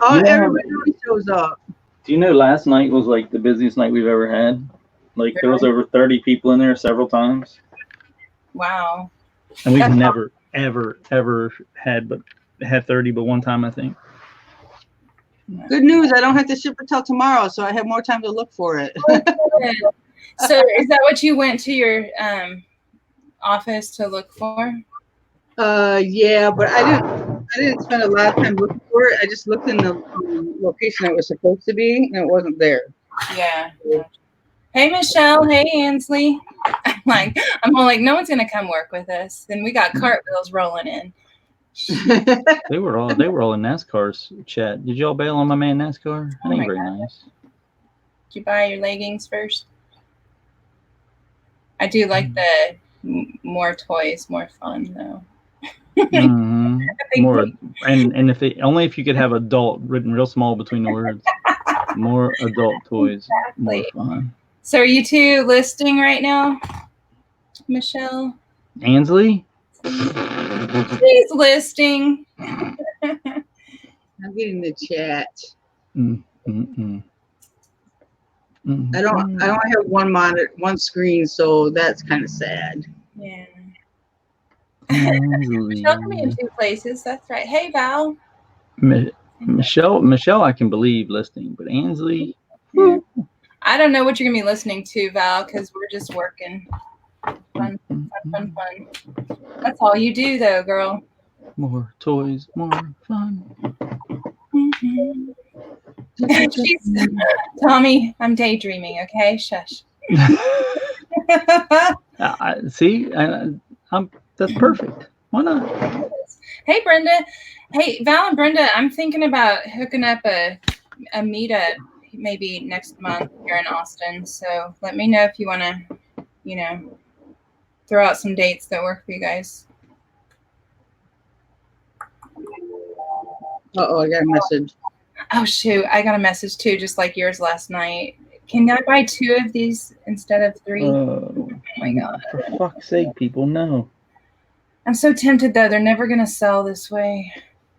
Oh, You know, everybody always shows up. do you know last night was like the busiest night we've ever had? Like there was Really? over 30 people in there several times, Wow. and we've That's never, ever, ever had 30, but one time I think. Good news, I don't have to ship it till tomorrow, so I have more time to look for it. good. So is that what you went to your office to look for? Yeah, but I didn't spend a lot of time looking for it. I just looked in the location it was supposed to be, and it wasn't there. Yeah. Hey Michelle. Hey Ansley. I'm all like, no one's gonna come work with us. Then we got cartwheels rolling in. They were all in NASCAR's chat. Did y'all bail on my man NASCAR? That Oh ain't my very God. nice. Did you buy your leggings first? I do like the more toys, more fun though. Mm-hmm. More, and if it, only if you could have adult written real small between the words. More adult toys, more fun. So are you two listing right now, Michelle? Ansley? She's listing. I'm getting the chat. Mm-mm-mm. I don't have one monitor, one screen, so that's kind of sad. Yeah. Ansley. Michelle can be in two places. That's right. Hey Val. Michelle, I can believe listing, but Ansley. Yeah. I don't know what you're gonna be listening to, Val, because we're just working. Fun. That's all you do, though, girl. More toys, more fun. Tommy, I'm daydreaming. Okay, shush. See, I'm that's perfect. Why not? Hey, Brenda. Hey, Val and Brenda. I'm thinking about hooking up a meetup maybe next month here in Austin. So let me know if you want to, throw out some dates that work for you guys. Uh-oh, I got a message. Oh, shoot. I got a message, too, just like yours last night. Can I buy 2 of these instead of 3? Oh my God. For fuck's sake, people, no. I'm so tempted, though. They're never going to sell this way.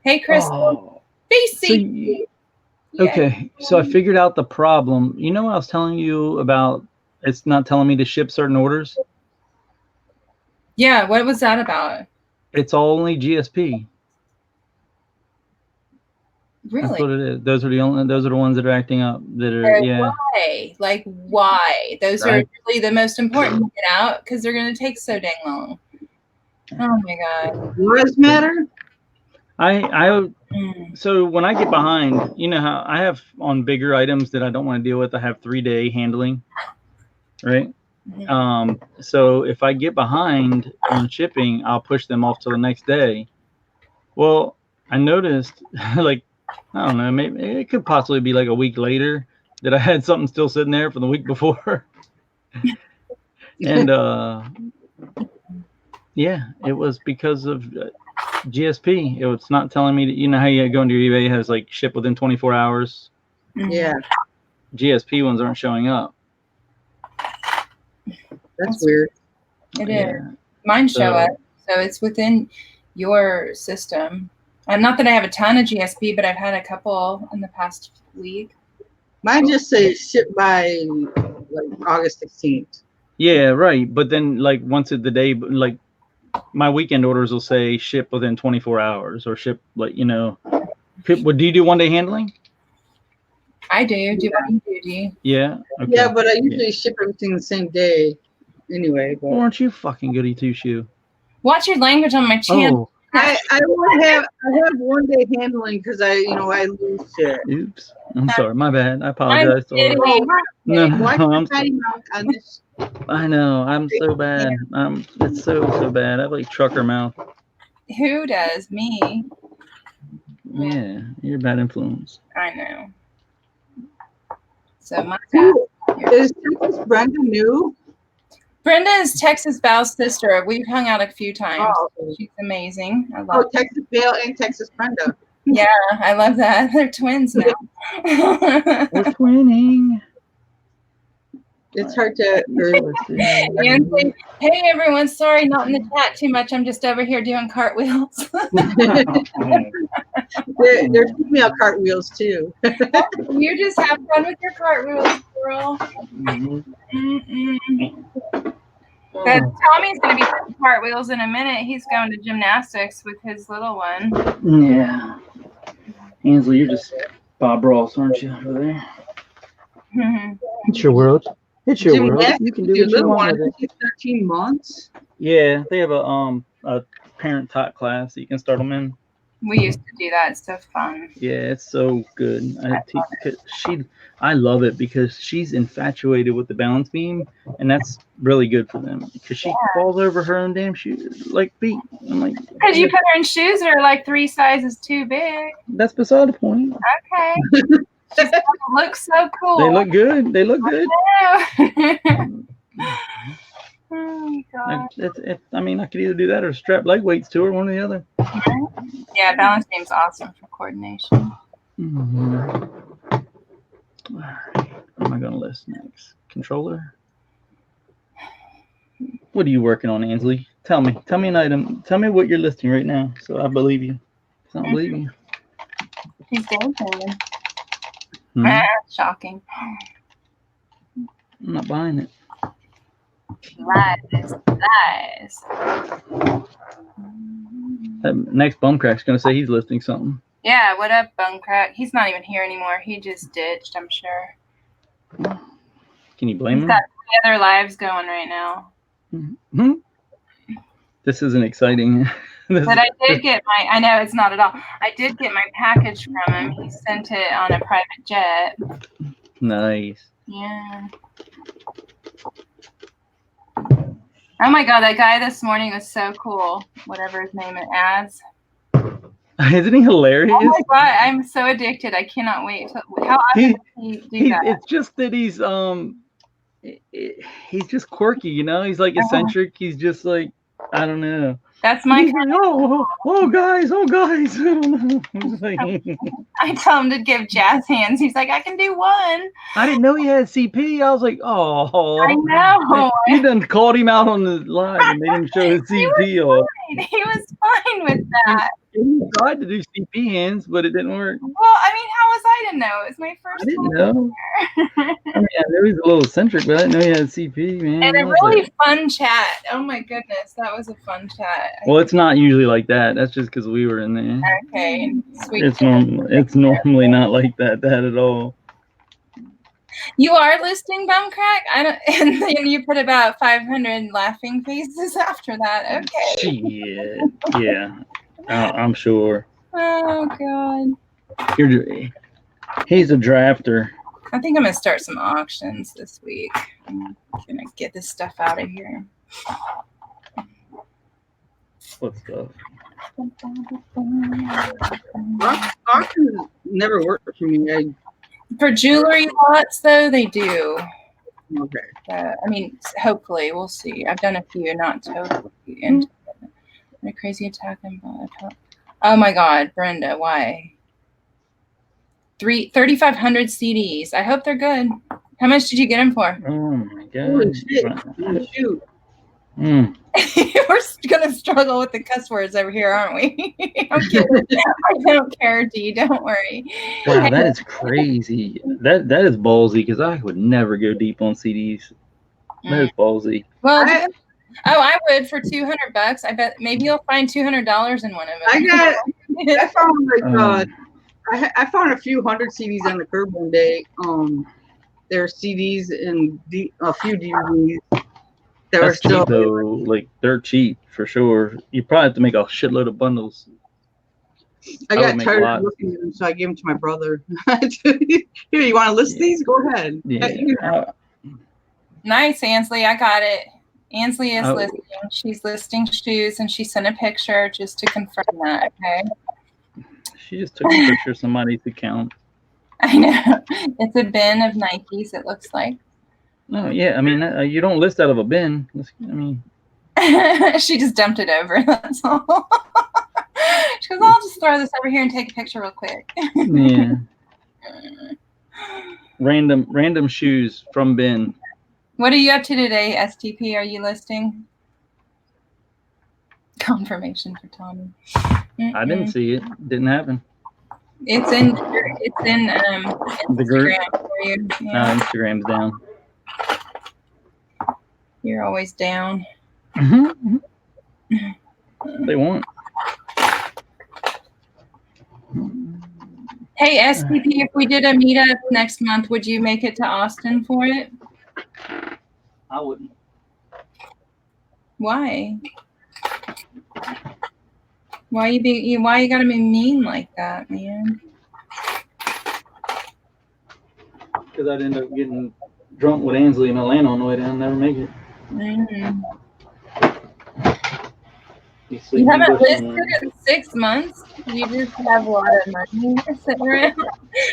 Hey, Chris. BC. Okay, so I figured out the problem. You know what I was telling you about? It's not telling me to ship certain orders. Yeah, what was that about? It's only GSP. Really? That's what it is. Those are the ones that are acting up. That are Why? Like why? Those are really the most important to get out because they're going to take so dang long. Oh my God. Does matter? So when I get behind, you know how I have on bigger items that I don't want to deal with, I have 3-day handling, right? So if I get behind on shipping, I'll push them off till the next day. Well, I noticed like, I don't know, maybe it could possibly be like a week later that I had something still sitting there from the week before. And yeah, it was because of GSP. It's not telling me that, you know how you go into your eBay, it has like ship within 24 hours. Yeah. GSP ones aren't showing up. That's weird. It is. Mine show up, so it's within your system. Not that I have a ton of GSP, but I've had a couple in the past week. Mine just says ship by like August 16th. Yeah, right. But then like once the day, like my weekend orders will say ship within 24 hours or ship like, do you do 1-day handling? I do. Do you do? Yeah. Okay. Yeah, but I usually ship everything the same day anyway. But well, aren't you fucking goody two shoe? Watch your language on my channel. I have 1-day handling because I lose shit. Oops. I'm sorry. My bad. I apologize. No, I'm sorry. I know. I'm so bad. It's so bad. I have like trucker mouth. Who does? Me. Yeah, you're a bad influence. I know. So my bad. Is Texas Brenda new? Brenda is Texas Val's sister. We've hung out a few times. Oh. She's amazing. I love Texas Val and Texas Brenda. Yeah, I love that. They're twins now. We're twinning. It's hard to. Nancy, hey everyone, sorry, not in the chat too much. I'm just over here doing cartwheels. They're teaching me out cartwheels too. You just have fun with your cartwheels, girl. But Tommy's going to be doing cartwheels in a minute. He's going to gymnastics with his little one. Yeah. Ainsley, you're just Bob Ross, aren't you, over there? It's your world. It's your world. You can do what you want with it. 13 months. Yeah, they have a parent taught class that you can start them in. We used to do that. It's so fun. Yeah, it's so good. I love it because she's infatuated with the balance beam, and that's really good for them because she falls over her own damn shoes like feet. I'm like, because you put her in shoes that are like 3 sizes too big. That's beside the point. Okay. She looks so cool. They look good. They look good. Oh my God. I mean, I could either do that or strap leg weights to her, one or the other. Yeah, balance beam's awesome for coordination. What am I going to list next? Controller? What are you working on, Ainsley? Tell me an item. Tell me what you're listing right now, so I believe you. I don't believe you. He's dancing. Shocking. I'm not buying it. Lies. That next bum crack's gonna say he's listing something. Yeah, what up, bum crack? He's not even here anymore. He just ditched, I'm sure. Can you blame him? He's got 3 other lives going right now. This isn't exciting. But I did get I know it's not at all. I did get my package from him. He sent it on a private jet. Nice. Yeah. Oh my God, that guy this morning was so cool. Whatever his name is, Az. Isn't he hilarious? Oh my God, I'm so addicted. I cannot wait. How often does he do that? It's just that he's just quirky, you know? He's like eccentric. He's just like, I don't know. That's my kind of guys. I don't know. I told him to give jazz hands. He's like, I can do one. I didn't know he had CP. I was like, oh. I know. You done called him out on the live and made him show his CP. He was fine with that. He tried to do CP hands, but it didn't work. Well, I mean, how was I to know? It was my first time. I didn't know. I mean, I knew he was a little eccentric, but I didn't know he had CP, man. And a really fun chat. Oh my goodness, that was a fun chat. Well, it's not usually like that. That's just because we were in there. Okay, sweet. It's normally not like that at all. You are listing bum crack? I don't. And then you put about 500 laughing faces after that. Okay. Yeah. I'm sure. Oh God. He's a drafter. I think I'm gonna start some auctions this week. I'm gonna get this stuff out of here. What stuff? Auctions never worked for me. For jewelry lots, though, they do. Okay. I mean, hopefully, we'll see. I've done a few, not totally. And a crazy attack and oh my God, Brenda, why? 3,500 CDs. I hope they're good. How much did you get them for? Oh my God! Shoot. We're gonna struggle with the cuss words over here, aren't we? I'm kidding. I don't care, D. Don't worry. Wow, that is crazy. That is ballsy because I would never go deep on CDs. That is ballsy. Well, I would for $200. I bet maybe you'll find $200 in one of them. I found a few hundred CDs on the curb one day. There are CDs and a few DVDs. That's cheap though. Like they're cheap for sure. You probably have to make a shitload of bundles. I got tired of looking at them, so I gave them to my brother. Here, you want to list these? Go ahead. Yeah. Nice, Ansley. I got it. Ansley is listing. She's listing shoes, and she sent a picture just to confirm that. Okay. She just took a picture of somebody's account. I know. It's a bin of Nikes. It looks like. No, yeah. I mean, you don't list out of a bin. I mean, she just dumped it over. That's all. She goes, I'll just throw this over here and take a picture real quick. Yeah. Random shoes from bin. What are you up to today, STP? Are you listing? Confirmation for Tommy. I didn't see it. Didn't happen. It's in The group. Instagram for you. Yeah. Instagram's down. You're always down. They want. Hey, STP, if we did a meetup next month, would you make it to Austin for it? I wouldn't. Why? Why you gotta be mean like that, man? Because I'd end up getting drunk with Ansley in Atlanta on the way down, never make it. You haven't listed in 6 months? You just have a lot of money sitting around?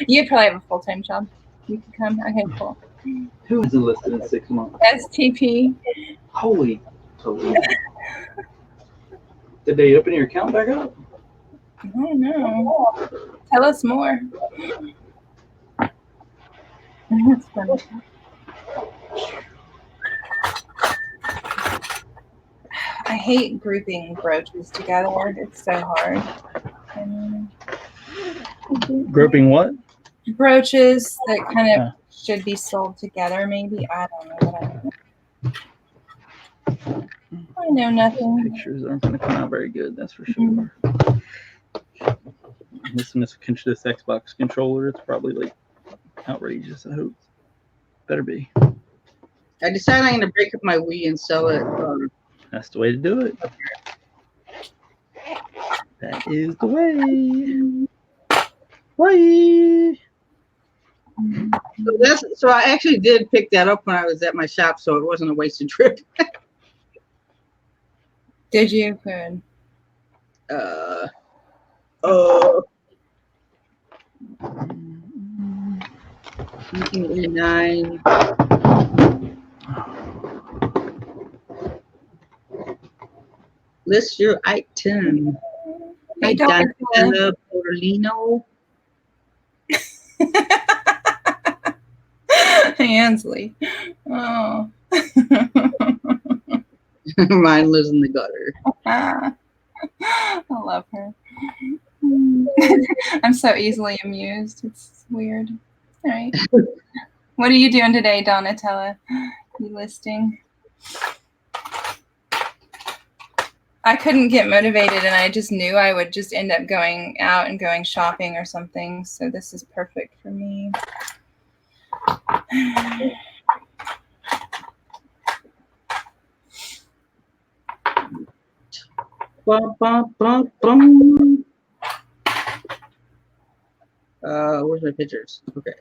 You probably have a full-time job. You can come. Okay, cool. Who isn't listed in 6 months? STP. Holy. Did they open your account back up? I don't know. Tell us more. That's funny. I hate grouping brooches together. It's so hard. Grouping what? Brooches that kind of should be sold together, maybe. I don't know what I know nothing. Pictures aren't going to come out very good, that's for sure. Listen to this Xbox controller, it's probably like outrageous, I hope. Better be. I decided I'm going to break up my Wii and sell it. That's the way to do it. That is the way. Bye. So I actually did pick that up when I was at my shop, so it wasn't a wasted trip. Did you? Good. 1989. List your item. Hey, Donatella Portolino. Ansley. Oh. Mine lives in the gutter. I love her. I'm so easily amused. It's weird. All right. What are you doing today, Donatella? You listing? I couldn't get motivated, and I just knew I would just end up going out and going shopping or something. So this is perfect for me. Bum, bum, bum, bum. Where's my pictures? Okay.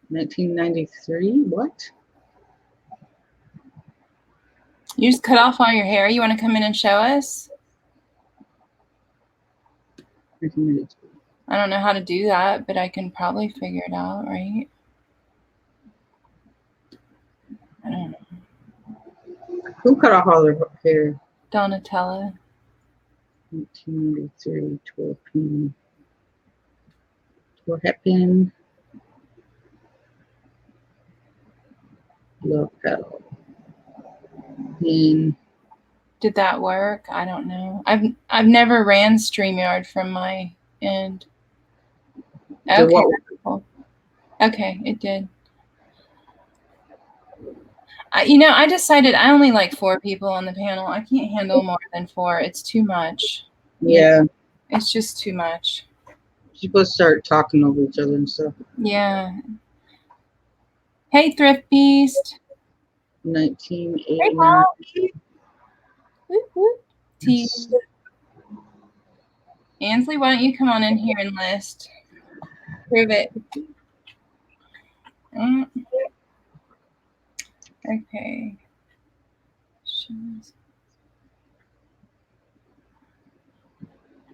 1993. What? You just cut off all your hair. You want to come in and show us? 1992. I don't know how to do that, but I can probably figure it out, right? I don't know. Who cut off all their hair? Donatella. 1993, 12 p.m. What happened? Love pedal. And did that work? I don't know. I've never ran StreamYard from my end. Okay. Cool. Okay, it did. I decided I only like 4 people on the panel. I can't handle more than 4. It's too much. Yeah. It's just too much. People start talking over each other and stuff. Yeah. Hey, Thrift Beast. 1989. Yes. Ansley, why don't you come on in here and list? Prove it. Okay.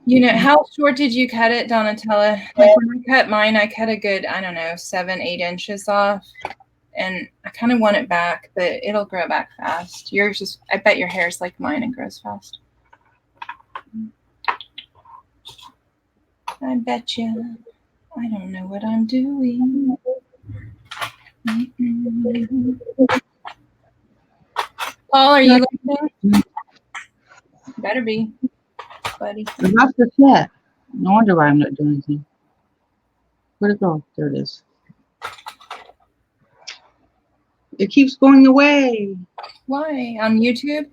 You know, how short did you cut it, Donatella? Like when I cut mine, I cut a good, I don't know, 7-8 inches off. And I kind of want it back, but it'll grow back fast. Yours just, I bet your hair's like mine and grows fast. I bet you. I don't know what I'm doing. Paul, are you listening? Better be, buddy. I'm not the chat. No wonder why I'm not doing anything. Where'd it go? There it is. It keeps going away. Why? On YouTube?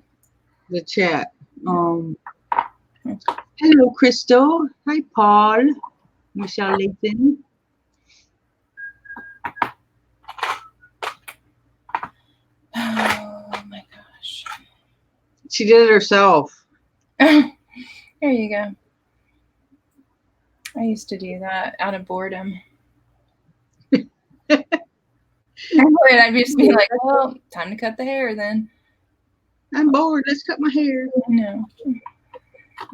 The chat. Hello, Crystal. Hi, Paul. Michelle Layton. Oh my gosh. She did it herself. There you go. I used to do that out of boredom. I'd just be like, well, time to cut the hair then. I'm bored. Let's cut my hair. No.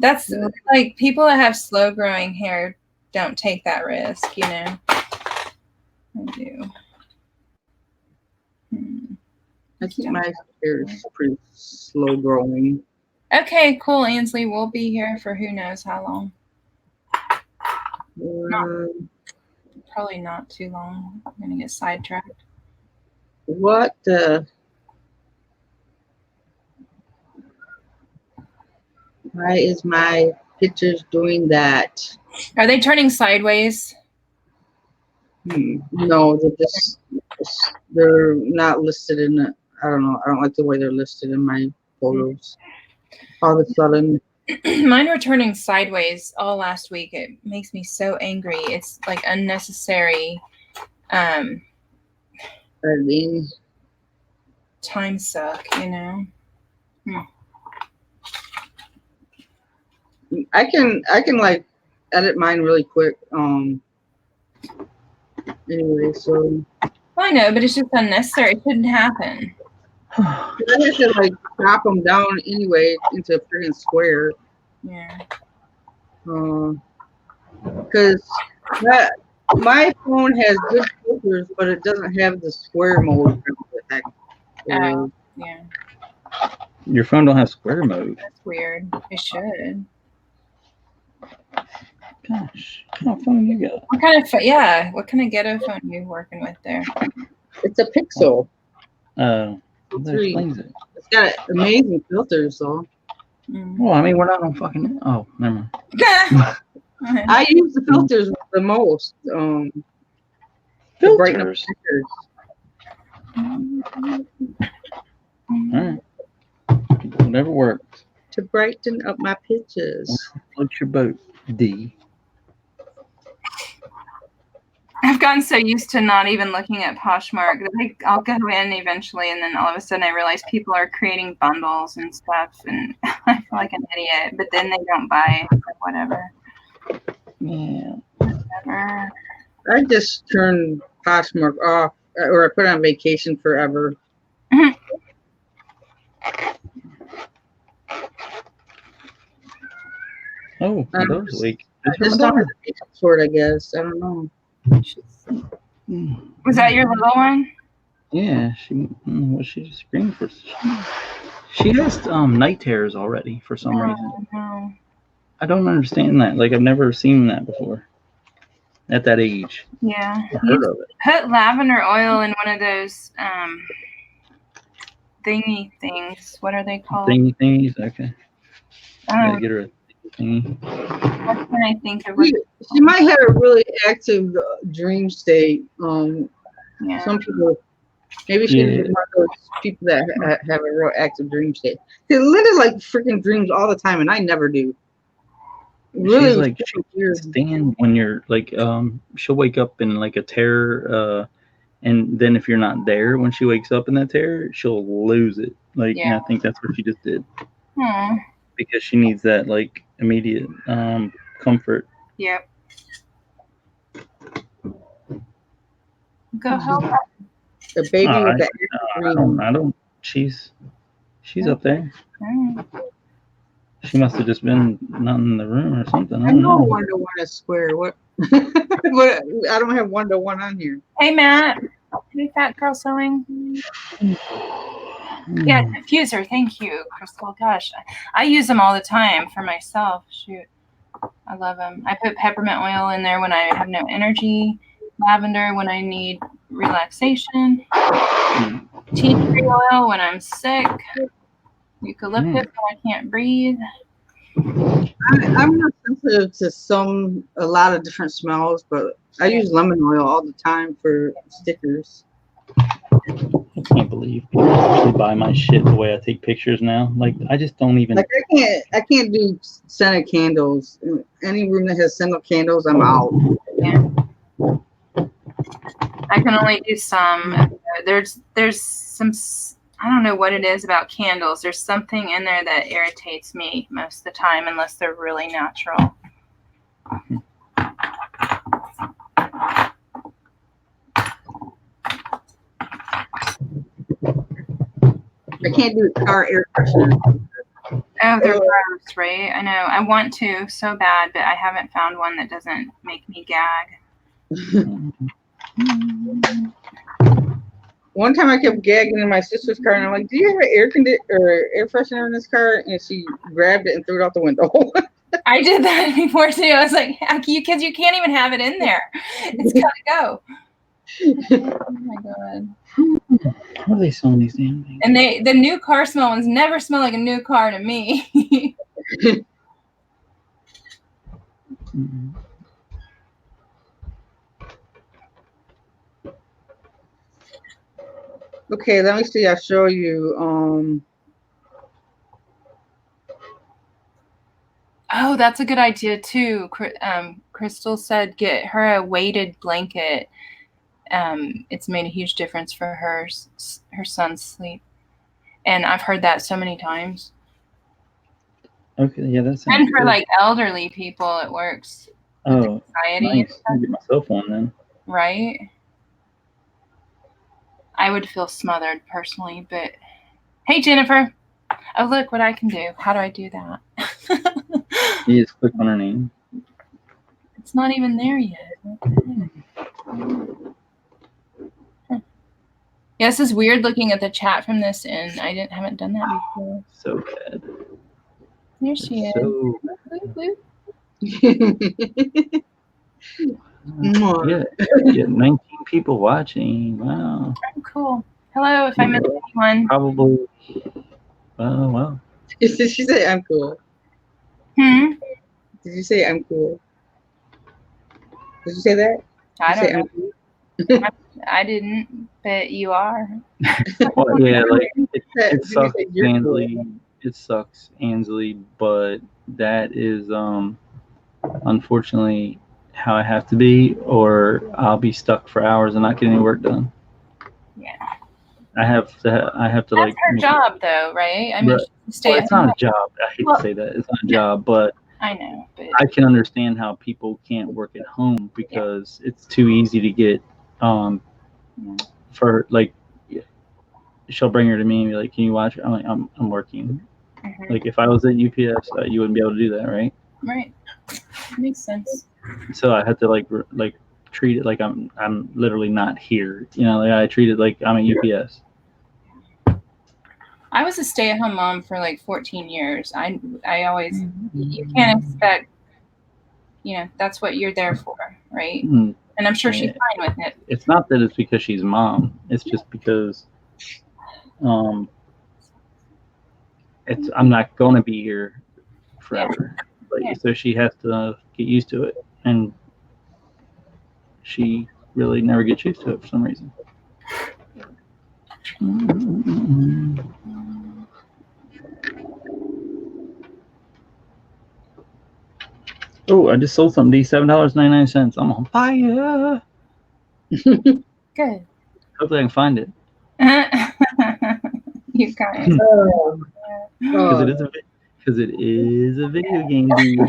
That's like people that have slow growing hair don't take that risk, you know. I do. I think my hair is pretty slow growing. Okay, cool, Ansley. We'll be here for who knows how long. Probably not too long. I'm gonna get sidetracked. What the? Why is my pictures doing that? Are they turning sideways? No, they're not listed in the, I don't know. I don't like the way they're listed in my photos. All of a sudden. Mine were turning sideways all last week. It makes me so angry. It's like unnecessary time suck, you know. I can like edit mine really quick. Anyway, so I know, but it's just unnecessary. It shouldn't happen. I have to like chop them down anyway into a freaking square. Yeah. Because my phone has good filters, but it doesn't have the square mode. Yeah. Your phone don't have square mode. That's weird. It should. Gosh, what kind of phone you got? What kind of ghetto phone are you working with there? It's a Pixel. That explains it. It's got amazing filters, though. Well, I mean, we're not on fucking. Oh, never mind. I use the filters the most. Filters. All right. Whatever works. To brighten up my pictures. What's your boat, D? I've gotten so used to not even looking at Poshmark that I'll go in eventually, and then all of a sudden I realize people are creating bundles and stuff, and I feel like an idiot. But then they don't buy it or whatever. Yeah. Whatever. I just turned Poshmark off, or I put it on vacation forever. Oh, those week. Just started sort, I guess. I don't know. Was that your little one? Yeah, she screamed for. She has night terrors already for some reason. No. I don't understand that. Like I've never seen that before. At that age. Yeah. I've heard of it. Put lavender oil in one of those thingy things. What are they called? Thingies. Okay. Gotta get her a thingy. What can I think of? She might have a really active dream state. Yeah. Some people, maybe she's one of those people that have a real active dream state. Linda like freaking dreams all the time, and I never do. Really, she's like she stand when you're like she'll wake up in like a terror, and then if you're not there when she wakes up in that terror, she'll lose it. Like and I think that's what she just did. Because she needs that like immediate comfort. Yep. Go help her. The baby with the I don't. She's up there. She must have just been not in the room or something. I know 1-to-1 is square. What? But I don't have 1-to-1 on here. Hey Matt, hey Fat Girl Sewing. Yeah, diffuser. Thank you, Crystal. Gosh, I use them all the time for myself. Shoot, I love them. I put peppermint oil in there when I have no energy. Lavender when I need relaxation. Tea tree oil when I'm sick. Eucalyptus when I can't breathe. I'm not sensitive to a lot of different smells, but I use lemon oil all the time for stickers. I can't believe people actually buy my shit the way I take pictures now. Like, I just don't even. Like, I can't do scented candles. Any room that has scented candles, I'm out. Yeah. I can only do some. There's some. I don't know what it is about candles. There's something in there that irritates me most of the time, unless they're really natural. I can't do car air freshener. Oh, they're gross, right? I know. I want to so bad, but I haven't found one that doesn't make me gag. One time I kept gagging in my sister's car, and I'm like, "Do you have an air freshener in this car?" And she grabbed it and threw it out the window. I did that before too. I was like, because you can't even have it in there. It's gotta go. Oh my god. What are they selling these damn things? And the new car smell ones never smell like a new car to me. Okay, let me see. I'll show you. Oh, that's a good idea too. Crystal said get her a weighted blanket. It's made a huge difference for her son's sleep, and I've heard that so many times. Okay, yeah, that sounds and for good. like elderly people, it works. Oh, Anxiety, nice. I'll get myself one then. Right? I would feel smothered personally, but hey, Jennifer. Oh, look what I can do. How do I do that? You just click on her name. It's not even there yet. Yeah, this is weird looking at the chat from this, and I haven't done that before. So bad. There she is. So yeah, 19 people watching. Wow. Oh, cool. Hello, if I missed anyone. Probably. Well. Did she say I'm cool? Did you say I'm cool? Did you say that? I don't know. Cool? I didn't, but you are. Well, yeah, like it sucks, Ansley. Cool. It sucks, Ansley, but that is unfortunately how I have to be, or I'll be stuck for hours and not get any work done. Yeah. I have to That's like her job though, right? I mean, it's not a job. I hate to say that. It's not a job, but I know. But I can understand how people can't work at home because it's too easy to get for like she'll bring her to me and be like, "Can you watch?" I'm like, "I'm working." Mm-hmm. Like if I was at UPS, you wouldn't be able to do that, right? Right. Makes sense. So I had to like treat it like I'm literally not here. You know, like I treat it like I'm at UPS. I was a stay-at-home mom for like 14 years. I always, you can't expect, that's what you're there for, right? Mm-hmm. And I'm sure she's fine with it. It's not that it's because she's mom. It's just because I'm not going to be here forever. So she has to get used to it, and she really never gets used to it for some reason. Oh, I just sold something. $7.99. I'm on fire. Good. Hopefully I can find it. You guys. Because it is a video game, dude.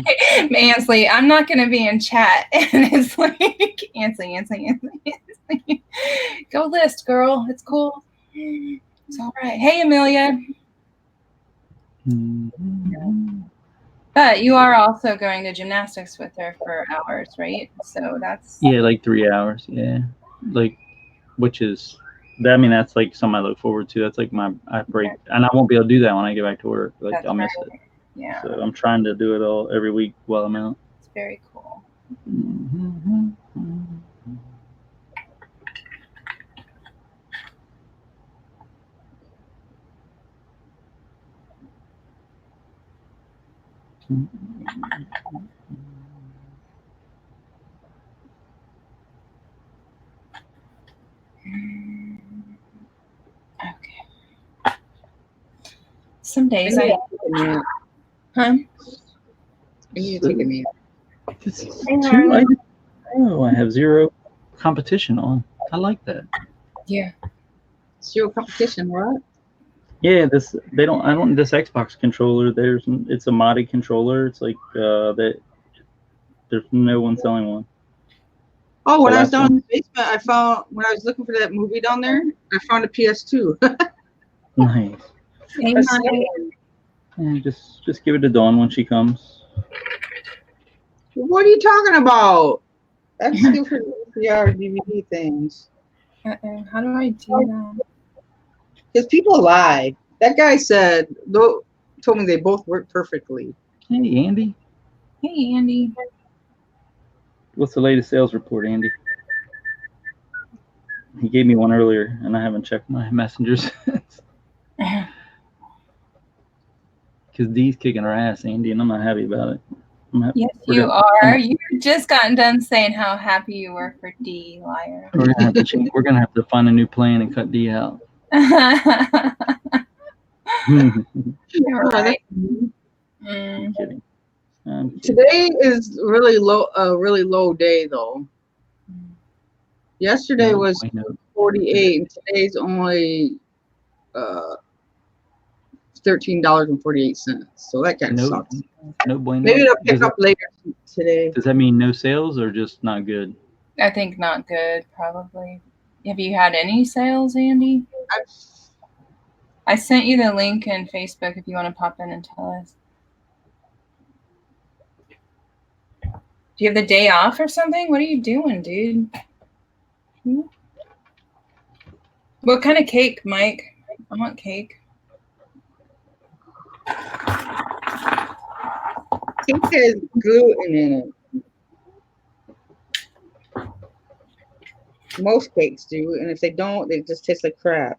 Ansley, I'm not going to be in chat. And it's like, Ansley. Go list, girl. It's cool. It's all right. Hey, Amelia. But you are also going to gymnastics with her for hours, right? So that's... Yeah, like 3 hours. Yeah. Like, which is... that's like something I look forward to. That's like I break, and I won't be able to do that when I get back to work. Like I'll miss it. Yeah. So I'm trying to do it all every week while I'm out. It's very cool. Okay. Some days I I, need to take a nap. huh? I need to take a nap. I have zero competition on. I like that. Yeah. Zero competition, what? Yeah, this Xbox controller. It's a modded controller. It's like that. There's no one selling one. Oh, when The I was last down one. in the basement, when I was looking for that movie down there, I found a PS2. Nice. Hey, I said, Yeah, just give it to Dawn when she comes. what are you talking about? I just give her VCR DVD things. Uh-oh. How do I do that? Because people lie. That guy told me they both work perfectly. Hey, Andy. Hey, Andy. What's the latest sales report, Andy? He gave me one earlier, and I haven't checked my messengers. Because Dee's kicking our ass, Andy, and I'm not happy about it. Yes, you are. You just gotten done saying how happy you were for D, liar. We're gonna have to change. We're gonna have to find a new plan and cut D out. You're right. I'm kidding. Today is a really low day though. Yesterday was 48, and today's only $13.48. So that kind of sucks. No bueno. Maybe it'll pick up later today. Does that mean no sales or just not good? I think not good, probably. Have you had any sales, Andy? I sent you the link in Facebook if you want to pop in and tell us. Do you have the day off or something? What are you doing, dude? What kind of cake, Mike? I want cake. Cake has gluten in it. Most cakes do, and if they don't, they just taste like crap.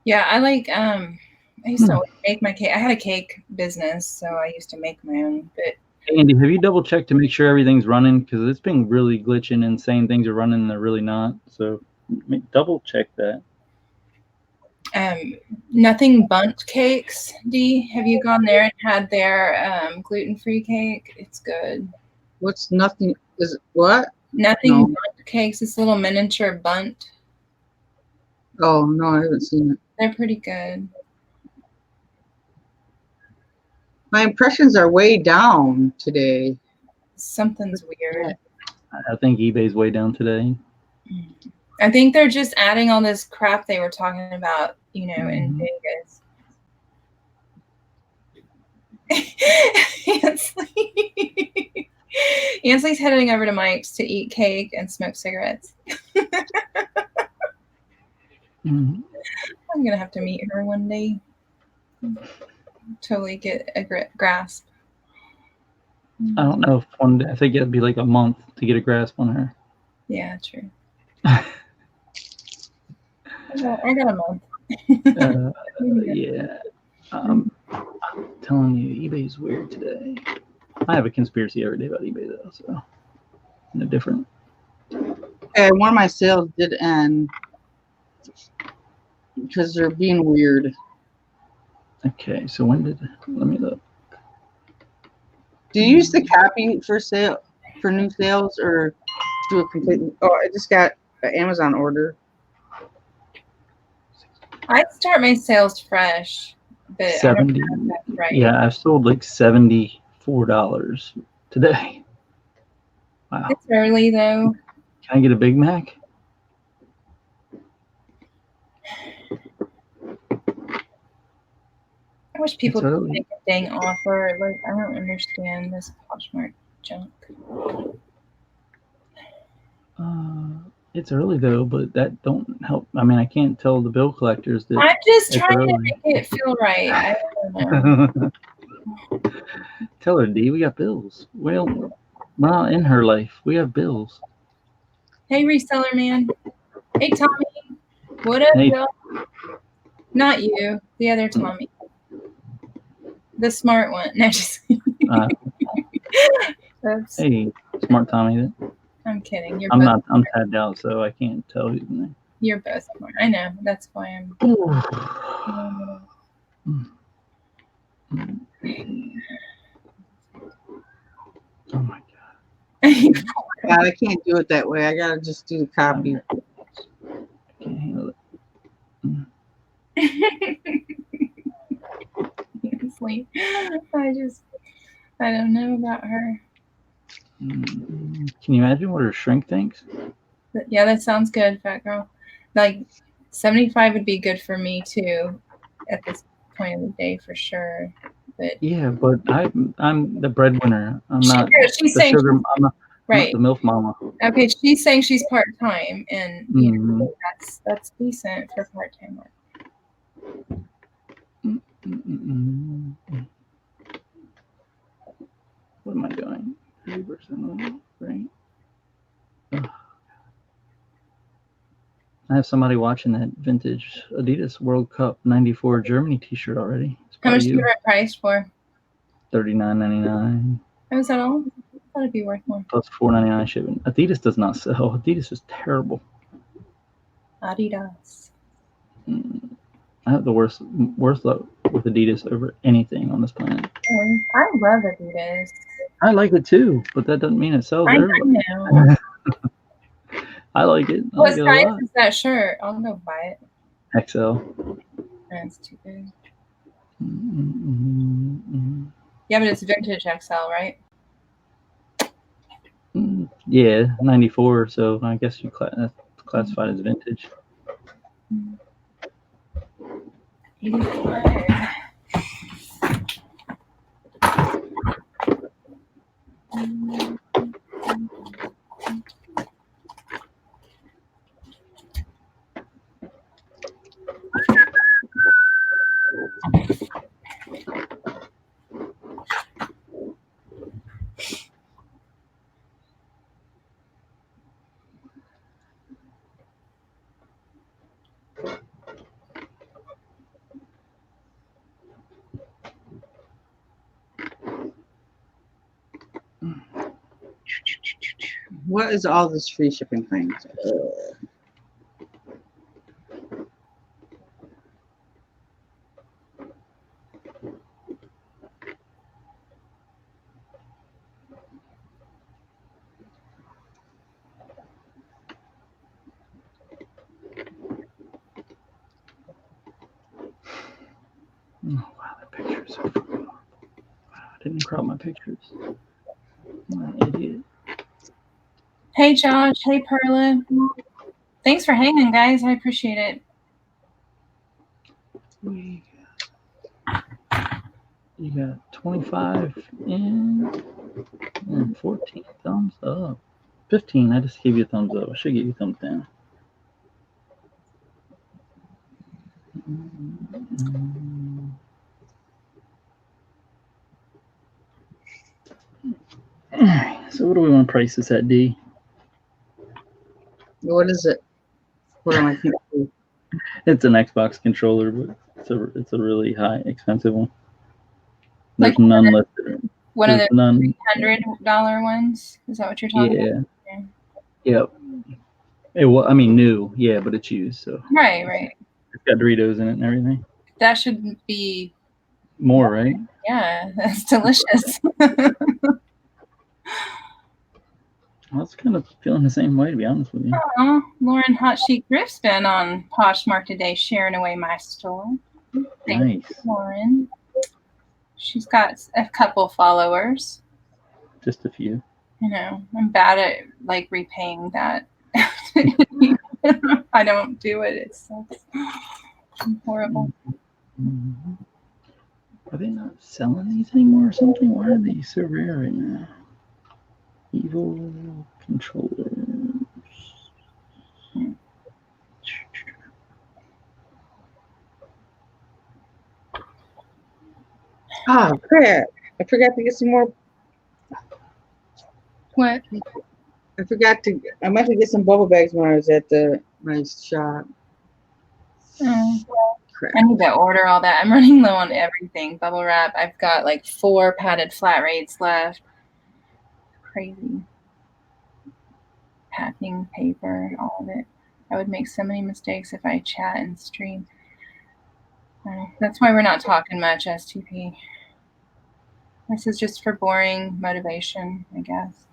Yeah, I like I used to make my cake. I had a cake business, so I used to make my own. But Andy, have you double checked to make sure everything's running? Because it's been really glitching and saying things are running and they're really not. So double check that. Nothing Bundt cakes. D, have you gone there and had their gluten-free cake? It's good. What's nothing? Is it what? Nothing Bundt cakes. It's little miniature Bundt. Oh no, I haven't seen it. They're pretty good. My impressions are way down today. Something's weird. I think eBay's way down today. I think they're just adding all this crap they were talking about, in Vegas. Ansley's heading over to Mike's to eat cake and smoke cigarettes. I'm gonna have to meet her one day. Totally get a grasp. I don't know if one day. I think it'd be like a month to get a grasp on her. Yeah, true. I got a month. Yeah. I'm telling you, eBay's weird today. I have a conspiracy every day about eBay though, so no different. And one of my sales did end because they're being weird. Okay, so let me look. Do you use the copy for new sales, or do it completely? Oh, I just got an Amazon order. I start my sales fresh, but 70. I don't know if that's right. Yeah, I've sold like $74 today. Wow. It's early though. Can I get a Big Mac? I wish people would make a dang offer. Like, I don't understand this Poshmark junk. It's early though, but that don't help. I mean, I can't tell the bill collectors that. I'm just trying to make it feel right. I don't know. Tell her, D, we got bills. Well, we're not in her life. We have bills. Hey, reseller man. Hey, Tommy. What up, y'all? Not you. The other Tommy. The smart one. No, just Oops. Hey, smart Tommy. I'm kidding. You're I'm both not. I'm tagged out, so I can't tell you the name. You're both smart. I know. That's why I'm. Oh my god. God, I can't do it that way. I gotta just do the copy. I can't handle it. Honestly, I don't know about her. Can you imagine what her shrink thinks? But yeah, that sounds good, fat girl. Like 75 would be good for me too at this point of the day for sure. But yeah, but I'm the breadwinner. I'm not she's the saying sugar. I'm not right. the MILF mama. Okay, she's saying she's part time, and you know, that's decent for part time work. What am I doing? 30% right? Ugh. I have somebody watching that vintage Adidas World Cup '94 Germany T-shirt already. How much do you get priced for? $39.99. Oh, is that all? That'd be worth more. Plus $4.99 shipping. Adidas does not sell. Adidas is terrible. Adidas. I have the worst luck with Adidas over anything on this planet. I love Adidas. I like it too, but that doesn't mean it sells everybody. know. I like it. I What like it a size lot. is that shirt? I'll go buy it. XL. That's too big. Yeah, but it's vintage XL, right? Yeah, 94. So I guess you that's classified as vintage. 85. What is all this free shipping thing? Oh wow, the pictures are fucking horrible. I didn't crop my pictures. I'm an idiot. Hey Josh, hey Perla. Thanks for hanging, guys. I appreciate it. You got 25 and 14 thumbs up. 15. I just gave you a thumbs up. I should give you a thumbs down. All right. So what do we want to price this at, D? What is it? What am I thinking? It's an Xbox controller, but it's a really high, expensive one. There's Like none listed. One of the none. $100 ones? Is that what you're talking about? Yeah. Yep. It was, I mean, new. Yeah, but it's used. So. Right. It's got Doritos in it and everything. That should be more, right? Yeah, that's delicious. I was kind of feeling the same way, to be honest with you. Oh, Lauren Hot Chic Griff's been on Poshmark today, sharing away my store. Thanks, Nice, Lauren. She's got a couple followers. Just a few. You know, I'm bad at like repaying that. I don't do it. It sucks. I'm horrible. Mm-hmm. Are they not selling these anymore or something? Why are they so rare right now? Evil controllers. Oh crap! I forgot to get some more. What? I forgot to. I meant to get some bubble bags when I was at my shop. Oh. crap. I need to order all that. I'm running low on everything. Bubble wrap. I've got like 4 padded flat rates left. Crazy. Packing paper, all of it. I would make so many mistakes if I chat and stream. That's why we're not talking much, STP. This is just for boring motivation, I guess.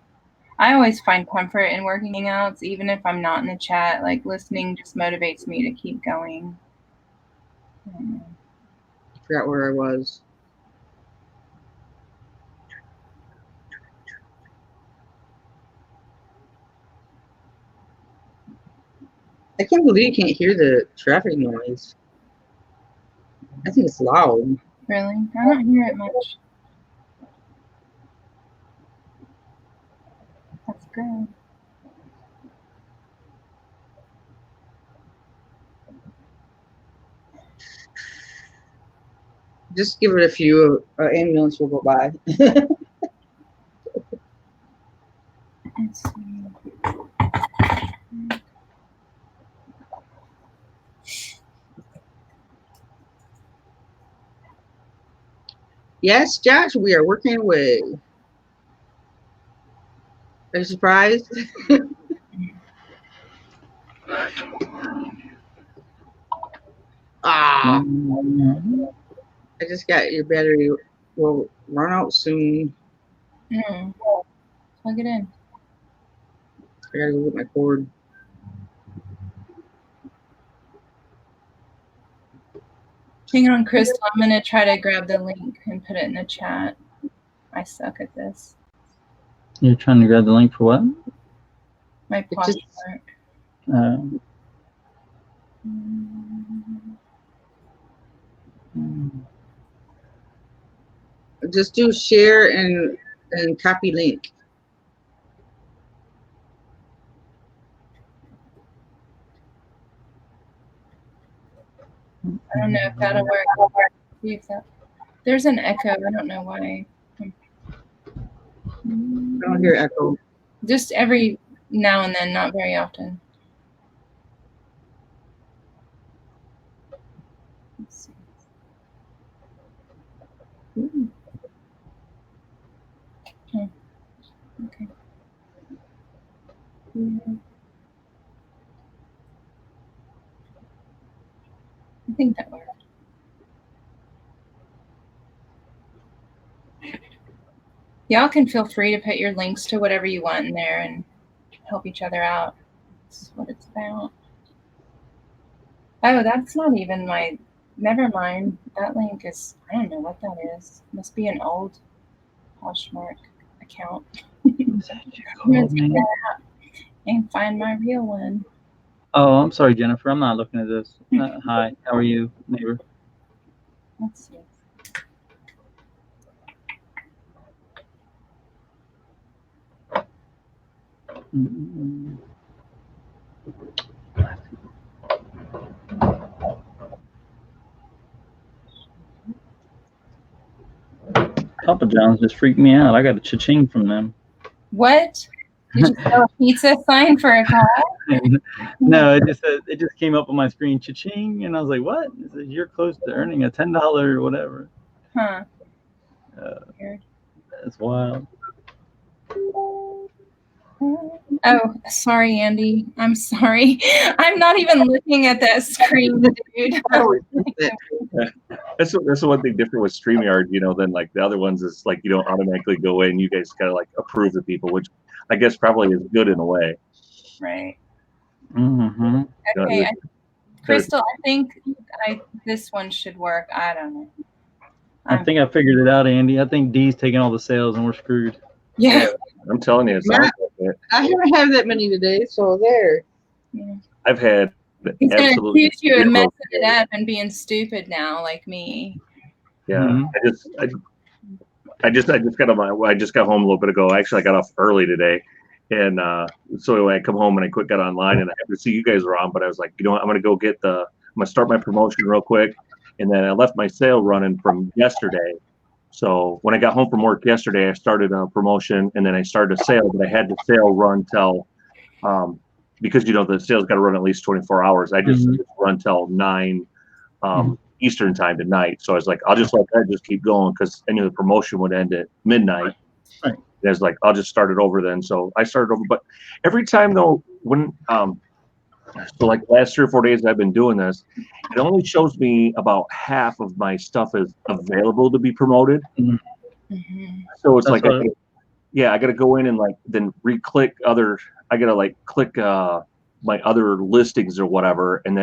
I always find comfort in working Hangouts, even if I'm not in the chat. Like, listening just motivates me to keep going. I forgot where I was. I can't believe you can't hear the traffic noise. I think it's loud. Really? I don't hear it much. That's good. Just give it a few. Ambulance will go by. Let's see. Yes, Josh, we are working away. Are you surprised? Ah, I just got your battery will run out soon. Plug it in. I gotta go get my cord. Hang on, Crystal. I'm going to try to grab the link and put it in the chat. I suck at this. You're trying to grab the link for what? My just- Poshmark. Just do share and copy link. I don't know if that'll work. See if that... There's an echo. I don't know why. I don't hear echo. Just every now and then, not very often. Let's see. Ooh. Oh, okay. I think that worked. Y'all can feel free to put your links to whatever you want in there and help each other out. That's what it's about. Oh, that's not even my... Never mind. That link is... I don't know what that is. Must be an old Poshmark account. And find my real one. Oh, I'm sorry, Jennifer. I'm not looking at this. Hi, how are you, neighbor? Let's see. Papa John's just freaked me out. I got a cha-ching from them. What? Did you throw a pizza sign for a car? No, it just came up on my screen, cha-ching, and I was like, "What?" It says, "You're close to earning a $10 or whatever." Huh. Weird. That's wild. Oh, sorry, Andy. I'm sorry. I'm not even looking at that screen, dude. That's the one thing different with StreamYard, you know, than like the other ones is like you don't automatically go in. You guys gotta like approve the people, which I guess probably is good in a way. Right. Mm-hmm. Okay, Crystal, I think this one should work. I don't know. I think I figured it out, Andy. I think D's taking all the sales and we're screwed. Yeah. I'm telling you, it sounds like it. I haven't had that many today, so there. Yeah. I've had He's going to absolutely accuse you of zero messing it sales. up and being stupid now, like me. Yeah, Mhm. I just got I just got home a little bit ago. Actually, I got off early today, and so I come home and I got online and I happened to see you guys were on. But I was like, you know what, I'm gonna start my promotion real quick, and then I left my sale running from yesterday. So when I got home from work yesterday, I started a promotion and then I started a sale, but I had the sale run till because you know the sale's got to run at least 24 hours. I just run till 9 Eastern time tonight. So I was like, I'll just let that just keep going because I knew the promotion would end at midnight. Right. I was like, I'll just start it over then. So I started over. But every time though, when so like last 3 or 4 days I've been doing this, it only shows me about half of my stuff is available to be promoted. Mm-hmm. So it's That's like, I got to go in and like then re-click other. I got to like click my other listings or whatever, and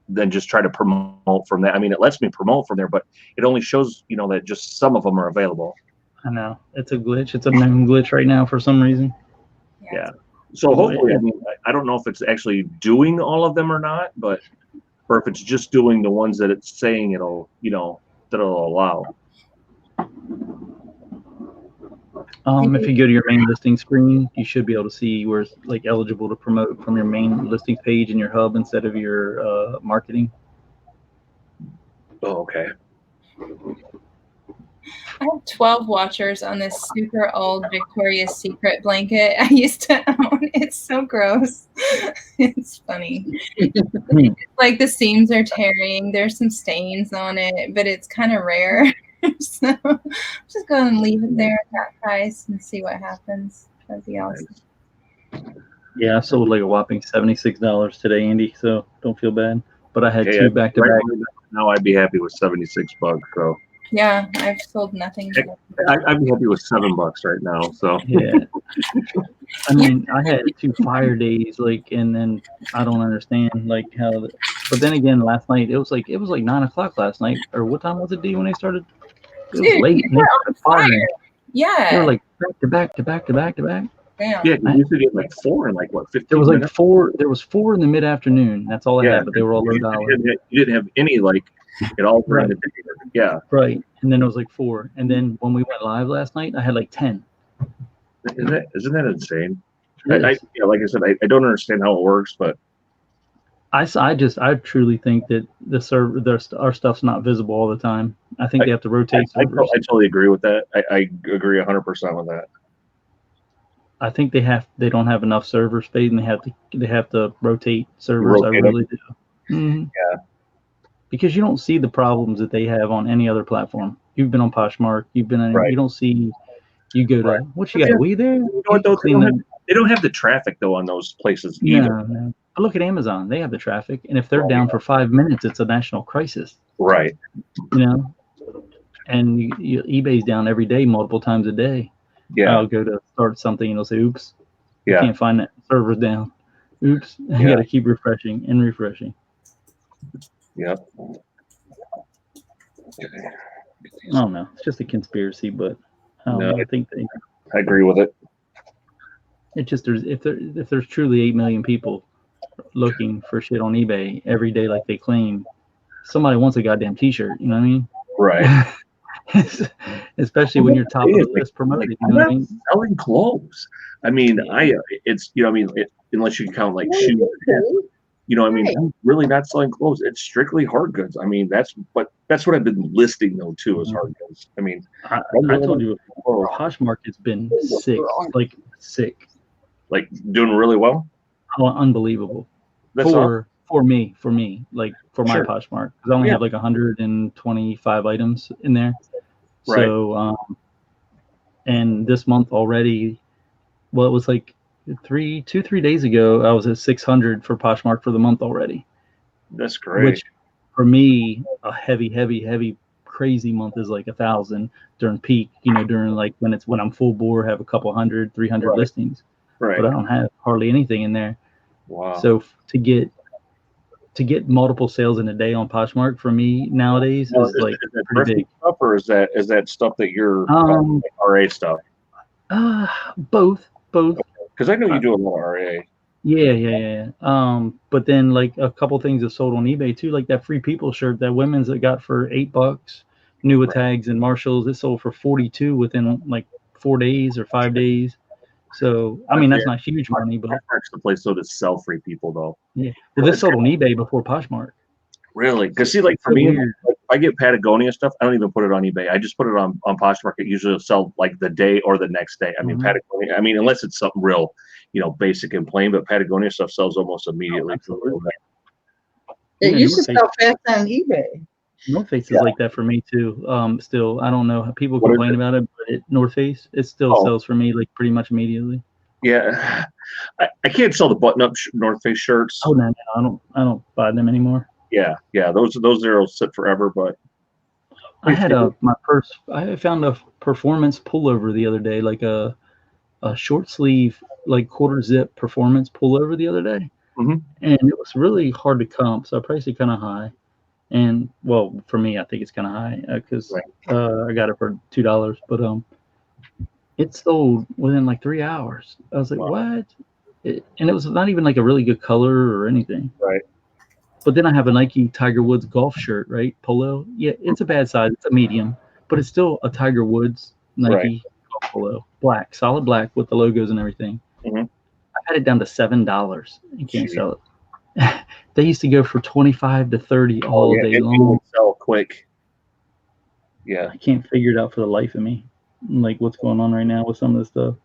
then just try to promote from that. I mean, it lets me promote from there, but it only shows that just some of them are available. I know it's a glitch. It's a known glitch right now for some reason. Yeah. So hopefully, I mean, I don't know if it's actually doing all of them or not, or if it's just doing the ones that it's saying it'll allow. If you go to your main listing screen, you should be able to see where it's like eligible to promote from your main listings page in your hub instead of your marketing. Oh, okay. I have 12 watchers on this super old Victoria's Secret blanket I used to own. It's so gross. It's funny. Like the seams are tearing. There's some stains on it, but it's kind of rare. So I'm just going to leave it there at that price and see what happens. That'd be awesome. Yeah, I sold like a whopping $76 today, Andy. So don't feel bad. But I had two back to back. Now I'd be happy with $76. So. Yeah, I've sold nothing. I'd be happy with $7 right now. So yeah, I mean, I had 2 fire days, and then I don't understand how. But then again, last night it was like 9:00 last night, or what time was it, D, when they started? It was late. They were on fire. Yeah, they were like back to back. Damn. Yeah, you used to get like 4 in like what 15 There was like minutes? 4. There was 4 in the mid afternoon. That's all I had, but they were all low dollar. You didn't have any at all during the day. Yeah. Right, and then it was like 4, and then when we went live last night, I had like 10. Isn't that insane? Like I said, I don't understand how it works, but I truly think that our stuff's not visible all the time. I think they have to rotate servers. I totally agree with that. I agree 100% with that. I think they don't have enough server space, and they have to rotate servers. I really do. Mm-hmm. Yeah. Because you don't see the problems that they have on any other platform. You've been on Poshmark. You've been on. Right. You don't see. You go to what you got? Yeah. We there? You know what, though? They don't have the traffic though on those places either. No. But look at Amazon. They have the traffic, and if they're down for 5 minutes, it's a national crisis. Right. And eBay's down every day, multiple times a day. Yeah. I'll go to start something, and it'll say, "Oops, yeah, can't find that server's down. Oops, I got to keep refreshing and refreshing." Yep. I don't know. It's just a conspiracy, but I think I agree with it. It's just if there's truly 8 million people looking for shit on eBay every day like they claim, somebody wants a goddamn T-shirt. You know what I mean? Right. Especially when you're top of the list promoted. You know what I mean? Selling clothes. I mean, unless you count like shoes. I'm really not selling clothes. It's strictly hard goods. I mean, that's what I've been listing though too, is hard goods. I mean, I told you before, Poshmark has been sick. Like doing really well. Oh, unbelievable. For me, for my Poshmark, because I only have like 125 items in there. Right. So, and this month already, well, it was like 3 days ago, I was at 600 for Poshmark for the month already. That's great. Which for me, a heavy, crazy month is like 1,000 during peak, during like when I'm full bore, have a couple 100, 300 listings. Right. But I don't have hardly anything in there. Wow. So to get multiple sales in a day on Poshmark for me nowadays is like pretty big. Stuff, or is that stuff that you're RA stuff? Both. Because I know you do a lot of RA. Yeah. But then like a couple things have sold on eBay too, like that Free People shirt, that women's that got for $8, new with tags and Marshalls, it sold for 42 within like 4 days or 5 days. So I mean, that's not huge money, but Poshmark's the place to sell Free People though. Yeah. Well, this sold on eBay before Poshmark. Really? Because see, like for me, if I get Patagonia stuff, I don't even put it on eBay. I just put it on Poshmark. It usually will sell like the day or the next day. I mean, Patagonia. I mean, unless it's something real, basic and plain. But Patagonia stuff sells almost immediately. It Yeah, used to North Face, sell fast on eBay. North Face is like that for me too. Still, I don't know how people What is complain it? about it, but North Face, it still Oh. sells for me like pretty much immediately. Yeah, I can't sell the button-up North Face shirts. Oh no, I don't buy them anymore. Yeah, those will sit forever. But I had I found a performance pullover the other day, like a short sleeve, like quarter zip performance pullover the other day, Mhm. and it was really hard to comp, so I priced it kind of high. And well, for me, I think it's kind of high because I got it for $2, but it sold within like 3 hours. I was like, Wow. what? And it was not even like a really good color or anything. Right. But then I have a Nike Tiger Woods golf shirt, right? Polo. Yeah, it's a bad size. It's a medium, but it's still a Tiger Woods Nike golf polo. Black, solid black with the logos and everything. Mhm. I had it down to $7. You can't Jeez. sell it. They used to go for 25 to 30 all day it long. would sell quick. Yeah. I can't figure it out for the life of me. Like what's going on right now with some of this stuff.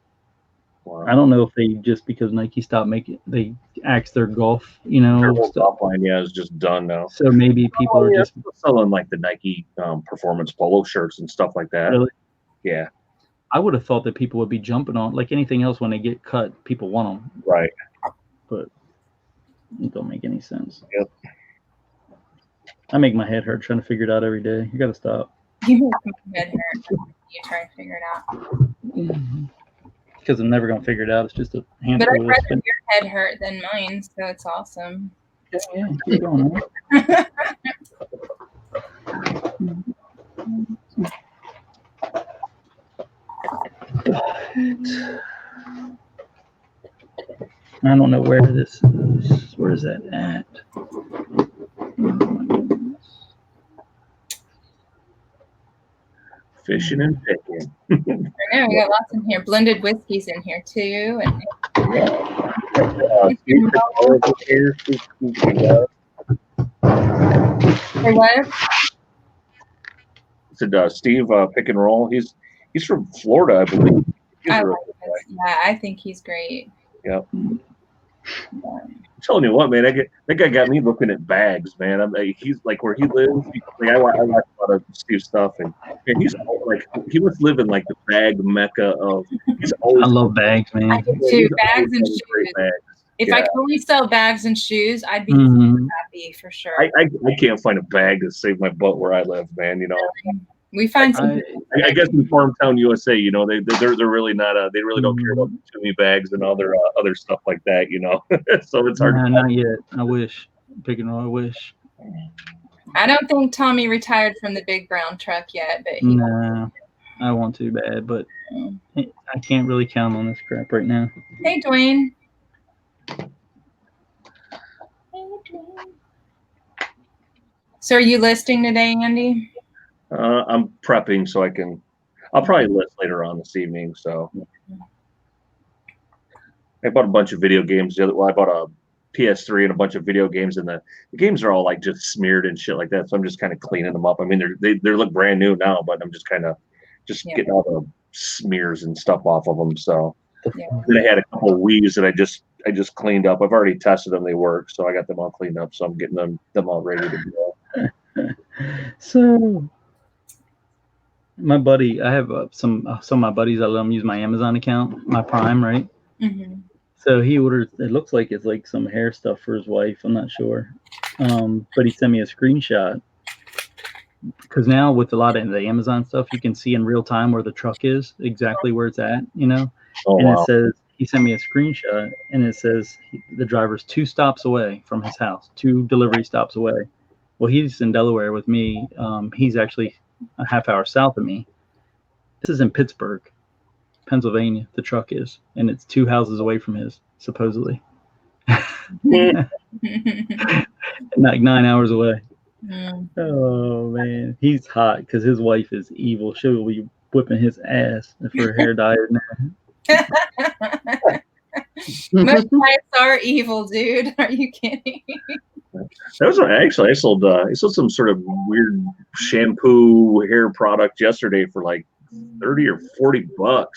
Wow. I don't know if they just because Nike stopped making they axed their golf, Their whole stuff. top line, is just done now. So maybe people are just still selling like the Nike performance polo shirts and stuff like that. really. Yeah. I would have thought that people would be jumping on like anything else when they get cut. People want them, Right. but it don't make any sense. Yep. I make my head hurt trying to figure it out every day. You got to stop. You make my head hurt. You try to figure it out. Because I'm never gonna figure it out. It's just a handful. But I'd of rather spin- your head hurt than mine, so it's awesome. Yeah, keep going. Man. I don't know where this is. Where is that at? Oh my goodness. Fishing and picking. I know we got lots in here. Blended whiskeys in here too, and Steve over here. Say what? Said Steve Pick and Roll. He's from Florida, I believe. He's I real like this. Yeah, I think he's great. Yeah. I'm telling you what, man, that guy got me looking at bags, man. He's like where he lives. I watch a lot of Steve's stuff, and he's like he must live in like the bag mecca of. He's always. I love bags, man. I do too. Bags and shoes. Bags. If I could only sell bags and shoes, I'd be Mhm. happy for sure. I can't find a bag to save my butt where I live, man. You know. We find some. I guess in Farmtown, USA, you know, they're really not they really don't care about too many bags and other stuff like that, you know. So it's hard. Nah, not yet. I wish. Pick and Roll. I wish. I don't think Tommy retired from the big brown truck yet, but he. Nah, I want to bad, but I can't really count on this crap right now. Hey, Dwayne. So, are you listing today, Andy? I'm prepping so I'll probably list later on this evening. So I bought a bunch of video games. I bought a PS3 and a bunch of video games, and the games are all like just smeared and shit like that. So I'm just kind of cleaning them up. I mean, they look brand new now, but I'm just kind of getting all the smears and stuff off of them. So then I had a couple of Wii's that I just cleaned up. I've already tested them; they work, so I got them all cleaned up. So I'm getting them all ready to go. So my buddy, I have some of my buddies. I let them use my Amazon account, my Prime, right? Mm-hmm. So he ordered. It looks like it's like some hair stuff for his wife. I'm not sure, but he sent me a screenshot because now with a lot of the Amazon stuff, you can see in real time where the truck is, exactly where it's at, you know. Oh, and wow. It says he sent me a screenshot, and it says the driver's 2 stops away from his house, 2 delivery stops away. Well, he's in Delaware with me. He's actually a half hour south of me. This is in Pittsburgh, Pennsylvania. The truck is, and it's 2 houses away from his, supposedly. Like 9 hours away. Mm. Oh man, he's hot because his wife is evil. She'll be whipping his ass if her hair dyed now. Most wives are evil, dude. Are you kidding? That was actually I sold some sort of weird shampoo hair product yesterday for like $30 or $40.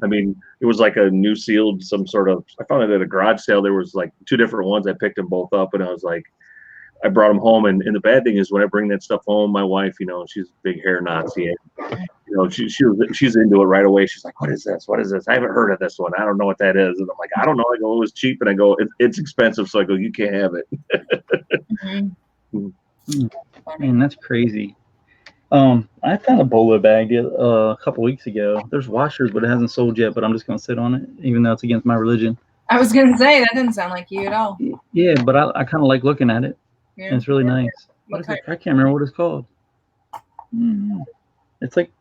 I mean, it was like a new sealed some sort of. I found it at a garage sale. There was like 2 different ones. I picked them both up, and I was like, I brought them home, and the bad thing is when I bring that stuff home, my wife, she's a big hair Nazi. She's into it right away. She's like, "What is this? What is this? I haven't heard of this one. I don't know what that is." And I'm like, "I don't know." I go, "It was cheap," and I go, "It's expensive." So I go, "You can't have it." Man, that's crazy. I found a bolo bag a couple weeks ago. There's washers, but it hasn't sold yet. But I'm just gonna sit on it, even though it's against my religion. I was gonna say that doesn't sound like you at all. Yeah, but I kind of like looking at it. Yeah. And it's really nice. What is it? I can't remember what it's called. It's like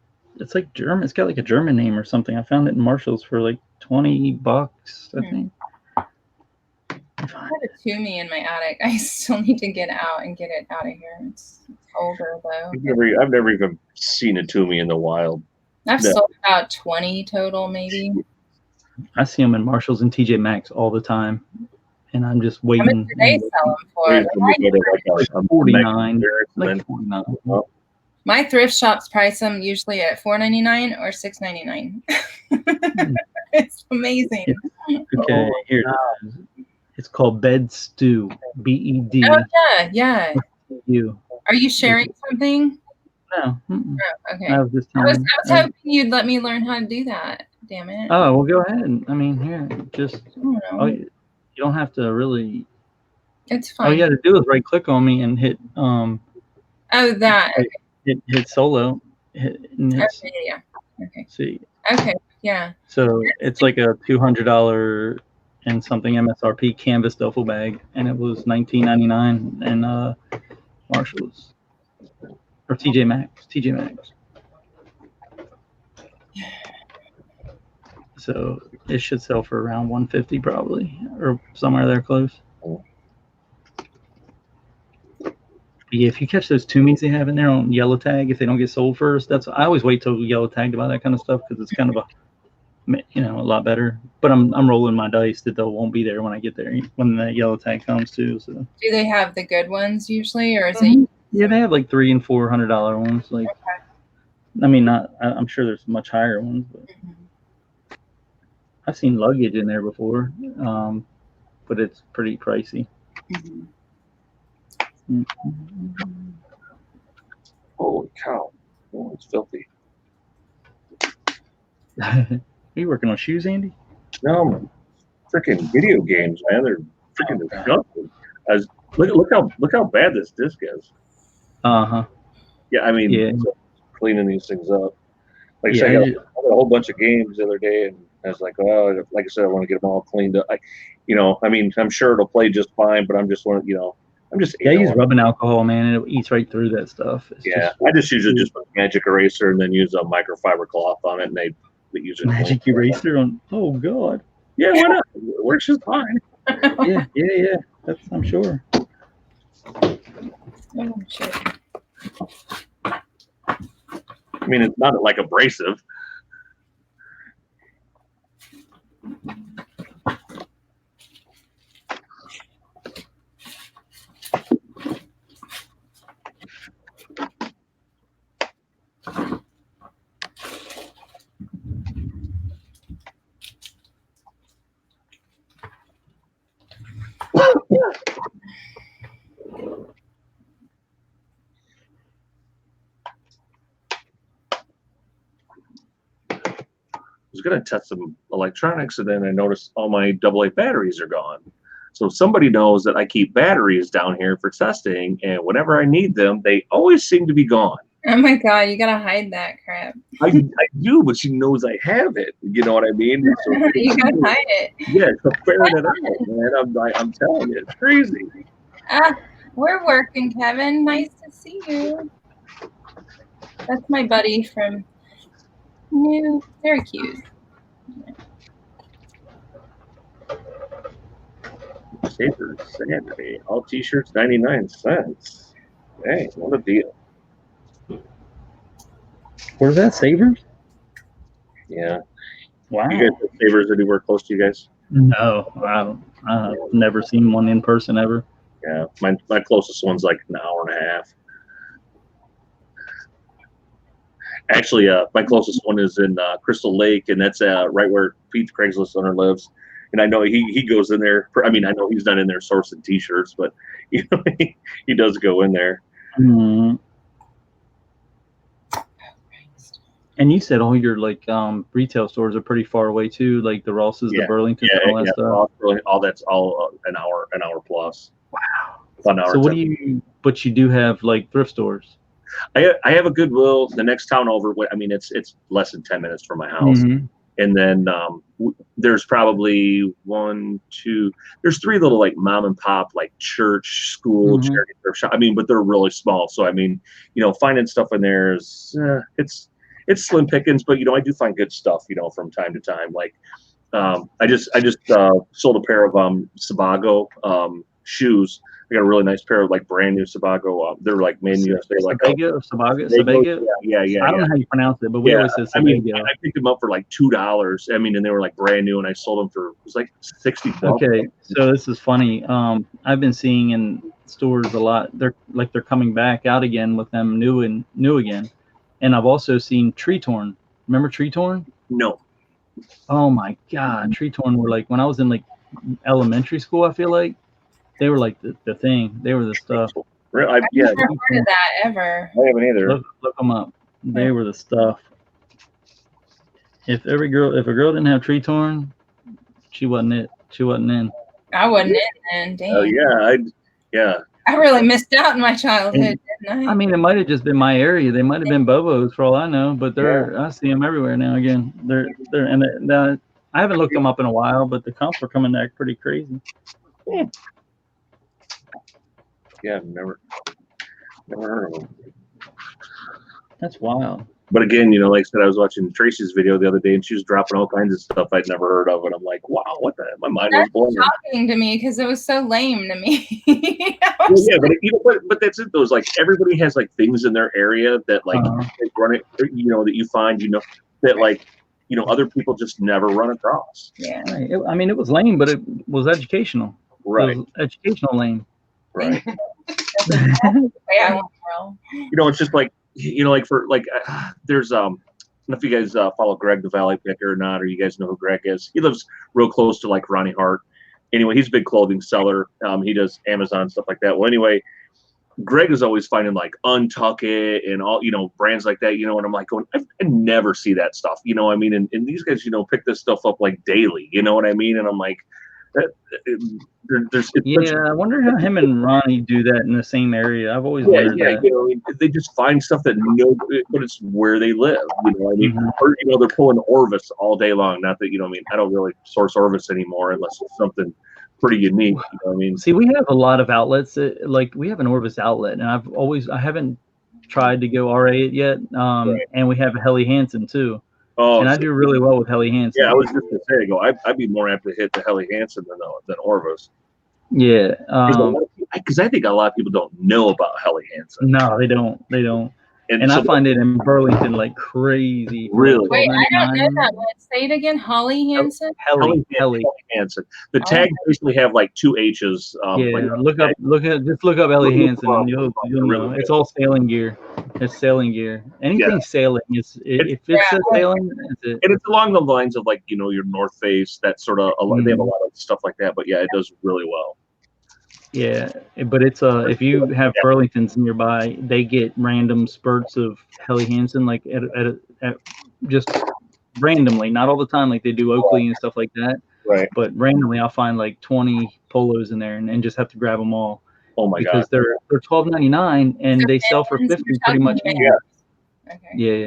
German. It's got like a German name or something. I found it in Marshall's for like $20, I think. I have a Toomey in my attic. I still need to get out and get it out of here. It's older though. I've never even seen a Toomey in the wild. I've sold about 20 total, maybe. I see them in Marshall's and TJ Maxx all the time, and I'm just waiting. How much do they sell them for? Like 49. Like 49. My thrift shops price them usually at $4.99 or $6.99. It's amazing. Okay, here it is. It's called Bed Stew. BED. Oh yeah. You. Are you sharing something? No. Oh, okay. I was hoping you'd let me learn how to do that. Damn it. Oh, well, go ahead. I mean, here, just you don't have to really. It's fine. All you got to do is right click on me and hit that. Hit solo. Yeah. Okay. See. Okay. Yeah. So it's like a $200 and something MSRP canvas duffel bag, and it was $19.99 in Marshall's or TJ Maxx. So it should sell for around $150 probably, or somewhere there close. Yeah, if you catch those Toomies they have in there on yellow tag, if they don't get sold first, I always wait till yellow tag to buy that kind of stuff because it's kind of a lot better. But I'm rolling my dice that they won't be there when I get there when the yellow tag comes too. So do they have the good ones usually, or is it? Yeah, they have like $300 and $400 ones. Like, okay. I mean, I'm sure there's much higher ones, but I've seen luggage in there before, but it's pretty pricey. Holy cow! Oh, it's filthy. Are you working on shoes, Andy? No, freaking video games, man. They're freaking disgusting. Look how bad this disc is. Yeah, I mean, cleaning these things up. Like I said, I got a whole bunch of games the other day, and I was like, oh, like I said, I want to get them all cleaned up. I mean, I'm sure it'll play just fine, but I'm just I use rubbing alcohol, man, and it eats right through that stuff. I just usually just put magic eraser and then use a microfiber cloth on it, and they use it. Magic eraser on? Oh God. Yeah, why not? It works just fine. Yeah. That's I'm sure. Oh shit. I mean, it's not like abrasive. I was going to test some electronics, and then I noticed all my AA batteries are gone. So somebody knows that I keep batteries down here for testing, and whenever I need them, they always seem to be gone. Oh my God, you gotta hide that crap. I do, but she knows I have it. You know what I mean? So you gotta hide it. Yeah, so ferret it out, man. I'm telling you, it's crazy. We're working, Kevin. Nice to see you. That's my buddy from New Syracuse. Savers Saturday. All t-shirts 99 cents. Hey, what a deal. Where's that, Savers? Yeah. Wow. You guys have Savers anywhere close to you guys? No, I've never seen one in person ever. Yeah, my closest one's like an hour and a half. Actually, my closest one is in Crystal Lake, and that's right where Pete's Craigslist owner lives. And I know he goes in there. I mean, I know he's not in there sourcing T-shirts, but you know, he does go in there. Mhm. And you said all your like retail stores are pretty far away too, like the Rosses, the Burlington, all that stuff. All that's all an hour plus. Wow. An hour. So what do you? But you do have like thrift stores. I have a Goodwill the next town over. I mean, it's less than 10 minutes from my house. Mm-hmm. And then there's probably there's 3 little like mom and pop like church, school, Mm-hmm. charity thrift shop. I mean, but they're really small. So I mean, you know, finding stuff in there is it's slim pickings, but you know, I do find good stuff, you know, from time to time. Like I just sold a pair of Sebago shoes. I got a really nice pair of like brand new Sebago. They're like made in USA. Like Sebago. Yeah. I don't know how you pronounce it, but we always said Sebago. I mean, I picked them up for like $2. I mean, and they were like brand new, and I sold them for, it was like $60. Okay, so this is funny. I've been seeing in stores a lot. They're coming back out again with them new again, and I've also seen Tree Torn. Remember Tree Torn? No. Oh my God, Tree Torn were like when I was in like elementary school. I feel like they were like the thing. They were the stuff. Really? I've never heard of that ever. I haven't either. Look them up. They were the stuff. If a girl didn't have Tree Torn, she wasn't it. She wasn't in. I wasn't in then. Damn. Oh yeah, I really missed out in my childhood, didn't I? I mean, it might have just been my area. They might have been Bobos for all I know, but I see them everywhere now. Again, I haven't looked them up in a while, but the comps are coming back pretty crazy. Yeah, never heard of them. That's wild. But again, you know, like I said, I was watching Tracy's video the other day, and she was dropping all kinds of stuff I'd never heard of, and I'm like, wow, what the heck? My mind was blown. That's shocking to me because it was so lame to me. But that's it. Those like everybody has like things in their area that like they run it, you know, that you find, you know, that like, you know, other people just never run across. Yeah. I mean, it was lame, but it was educational. Right. It was educational lame. Right. You know, it's just like, you know, like for like there's I don't know if you guys follow Greg the Valley Picker or not, or you guys know who Greg is. He lives real close to like Ronnie Hart. Anyway, he's a big clothing seller. He does Amazon stuff like that. Well, anyway, Greg is always finding like Untuck It and all, you know, brands like that, you know, and I'm like going, I never see that stuff, you know what I mean? And these guys, you know, pick this stuff up like daily, you know what I mean? And I'm like, I wonder how him and Ronnie do that in the same area. I've always wondered that. You know, they just find stuff that but it's where they live. You know, I mean, or, you know, they're pulling Orvis all day long. Not that, you know, I mean, I don't really source Orvis anymore unless it's something pretty unique. You know what I mean? See, we have a lot of outlets. Like we have an Orvis outlet, and I haven't tried to go RA it yet. And we have a Helly Hansen too. Oh, and I do really well with Helly Hansen. Yeah, I was just gonna say, I'd be more apt to hit the Helly Hansen than Orvis. Yeah, because I think a lot of people don't know about Helly Hansen. No, they don't. And so I find it in Burlington like crazy. Really? Wait, I don't know that one. Say it again. Holly Hansen? Helly Hansen. The tags basically have like 2 H's. Look up Helly Hansen and you'll know. It's all sailing gear. It's sailing gear. Anything sailing is if it's sailing, it's it. And it's along the lines of like, you know, your North Face, that sort of they have a lot of stuff like that, but yeah, it does really well. Yeah, but it's if you have Burlingtons nearby, they get random spurts of Helly Hansen, like at just randomly, not all the time, like they do Oakley and stuff like that. Right. But randomly, I'll find like 20 polos in there, and just have to grab them all. Oh my god! Because they're $12.99 and they sell for $50 pretty much. Yeah.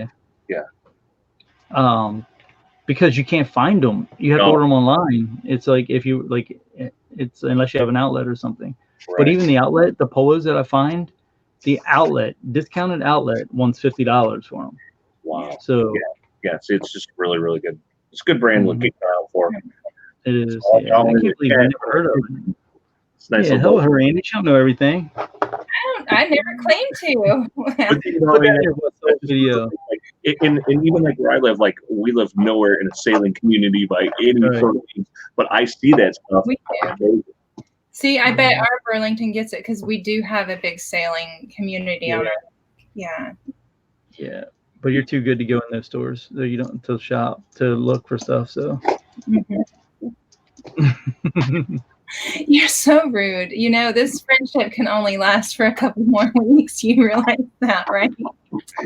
Because you can't find them, you have to order them online. It's like if you like. It's unless you have an outlet or something. Right. But even the outlet, the polos that I find, the discounted outlet wants $50 for them. Wow. So so it's just really, really good. It's a good brand to keep an eye out for. It is. I can't believe I never heard of it. It's nice. Yeah, hello, Randy. She'll know everything. I never claimed to. But, you know, video. And even like where I live, like we live nowhere in a sailing community by any sort of means, but I see that stuff. We do. See, I bet our Burlington gets it because we do have a big sailing community on our. Yeah, but you're too good to go in those stores. You don't to shop to look for stuff. So. You're so rude. You know, this friendship can only last for a couple more weeks. You realize that, right?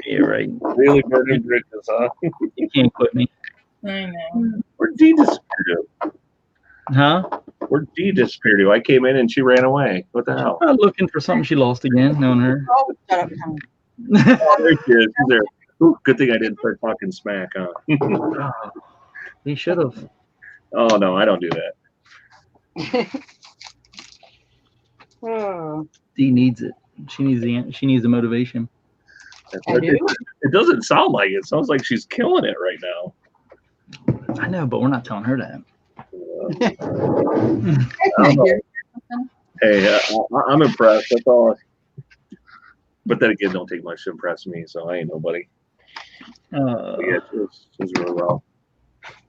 Yeah, right. Really burning bridges, huh? You can't quit me. I know. Where'd Dee disappear to? Huh? Where'd Dee disappear to? I came in and she ran away. What the hell? Looking for something she lost again, knowing her. Oh, shut up, Tom. Oh, there she is. She's there. Ooh, good thing I didn't start talking smack, huh? He should have. Oh, no, I don't do that. Oh, Dee needs it. She needs the motivation. I do? It doesn't sound like it. It sounds like she's killing it right now. I know, but we're not telling her that. Thank you. Hey, I'm impressed. That's all. But then again, don't take much to impress me, so I ain't nobody. Yeah, she's really well.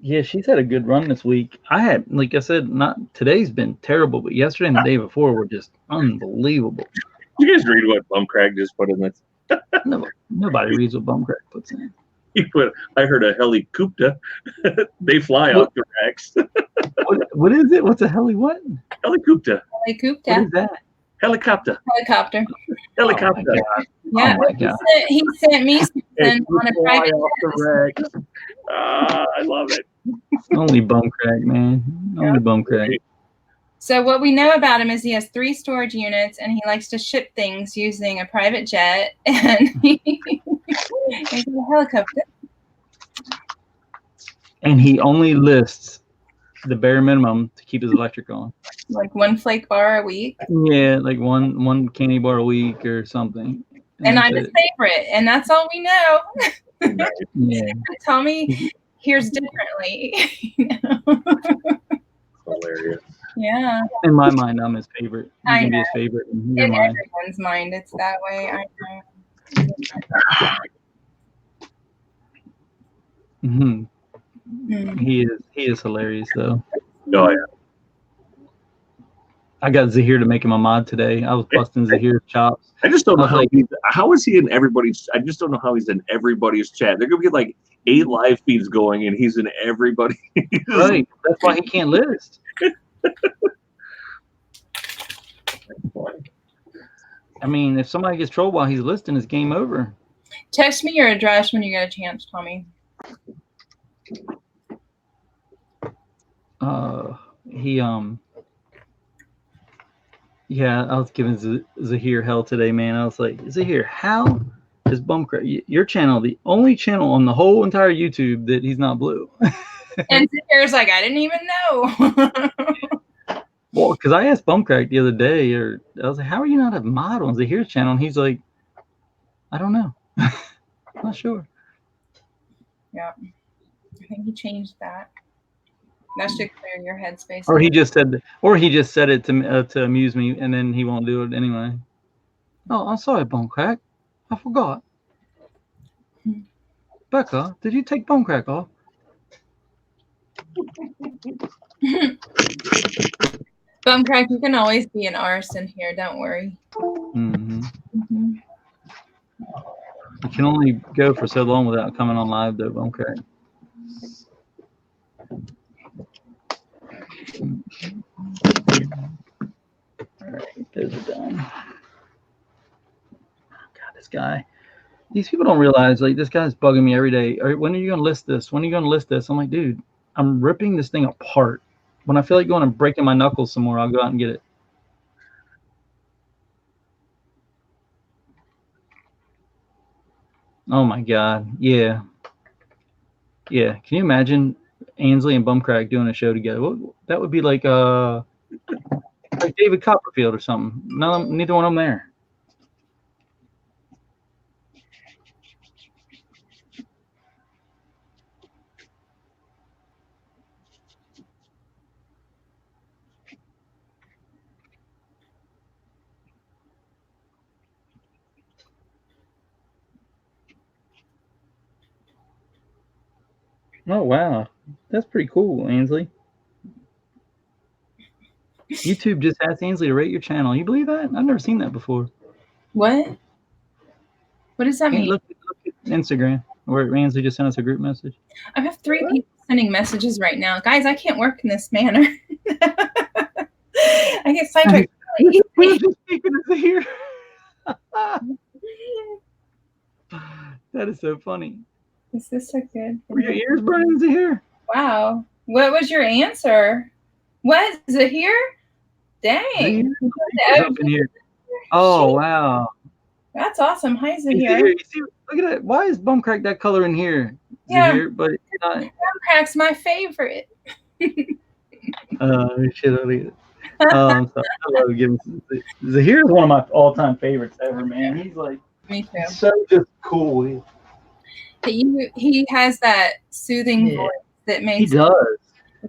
Yeah, she's had a good run this week. I had, like I said, not today's been terrible, but yesterday and the day before were just unbelievable. You guys read what Bumcrack just put in this? Nobody reads what Bumcrack puts in. He put, I heard a helicopter. They fly off the racks. What is it? What's a heli? What? Helicopter. Helicopter. What is that? Helicopter. Helicopter. Helicopter. Yeah, Oh my God. he sent me something Hey, on a fly private off the jet. racks. I love it. Only Bumcrack, man. Only Bumcrack. So what we know about him is he has 3 storage units and he likes to ship things using a private jet and he's a helicopter. And he only lists the bare minimum to keep his electric on. Like 1 flake bar a week. Yeah, like one candy bar a week or something. And that's I'm his it. favorite. And that's all we know. Yeah. Tommy hears differently. You know? Hilarious. Yeah. In my mind, I'm his favorite. You I can be know. his favorite in your In mind. everyone's mind, it's that way. I know. Hmm. Mm. He is hilarious though. Oh, yeah. I got Zahir to make him a mod today. I was busting Zahir's chops. I just don't know I was how is he in everybody's. I just don't know how he's in everybody's chat. They're gonna get like 8 live feeds going, and he's in everybody. Right. That's why he can't list. I mean, if somebody gets trolled while he's listing, it's game over. Text me your address when you get a chance, Tommy. Yeah, I was giving Zahir hell today, man. I was like, Zahir, how is Bumcrack your channel the only channel on the whole entire YouTube that he's not blue? And Zahir's like, I didn't even know. Well, because I asked Bumcrack the other day, or I was like, how are you not a mod on Zahir's channel? And he's like, I don't know. Not sure. Yeah. I think he changed that. That should clear your headspace. Or he just said it to amuse me, and then he won't do it anyway. Oh, I'm sorry, Bumcrack. I forgot. Becca, did you take Bumcrack off? Bumcrack, you can always be an arson here. Don't worry. Mm-hmm. Mm-hmm. You can only go for so long without coming on live, though, Bumcrack. All right, those are done. God, this guy. These people don't realize, like, this guy's bugging me every day. All right, when are you going to list this? When are you going to list this? I'm like, dude, I'm ripping this thing apart. When I feel like going and breaking my knuckles some more, I'll go out and get it. Oh, my God. Yeah. Yeah. Can you imagine Ainsley and Bumcrack doing a show together? That would be like David Copperfield or something. Neither one of them there. Oh, wow. That's pretty cool, Ainsley. YouTube just asked Ainsley to rate your channel. You believe that? I've never seen that before. What? What does that mean? Look at Instagram, where Ainsley just sent us a group message. I have 3 people sending messages right now. Guys, I can't work in this manner. I get sidetracked. We were just speaking of here. That is so funny. Is this a good? Were your ears burning here? Wow. What was your answer? What is it here? Dang. Up in here. Oh wow. That's awesome. Hi, Zahir. You see, look at that. Why is Bumcrack that color in here? Yeah. Zahir, but it's not. Bumcrack's my favorite. Shit. So I love giving. Zahir is one of my all-time favorites ever, man. He's like, me too. So just cool. He has that soothing voice that makes he does.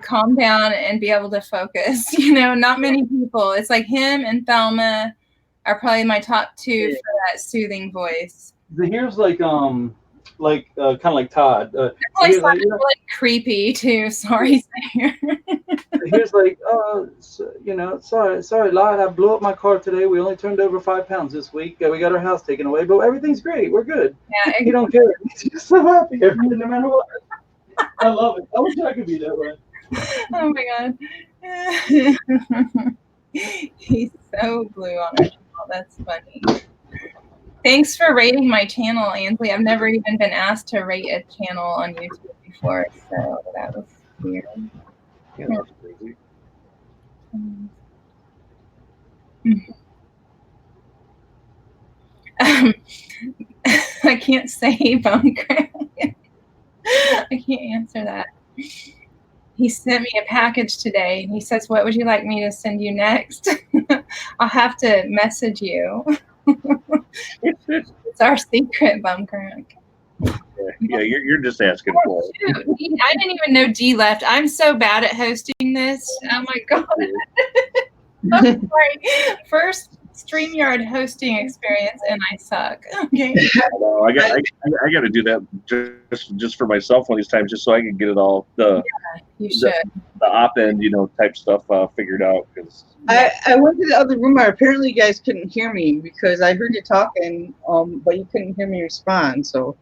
Calm down and be able to focus. You know, not many people. It's like him and Thelma are probably my top two for that soothing voice. Zahir's like kind of like Todd. Like creepy too. Sorry, Zahir. Here's like, sorry, Lord, I blew up my car today. We only turned over 5 pounds this week. We got our house taken away, but everything's great. We're good. Yeah, exactly. He don't care. He's just so happy no matter what. I love it. I wish I could be that way. Oh my God. He's so blue on our channel. That's funny. Thanks for rating my channel, Ansley. I've never even been asked to rate a channel on YouTube before, so that was weird. Yeah, that's crazy. I can't say Bumcrack. I can't answer that. He sent me a package today. He says, "What would you like me to send you next?" I'll have to message you. It's our secret, Bumcrack. Yeah, you're just asking for it. I didn't even know G left. I'm so bad at hosting this. Oh my God. I'm sorry. First StreamYard hosting experience, and I suck. Okay. I got to do that just for myself one of these times, just so I can get it all the op-ed type stuff figured out. Because I went to the other room. Apparently, you guys couldn't hear me because I heard you talking, but you couldn't hear me respond. So.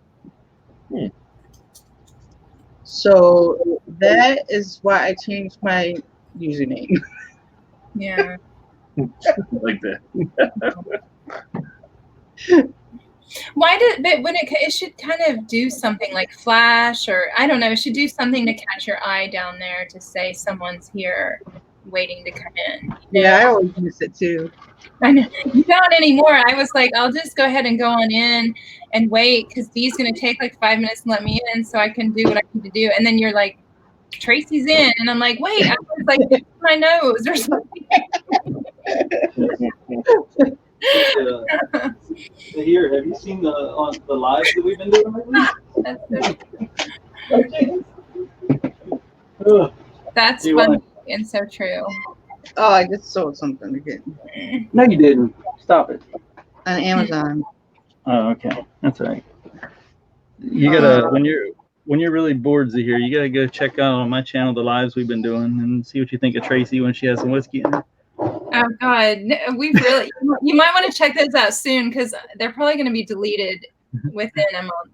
So that is why I changed my username. Yeah. Like that. But when it should kind of do something like flash, or I don't know, it should do something to catch your eye down there to say someone's here waiting to come in. Yeah, I always miss it too. I know. You don't anymore. I was like, I'll just go ahead and go on in and wait because Dee's going to take like 5 minutes and let me in so I can do what I need to do. And then you're like, Tracy's in. And I'm like, wait, I was like, my nose or something. Here, have you seen the lives that we've been doing lately? That's funny and so true. Oh, I just sold something again. No, you didn't. Stop it. On Amazon. Oh, okay. That's all right. You gotta when you're really bored, Zahir, you gotta go check out on my channel the lives we've been doing and see what you think of Tracy when she has some whiskey in her. Oh God, we've really. You might want to check those out soon because they're probably going to be deleted within a month.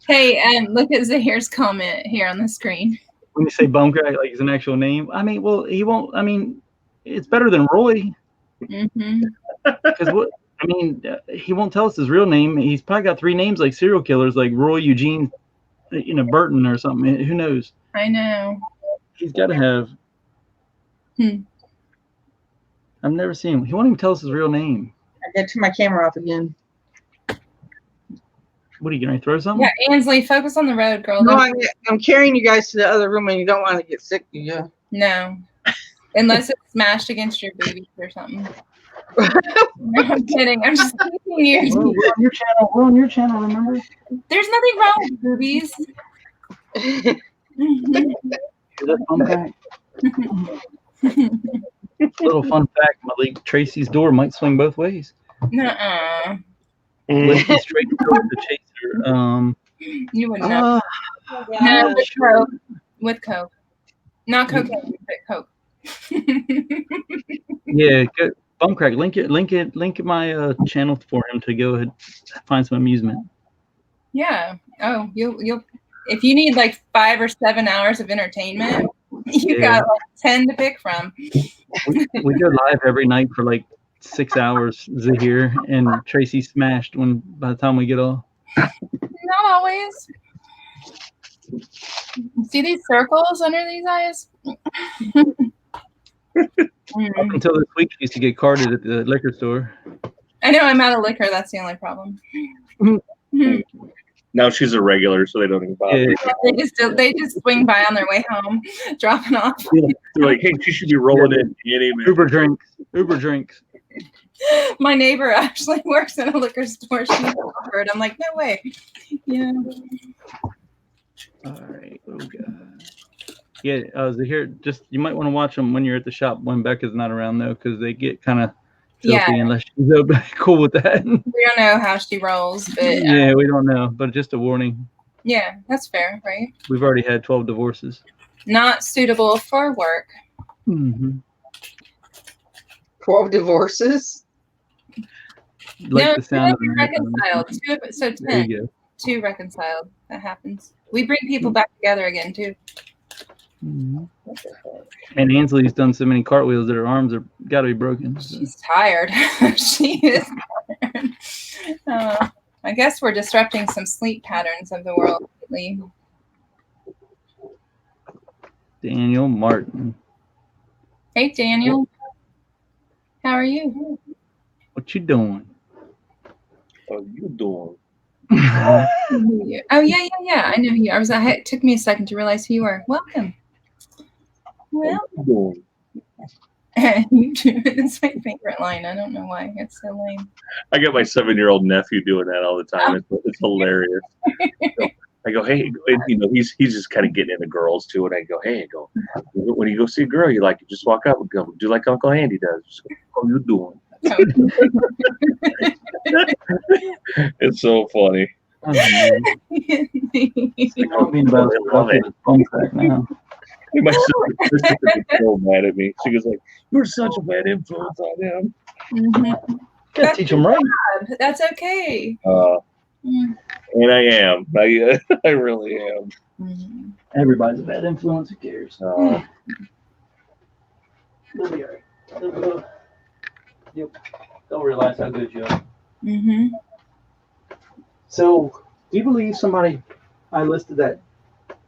Hey, look at Zahir's comment here on the screen. When you say Bumcrack, like it's an actual name, I mean, well, he won't. I mean, it's better than Roy. Mm-hmm. Because he won't tell us his real name. He's probably got 3 names like serial killers, like Roy Eugene, Burton or something. Who knows? I know. He's got to have. I've never seen him. He won't even tell us his real name. I gotta turn my camera off again. What are you gonna throw something? Yeah, Ansley, focus on the road, girl. No, I'm carrying you guys to the other room, and you don't want to get sick, do you? No, unless it's smashed against your boobies or something. No, I'm kidding. I'm just teasing you. We're on your channel. We're on your channel. Remember? There's nothing wrong with boobies. Is that Bumcrack? Little fun fact, Malik, Tracy's door might swing both ways. Nuh-uh. Whiskey straight toward the chaser. You wouldn't know. No, with Coke. With Coke. Not cocaine, but Coke. Yeah, good. Bumcrack, link my channel for him to go ahead and find some amusement. Yeah. Oh, you'll if you need like 5 or 7 hours of entertainment, You got like 10 to pick from. We go live every night for like 6 hours, Zahir, and Tracy smashed by the time we get off. Not always. See these circles under these eyes? Up until this week, she used to get carded at the liquor store. I know I'm out of liquor. That's the only problem. Now she's a regular, so they don't even bother. Yeah. They just swing by on their way home, dropping off. They're like, hey, she should be rolling in. Uber drinks. My neighbor actually works in a liquor store. She offered. I'm like, no way. Yeah. All right. Oh god. Yeah, Zahir, just you might want to watch them when you're at the shop when Becca's not around though, because they get kind of filthy unless she's cool with that. We don't know how she rolls, but yeah, we don't know. But just a warning. Yeah, that's fair, right? We've already had 12 divorces. Not suitable for work. Mm-hmm. 12 divorces? Like the sound of reconciled. 10. 2 reconciled. That happens. We bring people back together again too. Mm-hmm. And Ansley's done so many cartwheels that her arms are got to be broken. So. She's tired. She is tired. I guess we're disrupting some sleep patterns of the world lately. Daniel Martin. Hey, Daniel. How are you? What you doing? What are you doing? Oh yeah. I know you. It took me a second to realize who you were. Welcome. Well, you do. It's my favorite line. I don't know why. It's so lame. I got my 7-year-old nephew doing that all the time. It's hilarious. I go, hey, he's just kind of getting into girls too, and I go, hey, when you go see a girl you like, you just walk up and go, do like Uncle Andy does. Just go, how you doing? It's so funny. My sister is so mad at me. She goes like, "You're such a bad influence on him." Mm-hmm. Gotta teach him right. That's okay. And I am. I really am. Mm-hmm. Everybody's a bad influence. Who cares? They'll be all right. Yep. They'll realize how good you are. Mm-hmm. So, do you believe I listed that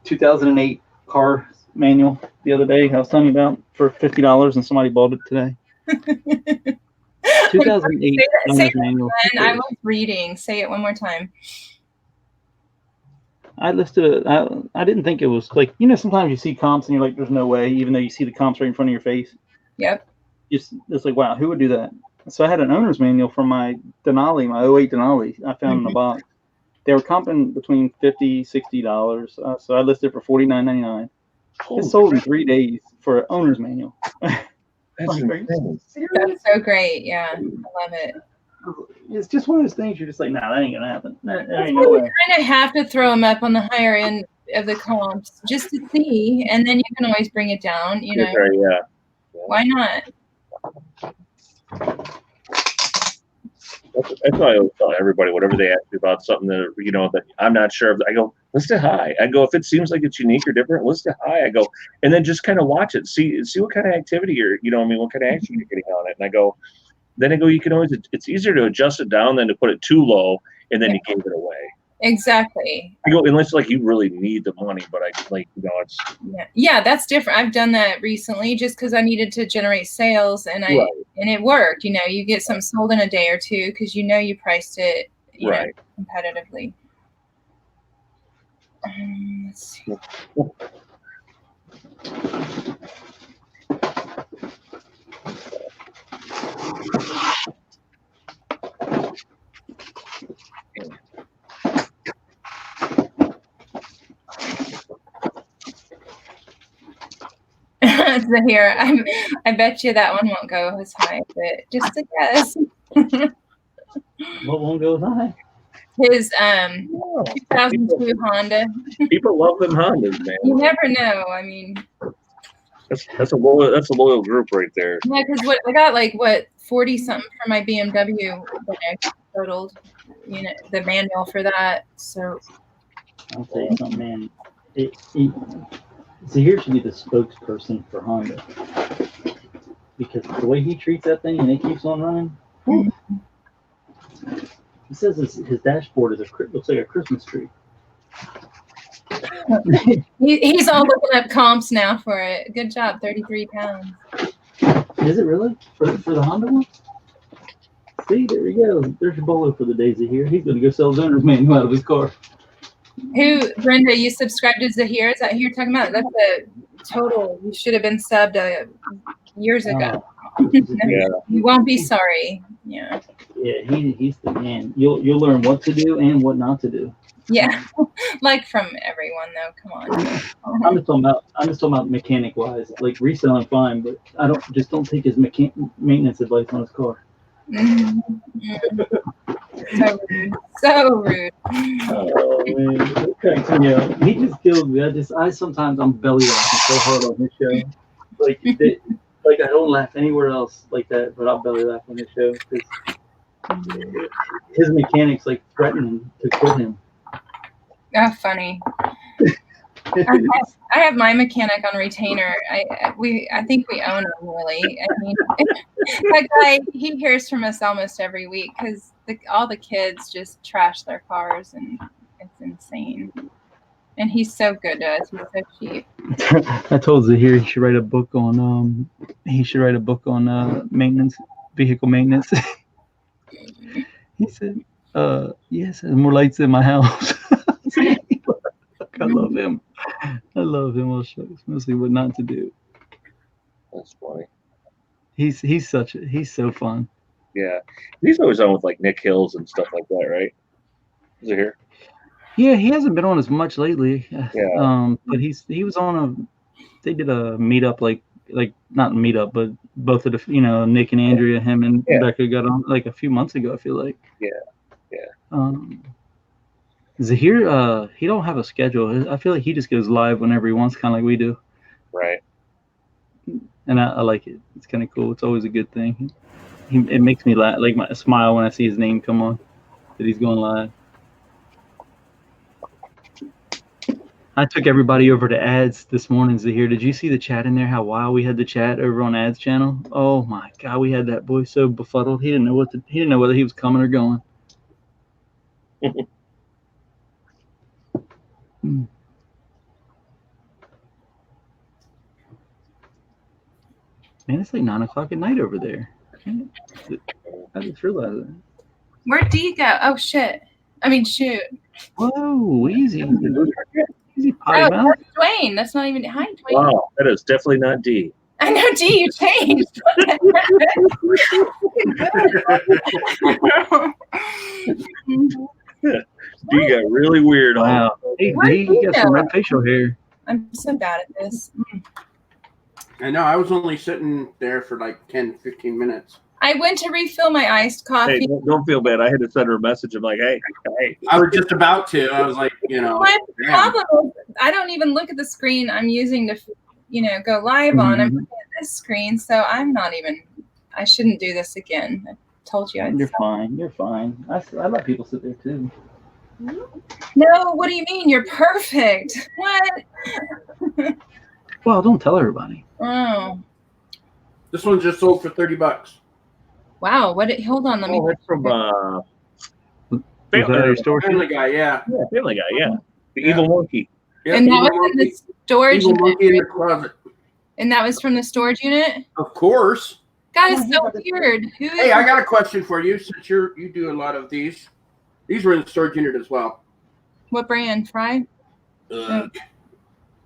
2008 car manual the other day I was telling you about for $50 and somebody bought it today? 2008 say manual. And I was reading. Say it one more time. I listed it. I didn't think it was like, sometimes you see comps and you're like, there's no way, even though you see the comps right in front of your face. Yep. It's like, wow, who would do that? So I had an owner's manual from my Denali, my 08 Denali I found in a box. They were comping between $50, $60. So I listed it for $49.99. It sold in 3 days for an owner's manual. That's so great. Yeah, I love it. It's just one of those things you're just like, nah, that ain't gonna happen. That ain't no way. way. You kind of have to throw them up on the higher end of the comps just to see, and then you can always bring it down. Yeah. Why not? That's why I always tell everybody, whatever they ask me about something that that I'm not sure of, I go, list it high. I go, if it seems like it's unique or different, list it high. I go, and then just kind of watch it, see what kind of activity what kind of action you're getting on it. And I go, you can always, it's easier to adjust it down than to put it too low and then you gave it away. Exactly. I go, unless you really need the money, but it's yeah, that's different. I've done that recently just because I needed to generate sales and it worked. You get something sold in a day or two because you priced it competitively. Let's see. So here, I bet you that one won't go as high, but just a guess. What won't go as high? His 2002 Honda. People love them Hondas, man. You never know. I mean, that's a loyal group right there. Yeah, because I got 40 something for my BMW when I totaled, the manual for that. So I'll tell you something, man. Zahir should be the spokesperson for Honda because the way he treats that thing and it keeps on running. Whew. He says his dashboard looks like a Christmas tree. He's all looking up comps now for it. Good job, 33 pounds. Is it really for the Honda one? See, there we go. There's your bolo for the days here. He's going to go sell his owner's manual out of his car. Who, Brenda, you subscribed to Zahir? Is that who you're talking about? That's a total. You should have been subbed years ago. Yeah. You won't be sorry. Yeah. Yeah, he's the man. You'll learn what to do and what not to do. Yeah, like from everyone though. Come on. I'm just talking about mechanic wise. Like reselling fine, but don't take his maintenance advice on his car. So rude. Oh man, it cracks me up. He just kills me. Sometimes I'm belly laughing so hard on his show. Like I don't laugh anywhere else like that, but I'll belly laugh on his show because his mechanics like threaten to quit him. Oh, funny. I have my mechanic on retainer. I think we own him, really. I mean, that guy, he hears from us almost every week because all the kids just trash their cars, and it's insane. And he's so good to us. He's so cheap. I told Zahir he should write a book on maintenance, vehicle maintenance. He said, yes, there's more lights in my house. I love him. I'll show you mostly what not to do. That's funny. He's so fun. Yeah. He's always on with like Nick Hills and stuff like that, right? Is it here? Yeah, he hasn't been on as much lately. Yeah. But he was on they did a meetup like not meetup, but both of the Nick and Andrea, him and Becca got on like a few months ago, I feel like. Yeah. Zahir, he don't have a schedule. I feel like he just goes live whenever he wants, kind of like we do. Right. And I like it. It's kind of cool. It's always a good thing. It makes me laugh, like my smile when I see his name come on, that he's going live. I took everybody over to ads this morning, Zahir. Did you see the chat in there? How wild we had the chat over on ads channel? Oh my God, we had that boy so befuddled. He didn't know whether he was coming or going. Man, it's like 9 o'clock at night over there. I just realized it. Where'd D go? Oh shit! I mean, shoot. Whoa, easy, easy, potty mouth. That's Dwayne. That's not even. Hi, Dwayne. Wow, that is definitely not D. I know, D. You changed. D got really weird. Wow. Hey, D, you got some red facial hair. I'm so bad at this. I know. I was only sitting there for like 10, 15 minutes. I went to refill my iced coffee. Hey, don't feel bad. I had to send her a message. I'm like, hey. I was just about to. I was like, My problem is I don't even look at the screen I'm using to, go live on. I'm looking at this screen, so I'm not even. I shouldn't do this again. I told you. You're fine. You're fine. I let people sit there too. No, what do you mean? You're perfect. What? Well, don't tell everybody. Oh. This one just sold for $30. Wow. Hold on. Let me. That's from Family Guy, yeah. Yeah, Family Guy, yeah. The Evil Monkey. Yeah, And that was in the storage Evil Monkey in unit. the closet. And that was from the storage unit? Of course. God, it's so weird. Hey, I got a question for you since you do a lot of these. These were in the storage unit as well. What brand? Fry? Ugh.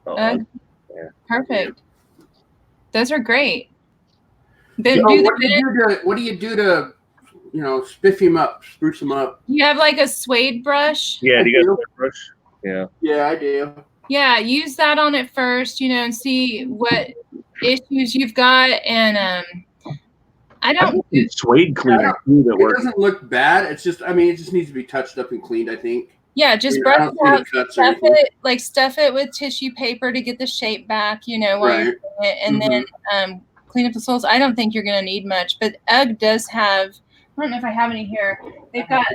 Yeah. Perfect. Those are great. So what do you do to spiff him up, spruce him up? You have like a suede brush? Yeah, do you got a brush? Yeah. Yeah, I do. Yeah, use that on it first, and see what issues you've got. And I don't do suede cleaner too that works. It doesn't look bad. It's just, it just needs to be touched up and cleaned, I think. Yeah, just brush it out, stuff it with tissue paper to get the shape back, while you're doing it, and then clean up the soles. I don't think you're going to need much, but UGG does have, I don't know if I have any here. They've got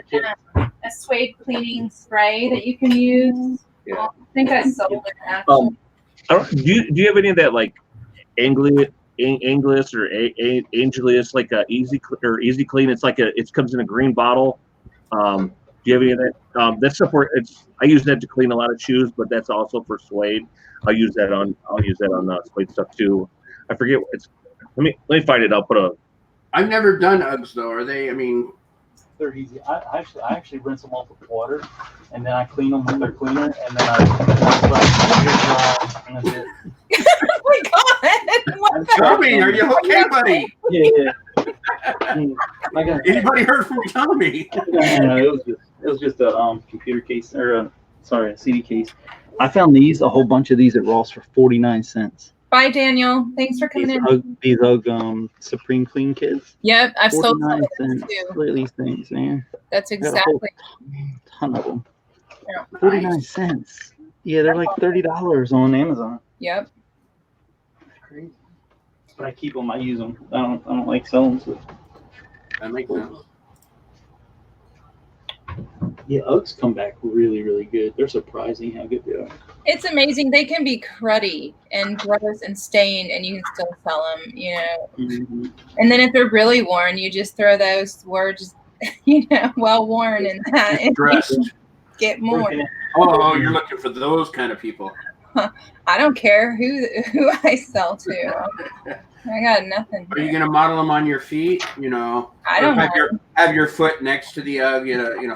a suede cleaning spray that you can use. Yeah. I think I sold it actually. Do you have any of that like Anglius or Angelius, like Easy or Easy Clean? It's like it comes in a green bottle. Do you have any of that? That's stuff where I use that to clean a lot of shoes, but that's also for suede. I'll use that on suede stuff too. I forget it's. Let me find it. I'll put a. I've never done Uggs though. Are they? I mean, they're easy. I actually rinse them off with water, and then I clean them with their cleaner, and then I and that's it. Oh my God! Tommy, are you okay, buddy? Yeah. Anybody heard from Tommy? It was just a computer case or a CD case. I found a whole bunch of these at Ross for 49 cents. Bye, Daniel. Thanks for coming in. These Ugg Supreme Clean Kids. Yep, I've sold some of 49 those too. Look at these things, man. That's exactly. Ton of them. Yeah. 49 cents. Yeah, they're like $30 on Amazon. Yep. Crazy. But I keep them. I use them. I don't like selling them. So. That makes sense. Yeah, Uggs come back really, really good. They're surprising how good they are. It's amazing. They can be cruddy and gross and stained, and you can still sell them, you know. Mm-hmm. And then if they're really worn, you just throw those words, you know, well worn and that, and Dressed. get more. Oh, you're looking for those kind of people. I don't care who I sell to. I got nothing. Are you gonna model them on your feet? You know, I don't have your foot next to the Ugg,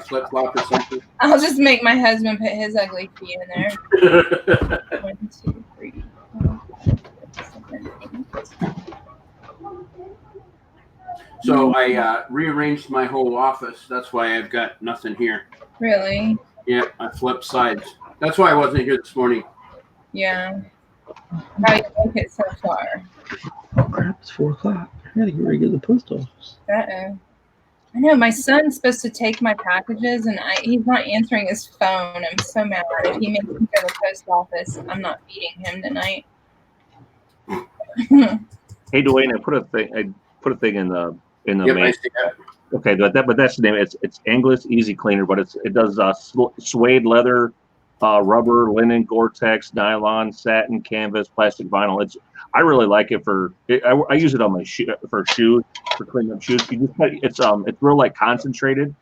flip flop or something. I'll just make my husband put his ugly feet in there. 1, 2, 3, 4, 5, 6, 7, 8. So I rearranged my whole office. That's why I've got nothing here. Really? Yeah, I flipped sides. That's why I wasn't here this morning. Yeah. How do you like it so far? Oh crap! It's 4 o'clock. I gotta get ready to go to the post office. I know my son's supposed to take my packages, and he's not answering his phone. I'm so mad. If he makes me go to the post office, I'm not feeding him tonight. Hey Dwayne, I put a thing in the Yep, mail. I see that. Okay, but that's the name. It's Anglius Easy Cleaner, but it does suede, leather, rubber, linen, Gore-Tex, nylon, satin, canvas, plastic, vinyl. I really like it I use it on my for shoes, for cleaning up shoes. It's real like concentrated.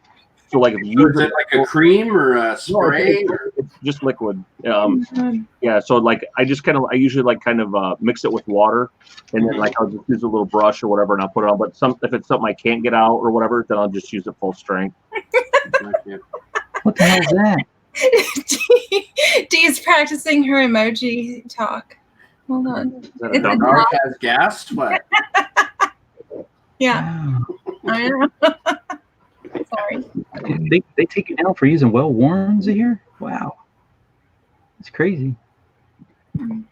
So like if you is it like a cream or a spray? It's just liquid. Yeah. So like I usually like kind of mix it with water, and then like I'll just use a little brush or whatever, and I'll put it on. But if it's something I can't get out or whatever, then I'll just use it full strength. What the hell is that? Dee's practicing her emoji talk. Hold on. The dog has gas? What? Yeah. Wow. I know. Sorry. They take it down for using well-worns here? Wow. It's crazy.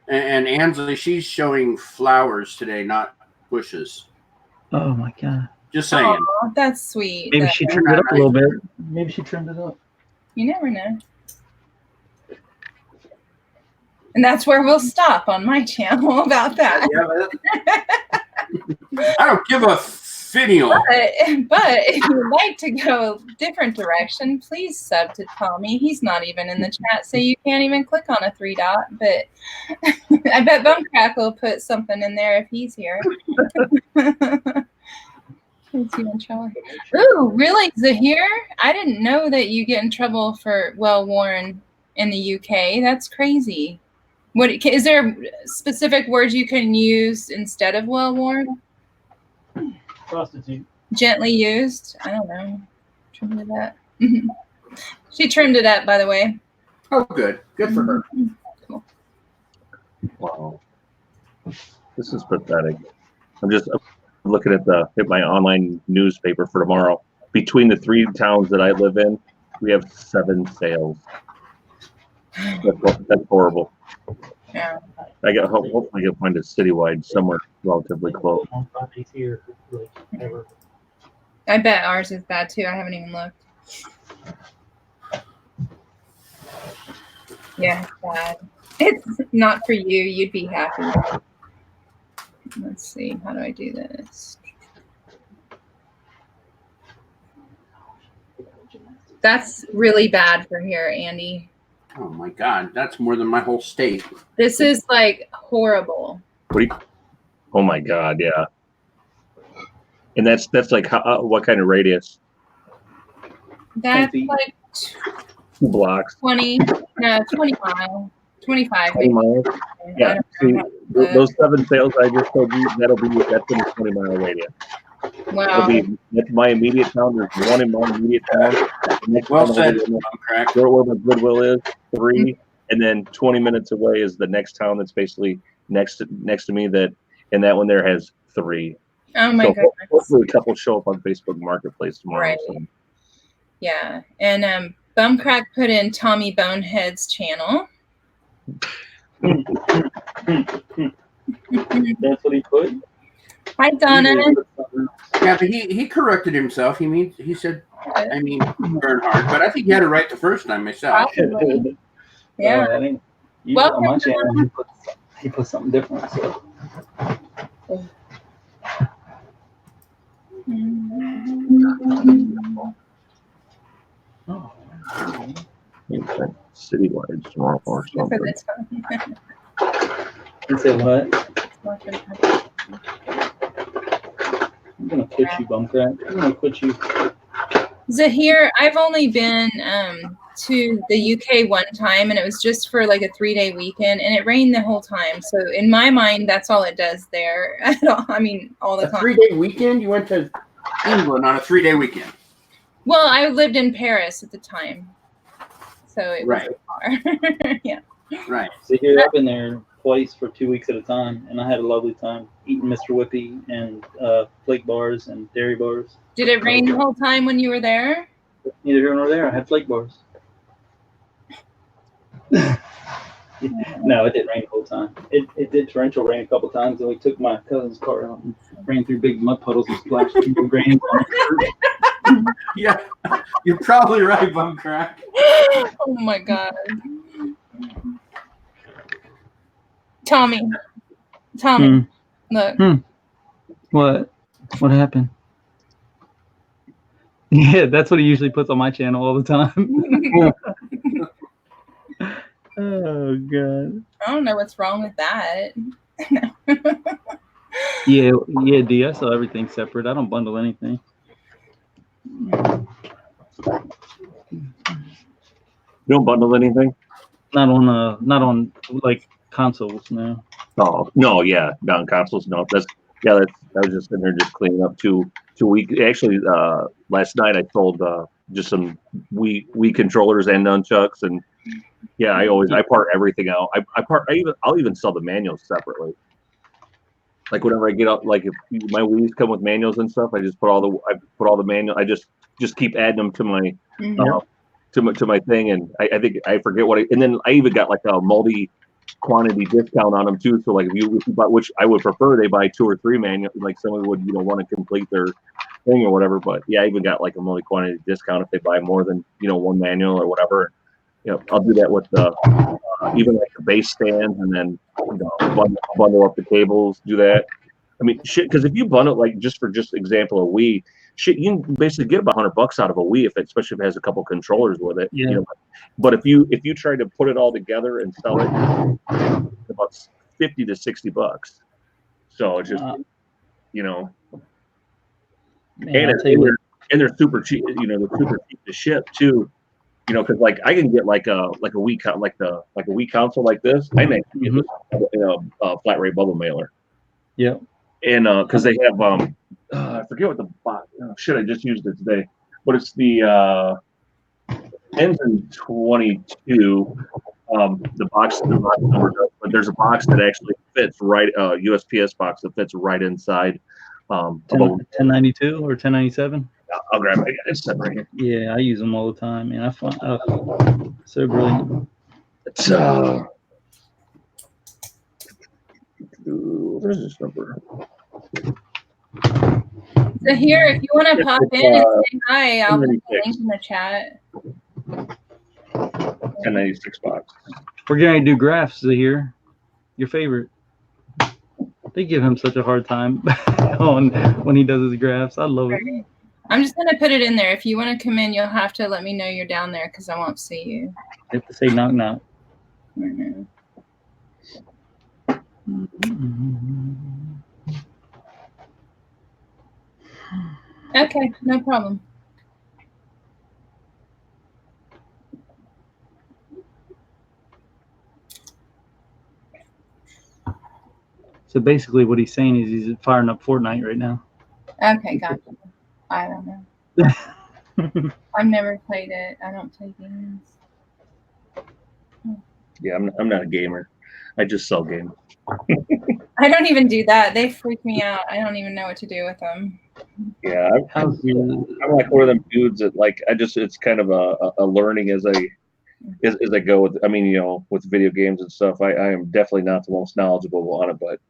And Ansley, she's showing flowers today, not bushes. Oh my God. Just saying. Aw, that's sweet. Maybe she trimmed it up a little bit. Maybe she trimmed it up. You never know. And that's where we'll stop on my channel about that. I don't give a finial. But if you'd like to go a different direction, please sub to Tommy. He's not even in the chat, so you can't even click on a 3 dot. But I bet Bumcrack will put something in there if he's here. Ooh, really, Zahir? I didn't know that you get in trouble for well-worn in the UK. That's crazy. Is there specific words you can use instead of well-worn? Prostitute. Gently used? I don't know. Trimmed it up. She trimmed it up, by the way. Oh, good. Good for her. Cool. Wow. This is pathetic. I'm looking at my online newspaper for tomorrow. Between the 3 towns that I live in, we have 7 sales. That's horrible. Yeah. Hopefully I can find it citywide somewhere relatively close. Here, like, ever. I bet ours is bad too. I haven't even looked. Yeah, it's bad. It's not for you. You'd be happy. Let's see. How do I do this? That's really bad for here, Andy. Oh my God, that's more than my whole state. This is like horrible. Oh my God, yeah. And that's like what kind of radius? That's like 2 blocks. 20 miles, 25. 20 miles. Yeah. See, those 7 sales I just told you, that's in a 20-mile radius. Wow. That's my immediate town. There's one in my immediate town. Well said. Where the Goodwill is, 3, and then 20 minutes away is the next town that's basically next to me. And that one there has 3. Oh my goodness. Hopefully, a couple show up on Facebook Marketplace tomorrow. Right. So. Yeah, and Bumcrack put in Tommy Bonehead's channel. That's what he put. Hi, Donna. Yeah, but he corrected himself. He said, Bernhard, but I think he had it right the first time myself. Probably. Yeah. Welcome, on my channel, he put something different. So. Oh. Citywide tomorrow or something. You say what? I'm gonna quit you, Bumcrack. I'm gonna quit you. Zahir, I've only been to the UK one time, and it was just for like a 3-day weekend, and it rained the whole time. So in my mind, that's all it does there. All the time. A 3-day weekend? You went to England on a 3-day weekend? Well, I lived in Paris at the time, so it was far. Yeah. Right. So here I've been there twice for 2 weeks at a time, and I had a lovely time eating Mr. Whippy and flake bars and dairy bars. Did it rain the whole time when you were there? Neither here nor there. I had flake bars. No, it didn't rain the whole time. It did torrential rain a couple times, and we took my cousin's car out and ran through big mud puddles and splashed people grains on it. Yeah, you're probably right, Bumcrack. Oh my God. Tommy, look. What happened? Yeah, that's what he usually puts on my channel all the time. Oh God. I don't know what's wrong with that. Yeah, D. I sell everything separate. I don't bundle anything. You don't bundle anything? Not on like consoles, no. Oh no, yeah, not on consoles. No, I was just in there just cleaning up 2 weeks. Actually, last night I sold just some Wii controllers and nunchucks, and yeah, I part everything out. I'll even sell the manuals separately. Like whenever I get out, like if my Wii's come with manuals and stuff, I just put all the manual. I just keep adding them to my to my thing, and I think I forget and then I even got like a multi-quantity discount on them too. So like if you buy, which I would prefer they buy 2 or 3 manuals, like someone would want to complete their thing or whatever. But yeah, I even got like a multi-quantity discount if they buy more than 1 manual or whatever. I'll do that with the even like the base stands, and then bundle up the cables. Do that. I mean, shit. Because if you bundle like just example a Wii, shit, you can basically get about $100 out of a Wii especially if it has a couple controllers with it. Yeah. But if you try to put it all together and sell it, it's about $50 to $60. So it's just Man, and they're super cheap. They're super cheap to ship too. Because like I can get like a Wii like a Wii console like this. I may get this a flat rate bubble mailer. Yeah. And because they have I forget what the box. Shit, I just used it today, but it's the ends in 22. The box number, but there's a box that actually fits right. USPS box that fits right inside. 1092 or 1097. I'll grab it. It's set right here. Yeah, I use them all the time, man. I find so brilliant. It's where's this number? So here, if you want to pop in and say hi, I'll put the link in the chat. 1096 box. We're going to do graphs here. Your favorite. They give him such a hard time when he does his graphs. I love it. I'm just gonna put it in there. If you want to come in, you'll have to let me know you're down there because I won't see you. You have to say knock knock. Mhm. Okay, no problem. So basically, what he's saying is he's firing up Fortnite right now. Okay, gotcha. I don't know. I've never played it. I don't play games. Yeah, I'm not a gamer. I just sell games. I don't even do that. They freak me out. I don't even know what to do with them. Yeah, I'm How's your like one of them dudes that like it's kind of a learning as I go with. I mean, you know, with video games and stuff. I am definitely not the most knowledgeable on it, but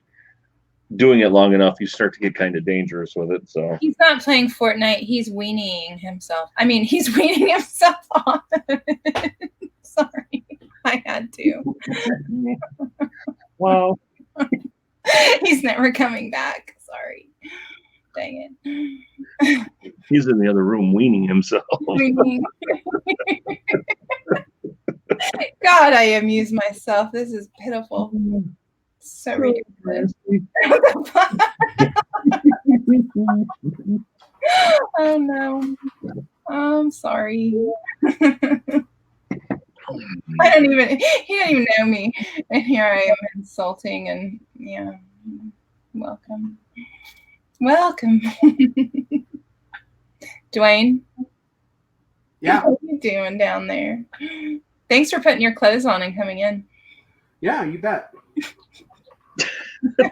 doing it long enough, you start to get kind of dangerous with it. So He's not playing Fortnite. He's weaning himself. I mean, he's weaning himself off. Sorry, I had to. well, He's never coming back. Sorry. Dang it. he's in the other room weaning himself. Weaning. God, I amuse myself. This is pitiful. So ridiculous. Oh no. I'm sorry. I don't even, he don't even know me. And here I am insulting and yeah. Welcome. Welcome. Dwayne. Yeah. What are you doing down there? Thanks for putting your clothes on and coming in. Yeah, you bet. You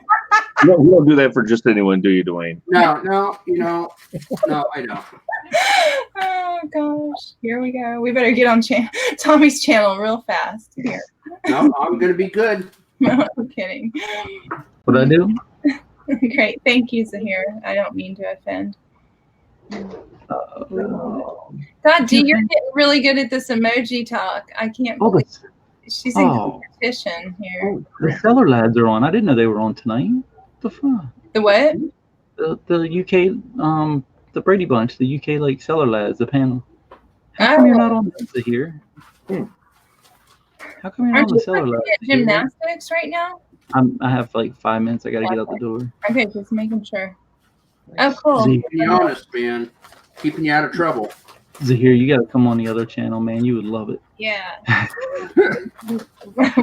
don't do that for just anyone, do you, Dwayne? No, no, I don't. Oh gosh, here we go. We better get on Tommy's channel real fast. Here. No, I'm gonna be good. No, I'm kidding. what I do? Great, thank you, Zahir. I don't mean to offend. God, D, you're getting really good at this emoji talk. I can't believe she's in competition here. The Cellar Lads are on. I didn't know they were on tonight. What the fuck? The what? The UK, the Brady Bunch, the UK like Cellar Lads, the panel. How come you're not on this here? How come you're not on the Cellar Lads? Gymnastics right now? I have like 5 minutes. I gotta get out the door. Okay, just making sure. Oh, cool. Be honest, man. Keeping you out of trouble. Zahir, you gotta come on the other channel, man. You would love it. Yeah.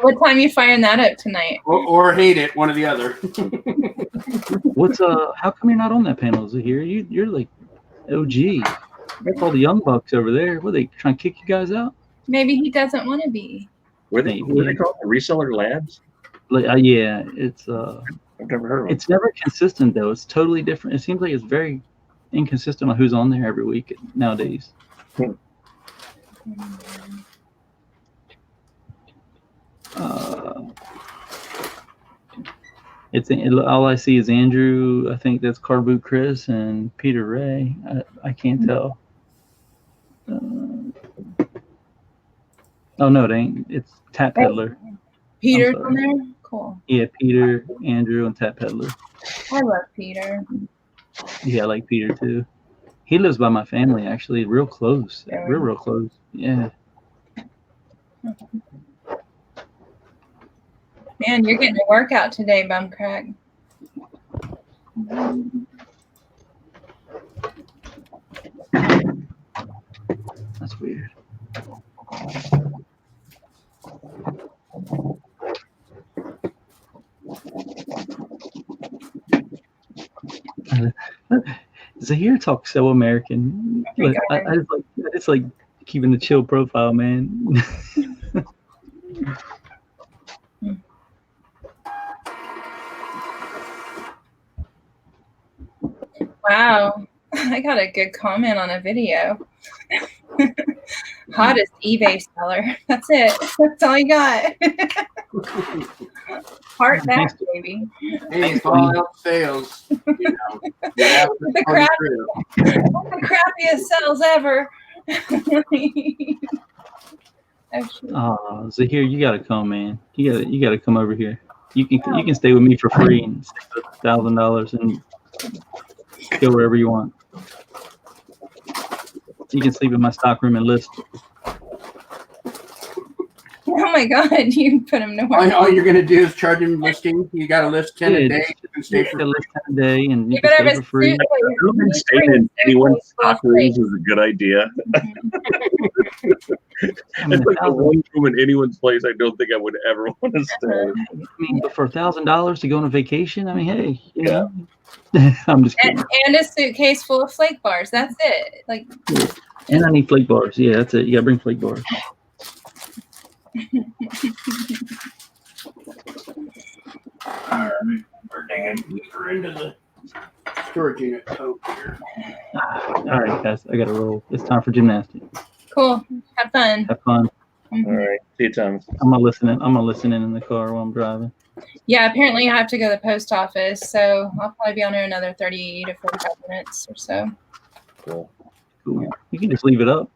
What time you firing that up tonight? Or hate it, one or the other. What's how come you're not on that panel, Zahir? You're like OG. That's all the young bucks over there. What, they trying to kick you guys out? Maybe he doesn't want to be. Were they called the Reseller Lads? Like yeah, it's I've never heard of it. It's never consistent though. It's totally different. It seems like it's very inconsistent on who's on there every week nowadays. It's all I see is Andrew. I think that's Car Boot Chris and Peter Ray. I can't tell. Oh no, it ain't. It's Tap Peddler. Peter's on there? Cool. Yeah, Peter, Andrew, and Tap Peddler. I love Peter. Yeah, I like Peter too. He lives by my family actually, real close. Real close. Yeah. Man, you're getting a workout today, Bumcrack. That's weird. Zahir talks so American. But I just like keeping the chill profile, man. Wow, I got a good comment on a video. Hottest eBay seller. That's it. That's all you got. Heart back, baby. Hey, if all else fails, you know, the crappiest sales ever. Oh, Zahir, you gotta come, man. You gotta come over here. You can stay with me for free and save $1,000 and go wherever you want. You can sleep in my stockroom and list. Oh my God, you put him to work. All you're going to do is charge him listing. You got to list 10 a day. You can stay for list 10 a day, and you You better can have stay a for free. suit. I don't think staying in anyone's stock rooms is a good idea. I mean, It's like the one room in anyone's place I don't think I would ever want to stay. I mean, but for $1,000 to go on a vacation, I mean, hey, you know, I'm just kidding. And a suitcase full of flake bars. That's it. Like, And I need flake bars. Yeah, that's it. You gotta bring flake bars. We're into the storage unit over here. All right, guys, I gotta roll. It's time for gymnastics. cool. Have fun. Have fun. Mhm. All right. See you, Thomas. I'm gonna listen in the car while I'm driving. Yeah, apparently I have to go to the post office, so I'll probably be on there another 30 to 45 minutes or so. Cool. Cool. You can just leave it up.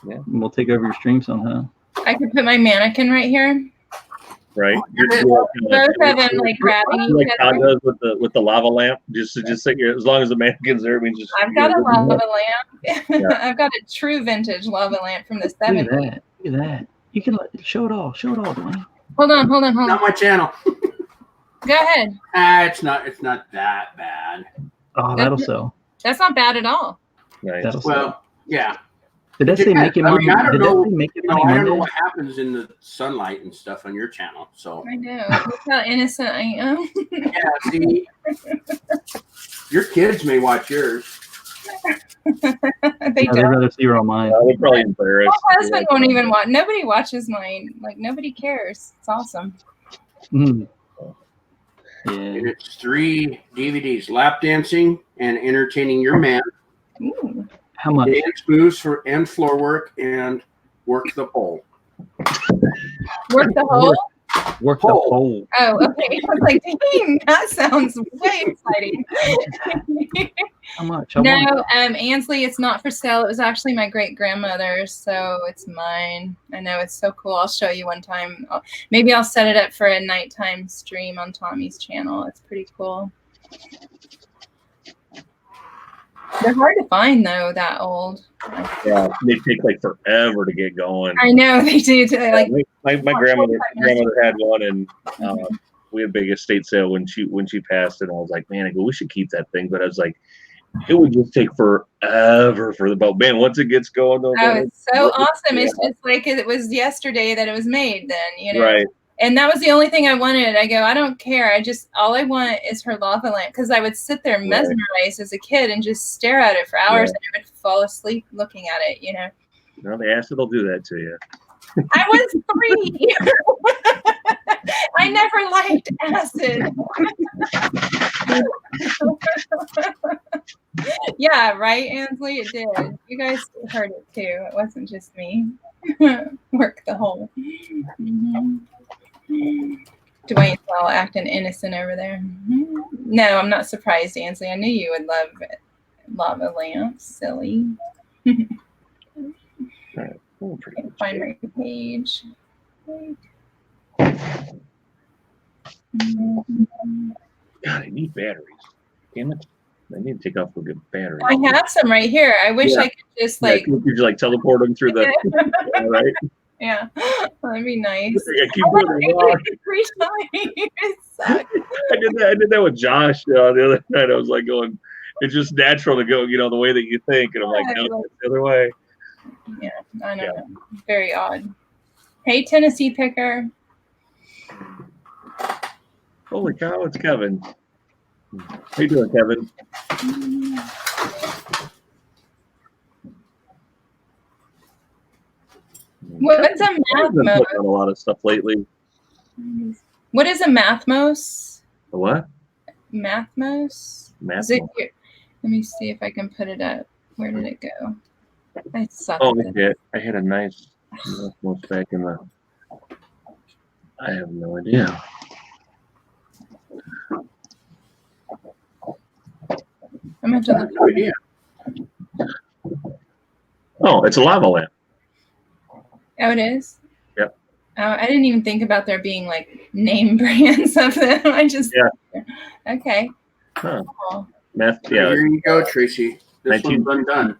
Yeah. And we'll take over your stream somehow. I could put my mannequin right here. Right. Both of them like grabbing like each Todd other. does with the lava lamp. Just sit here as long as the mannequin's there. I mean, just I've got a lava lamp. I've got a true vintage lava lamp from the Look 70s. at that. Look at that. You can show it all. Show it all, Dwayne. Hold on. Not my channel. Go ahead. It's not that bad. Oh, that'll sell. That's not bad at all. Nice. That'll sell. Well, yeah. Did that say make it I mean, money? I don't Did that know. say make it No, money I don't know Monday? what happens in the sunlight and stuff on your channel. So I know. Look how innocent I am. yeah, see, your kids may watch yours. They No, they'd don't. rather see her on mine. They're probably embarrassed. My husband won't even watch. Nobody watches mine. Like, nobody cares. It's awesome. Mm. Yeah. And it's 3 DVDs: lap dancing and entertaining your man, Ooh. How much? dance moves and floor work, and work the pole. Work the whole? Work the Pole. pole. Oh, okay. I was like, dang, that sounds way exciting. How much? No, Ansley, it's not for sale. It was actually my great grandmother's, so it's mine. I know, it's so cool. I'll show you one time. Maybe I'll set it up for a nighttime stream on Tommy's channel. It's pretty cool. They're hard to find though, that old. Yeah, they take like forever to get going. I know they do. Like, My grandmother had one, and we had a big estate sale when she passed, and I was like, man, I go, we should keep that thing, but I was like, it would just take forever for the boat. Man, once it gets going, though, oh, it's so awesome. It's just like it was yesterday that it was made. Then you know, right? And that was the only thing I wanted. I go, I don't care. all I want is her lava lamp, because I would sit there mesmerized as a kid and just stare at it for hours, and I would fall asleep looking at it. You know. No, the acid will do that to you. I was 3. I never liked acid. Yeah, right, Ansley? It did. You guys heard it too. It wasn't just me. Work the whole. Mm-hmm. Dwayne's all acting innocent over there. Mm-hmm. No, I'm not surprised, Ansley. I knew you would love lava lamps. Silly. Right. Oh, pretty Can't much. find my page. God, I need batteries. Damn it. I need to take off a good battery. I have some right here. I wish Yeah. I could just like, Could you like teleport them through the yeah, right? yeah, that'd be nice. I keep doing it wrong. Every time. It sucks. I did that with Josh the other night. I was like going, it's just natural to go, the way that you think. And I'm like, no, it's the other way. Yeah, I know. Very odd. Hey, Tennessee Picker. Holy cow, it's Kevin. How you doing, Kevin? What's a I've been Mathmos? putting on a lot of stuff lately. What is a Mathmos? A what? Mathmos? Math. Is it here? Let me see if I can put it up. Where did it go? I suck. Oh, at it. yeah. I had a nice most back in the. I have no idea. I'm gonna have to look. No idea. Oh, it's a lava lamp. Oh, it is? Yep. Oh, I didn't even think about there being like name brands of them. I just Okay. Huh. Cool. Math. Yeah. Here you go, Tracy. This 19 one's undone.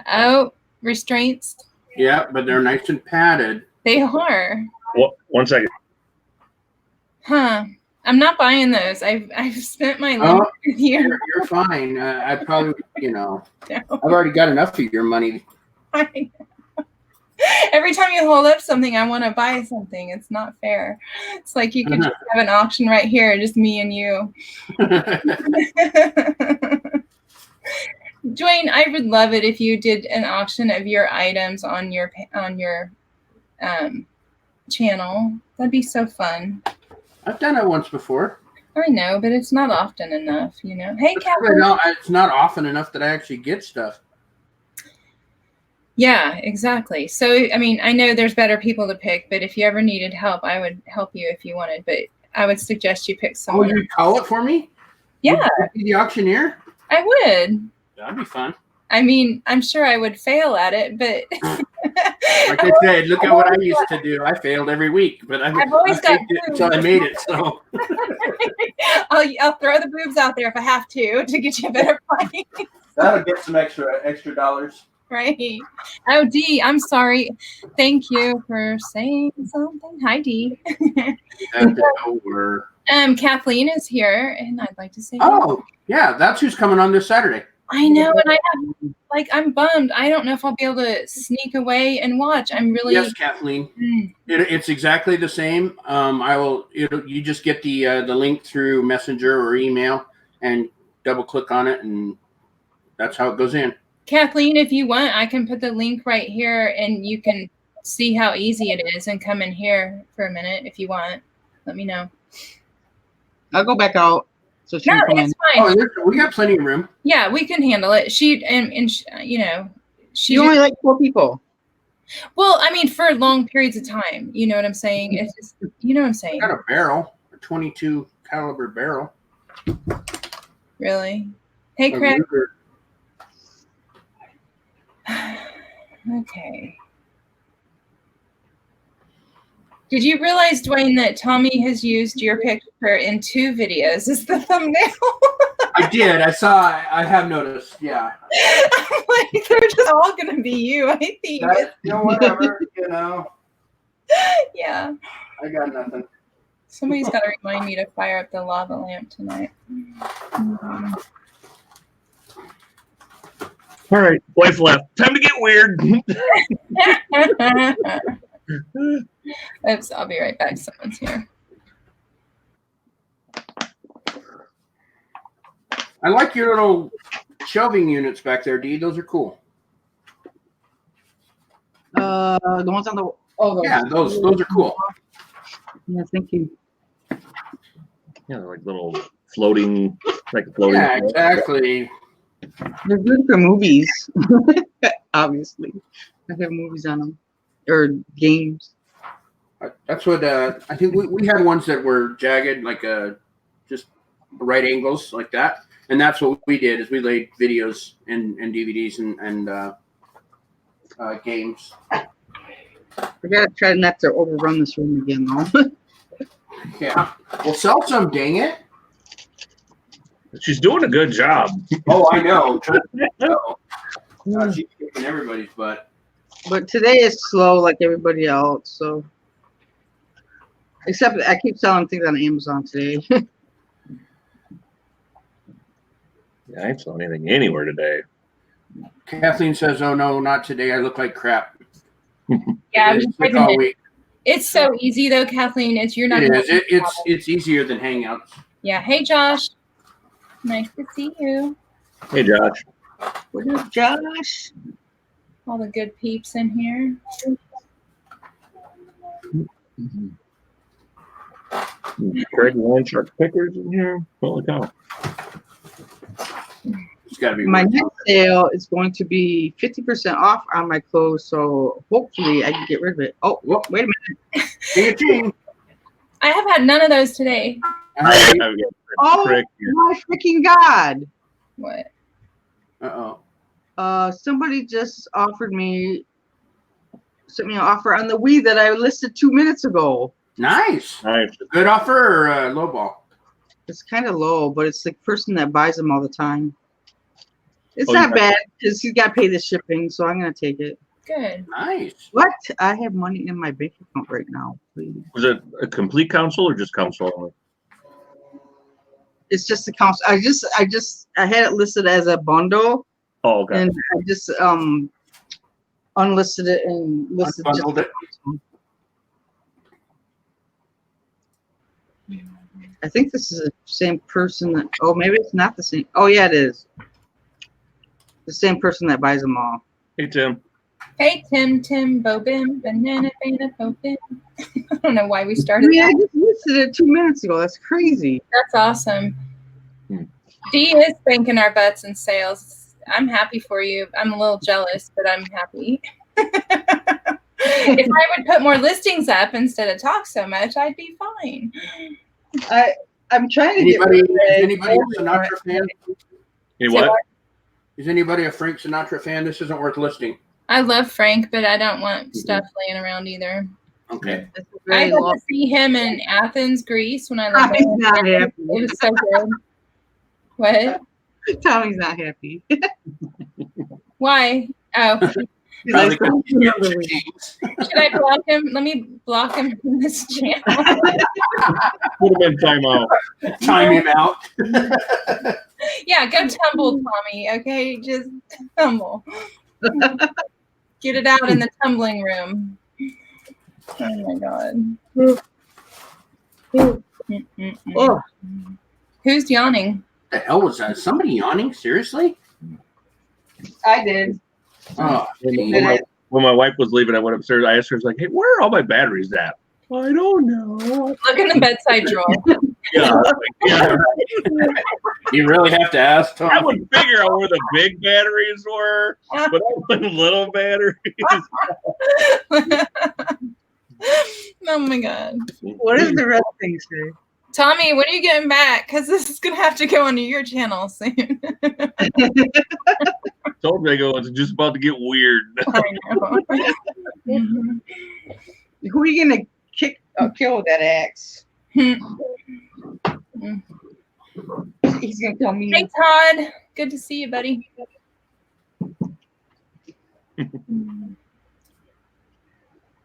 Oh, restraints. Yeah, but they're nice and padded. They are. Well, 1 second. Huh. I'm not buying those. I've spent my Oh, life here. you're fine. I probably, No. I've already got enough of your money. Every time you hold up something, I want to buy something. It's not fair. It's like you could just have an auction right here, just me and you. Dwayne, I would love it if you did an auction of your items on your channel. That'd be so fun. I've done it once before. I know, but it's not often enough, you know. Hey, Catherine. It's not often enough that I actually get stuff. Yeah, exactly. So, I mean, I know there's better people to pick, but if you ever needed help, I would help you if you wanted. But I would suggest you pick someone. Oh, you'd call it for me? Yeah. Would you be the auctioneer? I would. That'd be fun. I mean, I'm sure I would fail at it, but like I said, look at what I used to do. I failed every week, but I've always got it until I made it. So I'll throw the boobs out there if I have to get you a better price. That'll get some extra dollars. Right. Oh, Dee, I'm sorry. Thank you for saying something. Hi, Dee. Kathleen is here, and I'd like to say. Oh, yeah, that's who's coming on this Saturday. I know, and I'm bummed. I don't know if I'll be able to sneak away and watch. I'm really. Yes, Kathleen. It's exactly the same. You just get the link through Messenger or email and double click on it, and that's how it goes in. Kathleen, if you want, I can put the link right here, and you can see how easy it is, and come in here for a minute if you want. Let me know. I'll go back out. So she no, can come it's in. fine. Oh, we got plenty of room. Yeah, we can handle it. She you know, she. You only like 4 people. Well, I mean, for long periods of time. You know what I'm saying? It's just, you know what I'm saying. I got a barrel, a 22 caliber barrel. Really? Hey, Craig. Okay. Did you realize, Dwayne, that Tommy has used your picture in 2 videos as the thumbnail? I did. I saw. I have noticed. Yeah. I'm like, they're just all going to be you, I think. Whatever. Yeah. I got nothing. Somebody's got to remind me to fire up the lava lamp tonight. All right, wife left. Time to get weird. Oops, I'll be right back. Someone's here. I like your little shelving units back there, Dee. Those are cool. The ones on the yeah, those are cool. Yeah, thank you. Yeah, like little floating, floating. Yeah, exactly. They're good for movies. Obviously, I have movies on them or games. That's what I think. We had ones that were jagged, like just right angles like that, and that's what we did. Is we laid videos and DVDs and games. I gotta try not to overrun this room again, though. Yeah, well, sell some, dang it. She's doing a good job. Oh, I know. She's kicking everybody's butt. But today is slow, like everybody else. So, except I keep selling things on Amazon today. Yeah, I ain't selling anything anywhere today. Kathleen says, "Oh no, not today. I look like crap." Yeah, I'm just all week. It's so easy though, Kathleen. You're not. It is. It's easier than Hangouts. Yeah. Hey, Josh. Nice to see you. Hey, Josh. What up, Josh? All the good peeps in here. Craig Land Shark Pickers in here. Holy cow. It's got to be. My next sale is going to be 50% off on my clothes, so hopefully I can get rid of it. Oh, wait a minute. I have had none of those today. Oh my freaking God! What? Somebody just sent me an offer on the Wii that I listed 2 minutes ago. Nice. Good offer or low ball? It's kind of low, but it's the person that buys them all the time. It's not bad because he's got to pay the shipping, so I'm gonna take it. Good. Nice. What? I have money in my bank account right now. Please. Was it a complete council or just council only? It's just the council. I had it listed as a bundle, Oh, okay. and I just unlisted it and listed just Unbundled it. I think this is the same person that. Oh, maybe it's not the same. Oh, yeah, it is. The same person that buys them all. Hey, Tim. Hey, Tim, Bobin, banana, Bobin. I don't know why we started. Yeah, I just listed it 2 minutes ago. That's crazy. That's awesome. Dee is banking our butts in sales. I'm happy for you. I'm a little jealous, but I'm happy. If I would put more listings up instead of talk so much, I'd be fine. I'm trying to Is get anybody a Sinatra fan? Hey, what? Is anybody a Frank Sinatra fan? This isn't worth listing. I love Frank, but I don't want stuff laying around either. Okay. I got to see him in Athens, Greece when I lived Tommy's there. not happy. It was so good. What? Tommy's not happy. Why? Oh. He's like, Should I block him? Let me block him from this channel. Put him in timeout. Time him out. Yeah, go tumble, Tommy. Okay, just tumble. Get it out in the tumbling room. Oh my god. oh, Who's yawning? The hell was that? Somebody yawning? Seriously? I did. Oh, When my wife was leaving, I went upstairs. I asked her, I was like, hey, where are all my batteries at? I don't know. Look in the bedside drawer. Yeah. Yeah. you really have to ask Tom. I would figure out where the big batteries were, but I went little batteries. Oh my god. What does the red thing say? Tommy, when are you getting back? Because this is going to have to go onto your channel soon. Told me, I go, it's just about to get weird. I know. Mhm. Who are you gonna kill with that axe? He's gonna kill me. Hey, Todd. Good to see you, buddy.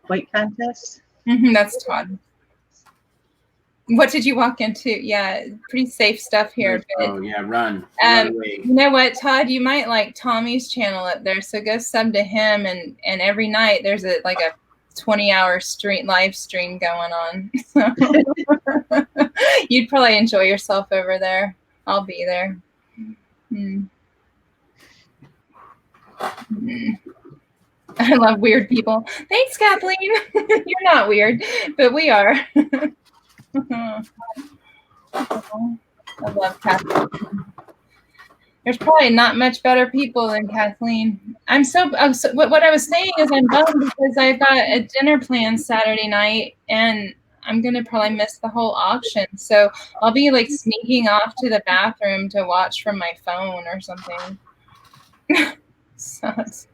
Fight contest? That's Todd. What did you walk into? Yeah, pretty safe stuff here. But, Oh, yeah, run. Run away. you know what, Todd? You might like Tommy's channel up there, so go sub to him. And every night there's a 20-hour live stream going on. So you'd probably enjoy yourself over there. I'll be there. I love weird people. Thanks, Kathleen. You're not weird, but we are. I love Kathleen. There's probably not much better people than Kathleen. What I was saying is I'm bummed because I've got a dinner planned Saturday night and I'm going to probably miss the whole auction. So I'll be like sneaking off to the bathroom to watch from my phone or something. Sucks.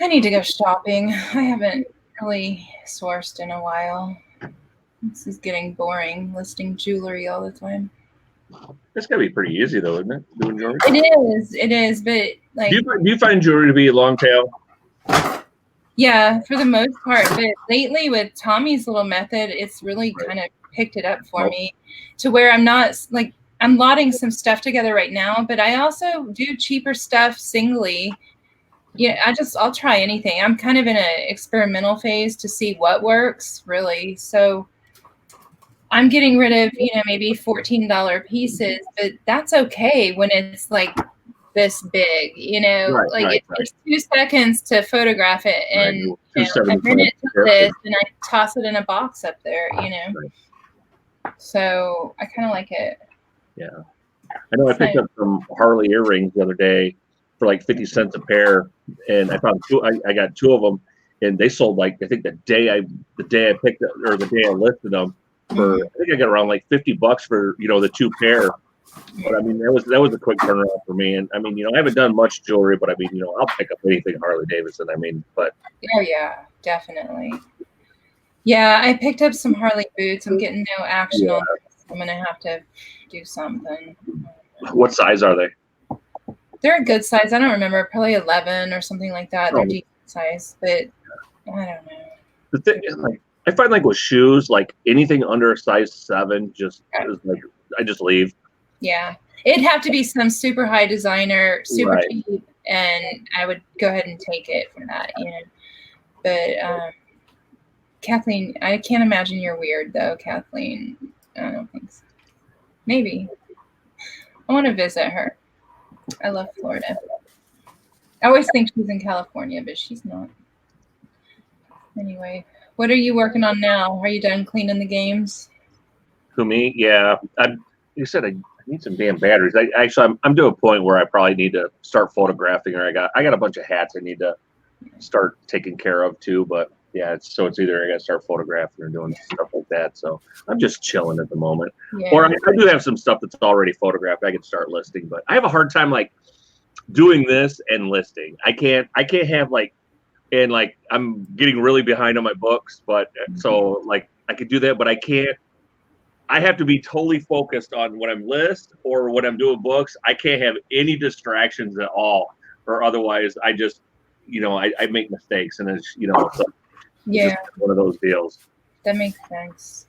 I need to go shopping. I haven't really sourced in a while. This is getting boring, listing jewelry all the time. That's gotta be pretty easy though, isn't it? Doing jewelry? It is, but like Do you find jewelry to be long tail? yeah, for the most part. But lately with Tommy's little method, it's really kind of picked it up for me to where I'm not like I'm lotting some stuff together right now, but I also do cheaper stuff singly. Yeah, I'll try anything. I'm kind of in an experimental phase to see what works really. So I'm getting rid of, maybe $14 pieces, but that's okay when it's like this big, it takes 2 seconds to photograph it and a minute to this and I toss it in a box up there, So I kind of like it. Yeah. I know I picked up some Harley earrings the other day for like 50 cents a pair, and I found two. I got 2 of them, and they sold like I think the day I picked up or the day I listed them for I think I got around like $50 for the 2 pair. But I mean that was a quick turnaround for me, and I mean I haven't done much jewelry, but I mean I'll pick up anything Harley Davidson. I mean, but oh yeah, definitely. Yeah, I picked up some Harley boots. I'm getting no action on this. I'm gonna have to do something. What size are they? They're a good size. I don't remember, probably 11 or something like that. They're Oh. decent size, but I don't know. The thing is, like, I find like with shoes, like anything under a size 7, just is like I just leave. Yeah, it'd have to be some super high designer, super Right. cheap, and I would go ahead and take it for that, you know. But Kathleen, I can't imagine you're weird though, Kathleen. I don't think so. Maybe. I want to visit her. I love Florida. I always think she's in California, but she's not. Anyway, what are you working on now? Are you done cleaning the games? Who, me? Yeah. You said I need some damn batteries. I'm to a point where I probably need to start photographing, or I got a bunch of hats I need to start taking care of too. But yeah, it's either I got to start photographing or doing stuff like that. So I'm just chilling at the moment. Yeah. Or I do have some stuff that's already photographed. I can start listing, but I have a hard time like doing this and listing. I can't have and I'm getting really behind on my books, but so like I could do that, but I can't. I have to be totally focused on when I'm list or when I'm doing books. I can't have any distractions at all, or otherwise I just, I make mistakes, and it's, it's Yeah, just one of those deals. that makes sense.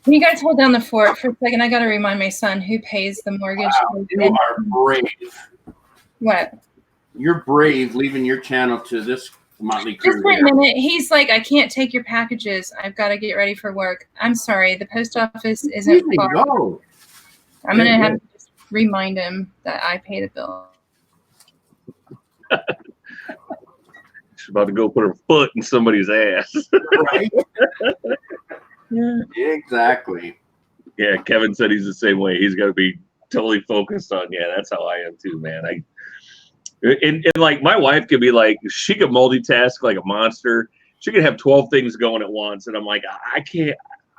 Can you guys hold down the fort for a second? I got to remind my son who pays the mortgage. Wow, you are brave. What? You're brave leaving your channel to this motley crew. Just for a minute. He's like, I can't take your packages. I've got to get ready for work. I'm sorry. The post office isn't far. Go. I'm going to have to just remind him that I pay the bill. She's about to go put her foot in somebody's ass. Right? Yeah, exactly. Yeah, Kevin said he's the same way. He's got to be totally focused on. Yeah, that's how I am too, man. And like my wife could be like, she could multitask like a monster. She could have 12 things going at once, and I'm like, I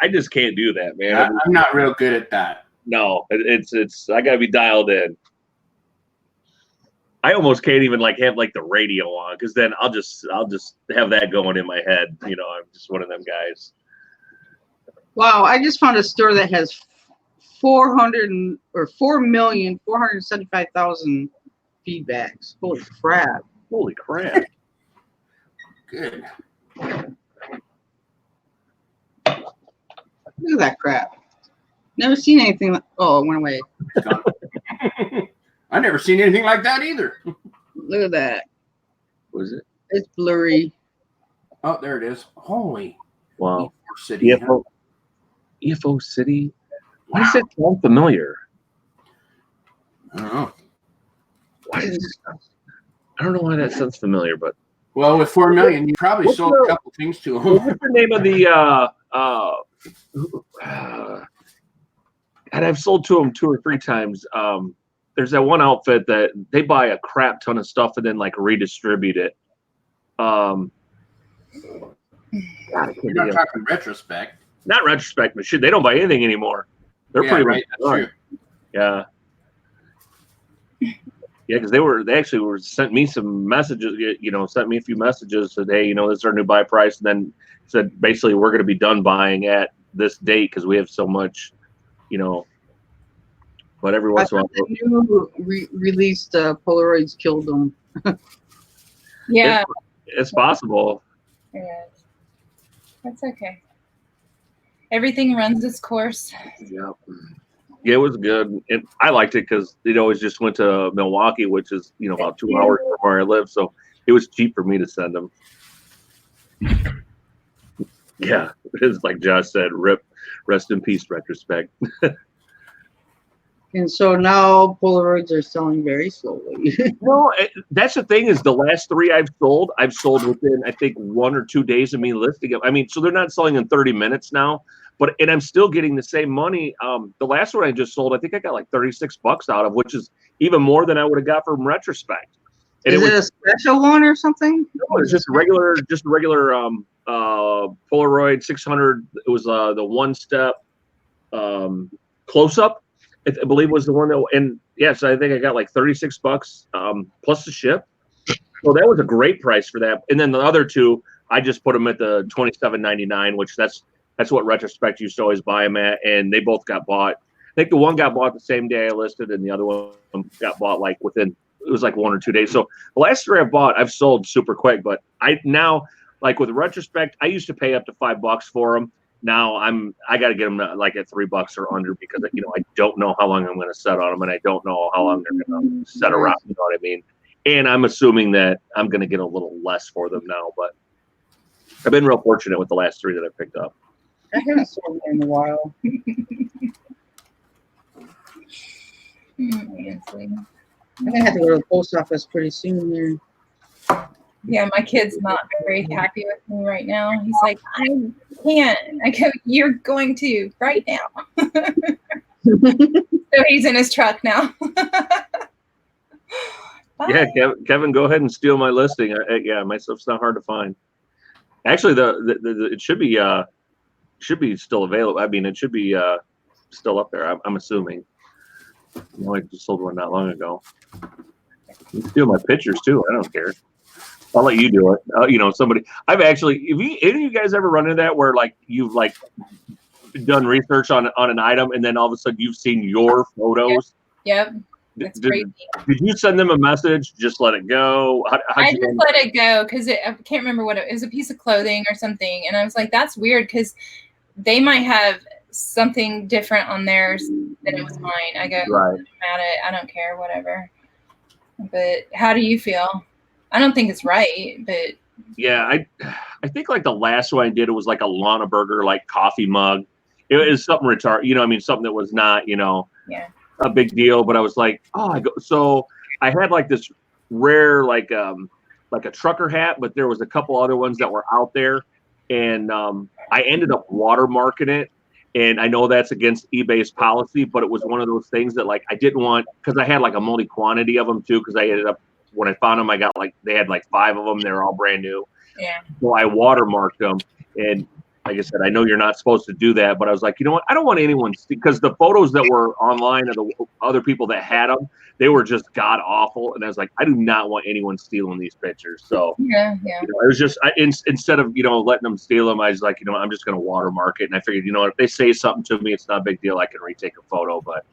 just can't do that, man. I'm not real good at that. No, it's I gotta be dialed in. I almost can't even like have like the radio on, because then I'll just have that going in my head. I'm just one of them guys. Wow, I just found a store that has 4,475,000 feedbacks. Holy crap! Holy crap! Good. Look at that crap. Never seen anything like. Oh, it went away. I never seen anything like that either. Look at that. What is it? It's blurry. Oh, there it is. Holy. Wow. City. EFO City. Why does it sound familiar? I don't know. I don't know why that sounds familiar, but Well, with 4 million, you probably sold a couple things to them. what's the name of the? And I've sold to them 2 or 3 times. There's that one outfit that they buy a crap ton of stuff and then like redistribute it. God, You're not talking retrospect. Not retrospect, but shit, they don't buy anything anymore. They're pretty right. much done. That's true. Yeah. Yeah, because they actually sent me some messages, sent me a few messages that, hey, this is our new buy price, and then said basically we're going to be done buying at this date because we have so much, but every once in a while. The new released Polaroids killed them. Yeah. It's possible. Yeah. That's okay. Everything runs its course. Yeah. Yeah, it was good. I liked it because it always just went to Milwaukee, which is, about 2 hours from where I live. So it was cheap for me to send them. Yeah, it's like Josh said, rest in peace, retrospect. And so now Polaroids are selling very slowly. Well, that's the thing is the last 3 I've sold within, I think, 1 or 2 days of me listing them. I mean, so they're not selling in 30 minutes now, and I'm still getting the same money. The last one I just sold, I think I got like $36 out of, which is even more than I would have got from retrospect. And Is it a special one or something? No, it's just a regular Polaroid 600. It was the one-step close-up. I believe was the one that, and yes, I think I got like $36 plus the ship. So that was a great price for that. And then the other two, I just put them at the $27.99, which that's what Retrospect used to always buy them at, and they both got bought. I think the one got bought the same day I listed, and the other one got bought like within, it was like 1 or 2 days. So the last 3 I've bought, I've sold super quick. But I now, like with Retrospect, I used to pay up to $5 for them. Now I got to get them like at $3 or under, because I don't know how long I'm going to set on them, and I don't know how long they're going to set around. You know what I mean? And I'm assuming that I'm going to get a little less for them now. But I've been real fortunate with the last 3 that I picked up. I haven't sold one in a while. I'm gonna have to go to the post office pretty soon here. Yeah, my kid's not very happy with me right now. He's like, I can't. I go, you're going to right now. So he's in his truck now. Yeah, Kevin, go ahead and steal my listing. Yeah, my stuff's not hard to find. Actually, it should be still available. I mean, it should be still up there. I'm assuming. I just sold one not long ago. You can steal my pictures too. I don't care. I'll let you do it. Somebody. I've actually. Any of you guys ever run into that where like you've like done research on an item, and then all of a sudden you've seen your photos? Yep. That's crazy. Did you send them a message? Just let it go. I just let it go because I can't remember what it was. A piece of clothing or something, and I was like, "That's weird," because they might have something different on theirs than it was mine. I go, right. I'm at it. I don't care, whatever. But how do you feel? I don't think it's right, but yeah, I think like the last one I did, it was like a Lana Burger like coffee mug. It was something retarded, something that was not, yeah, a big deal. But I was like, so I had like this rare like a trucker hat, but there was a couple other ones that were out there, and I ended up watermarking it. And I know that's against eBay's policy, but it was one of those things that like I didn't want, because I had like a multi quantity of them too, because I ended up, when I found them, I got like, they had like 5 of them. They were all brand new. Yeah. So I watermarked them. And like I said, I know you're not supposed to do that, but I was like, you know what? I don't want anyone, because the photos that were online of the other people that had them, they were just god awful. And I was like, I do not want anyone stealing these pictures. So yeah. It was just, instead of, letting them steal them, I was like, I'm just going to watermark it. And I figured, if they say something to me, it's not a big deal. I can retake a photo. But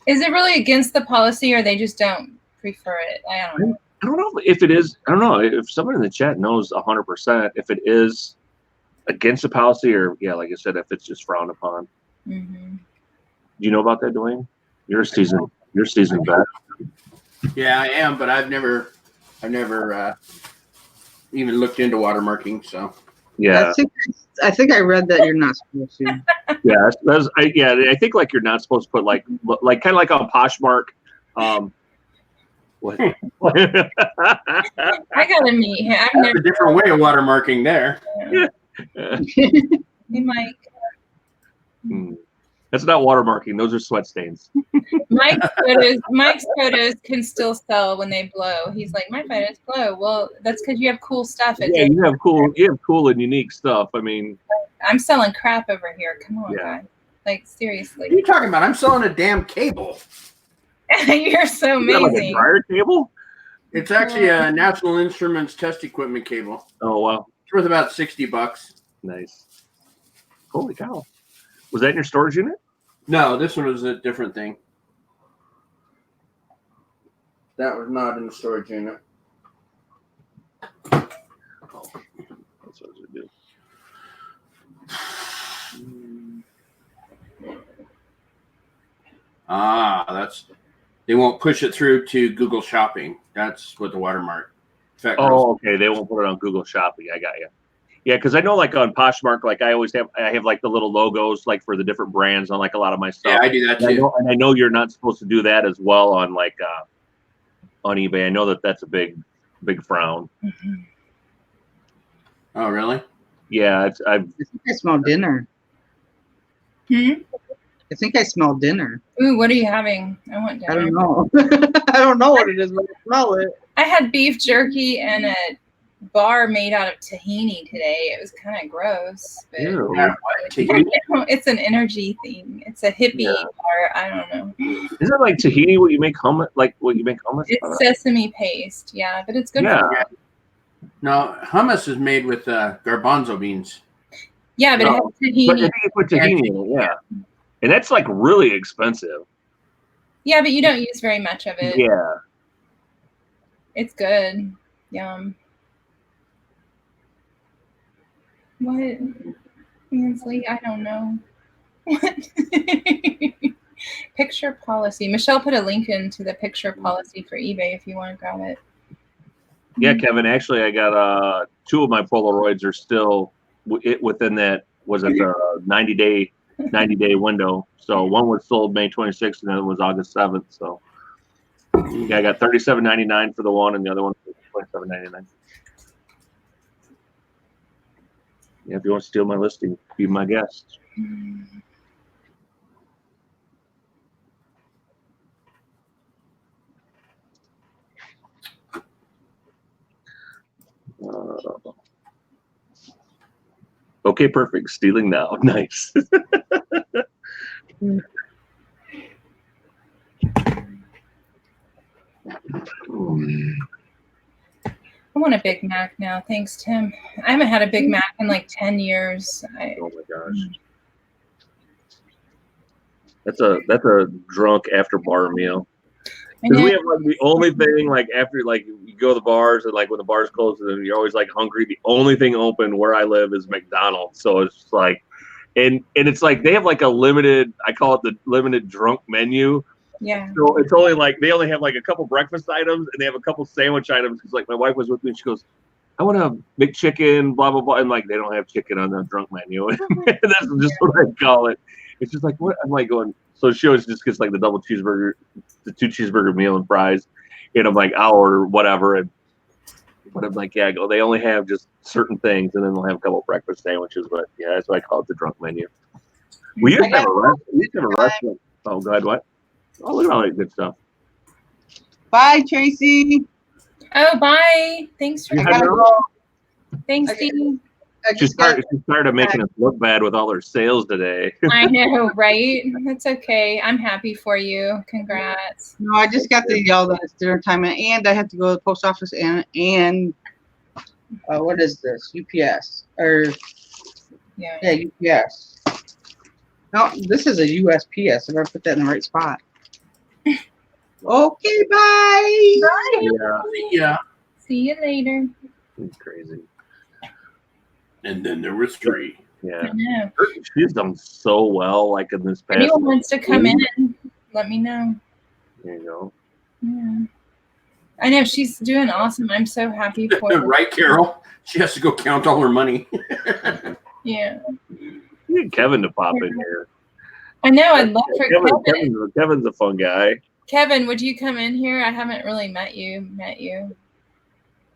is it really against the policy, or they just don't prefer it? I don't know. I don't know if it is. I don't know if someone in the chat knows 100% if it is against the policy, or like I said, if it's just frowned upon. Mm-hmm. Do you know about that, Dwayne? You're a seasoned vet. Yeah, I am, but I've never even looked into watermarking. So yeah, I think I read that you're not supposed to. Yeah, I think like you're not supposed to put like kind of like on Poshmark. What? I gotta meet him. That's a different way of watermarking there. Hey, Mike. That's not watermarking. Those are sweat stains. Mike's photos can still sell when they blow. He's like, my photos blow. Well, that's because you have cool stuff. Yeah, you have cool and unique stuff. I mean, I'm selling crap over here. Come on, guys. Like, seriously. What are you talking about? I'm selling a damn cable. You're so amazing. Like a dryer cable? It's actually a National Instruments test equipment cable. Oh, wow. It's worth about $60. Nice. Holy cow. Was that in your storage unit? No, this one was a different thing. That was not in the storage unit. Oh, that's what I was going to do. They won't push it through to Google Shopping. That's what the watermark. Okay. They won't put it on Google Shopping. I got you. Yeah, because I know like on Poshmark, like I have like the little logos like for the different brands on like a lot of my stuff. Yeah, I do that too. And I know you're not supposed to do that as well on like on eBay. I know that's a big frown. Mm-hmm. Oh, really? Yeah, I think I smell dinner. I think I smell dinner. Ooh, what are you having? I want dinner. I don't know. I don't know what it is, but I smell it. I had beef jerky and bar made out of tahini today. It was kind of gross, but Ew. it's an energy thing. It's a hippie Yeah. bar. I don't know. Is it like tahini? What you make hummus? Like what you make hummus? It's sesame paste, yeah, but it's good. Yeah. For No, hummus is made with garbanzo beans. yeah, but it has But tahini. I think you put tahini in it, yeah. And that's like really expensive. Yeah, but you don't use very much of it. Yeah. It's good. Yum. What? Mansley? I don't know. What? Picture policy. Michelle put a link into the picture policy for eBay if you want to grab it. Yeah, Kevin. Actually, I got 2 of my Polaroids are still within that. Was it the 90-day window? So one was sold May 26th, and the other was August 7th. So yeah, I got $37.99 for the one, and the other one was $27.99. Yeah, if you want to steal my listing, be my guest. Okay, perfect. Stealing now. Nice. I want a Big Mac now. Thanks, Tim. I haven't had a Big Mac in like 10 years. Oh my gosh. That's a drunk after bar meal. Because we have like the only thing like after like you go to the bars and like when the bars close and you're always like hungry. The only thing open where I live is McDonald's. So it's just like and it's like they have like a limited, I call it the limited drunk menu. Yeah. So it's only like they only have like a couple breakfast items and they have a couple sandwich items. Because like my wife was with me and she goes, I want a McChicken, blah blah blah, and like they don't have chicken on the drunk menu. That's just what I call it. It's just like what I'm like going. So she always just gets like the double cheeseburger, the 2 cheeseburger meal and fries, and I'm like I'll order whatever. But I'm like, yeah, I go. They only have just certain things, and then they'll have a couple of breakfast sandwiches. But yeah, that's why I call it the drunk menu. We used to have a restaurant. Oh God, what? Oh, look at all that good stuff. Bye, Tracy. Oh, bye. Thanks for Thanks, Steve. She started making us look bad with all her sales today. I know, right? That's okay. I'm happy for you. Congrats. No, I just got the yelled at dinner time, and I have to go to the post office and what is this? UPS or UPS. No, this is a USPS. If I put that in the right spot. Okay, bye. Bye. Yeah. See you later. It's crazy. And then there was 3. Yeah. I know. She's done so well, like in this past. If anyone wants to come in, let me know. There you go. Yeah. I know she's doing awesome. I'm so happy for her. Right, Carol? She has to go count all her money. Yeah. You need Kevin to pop in here. I know. I'd love for Kevin. Kevin's a fun guy. Kevin, would you come in here? I haven't really met you.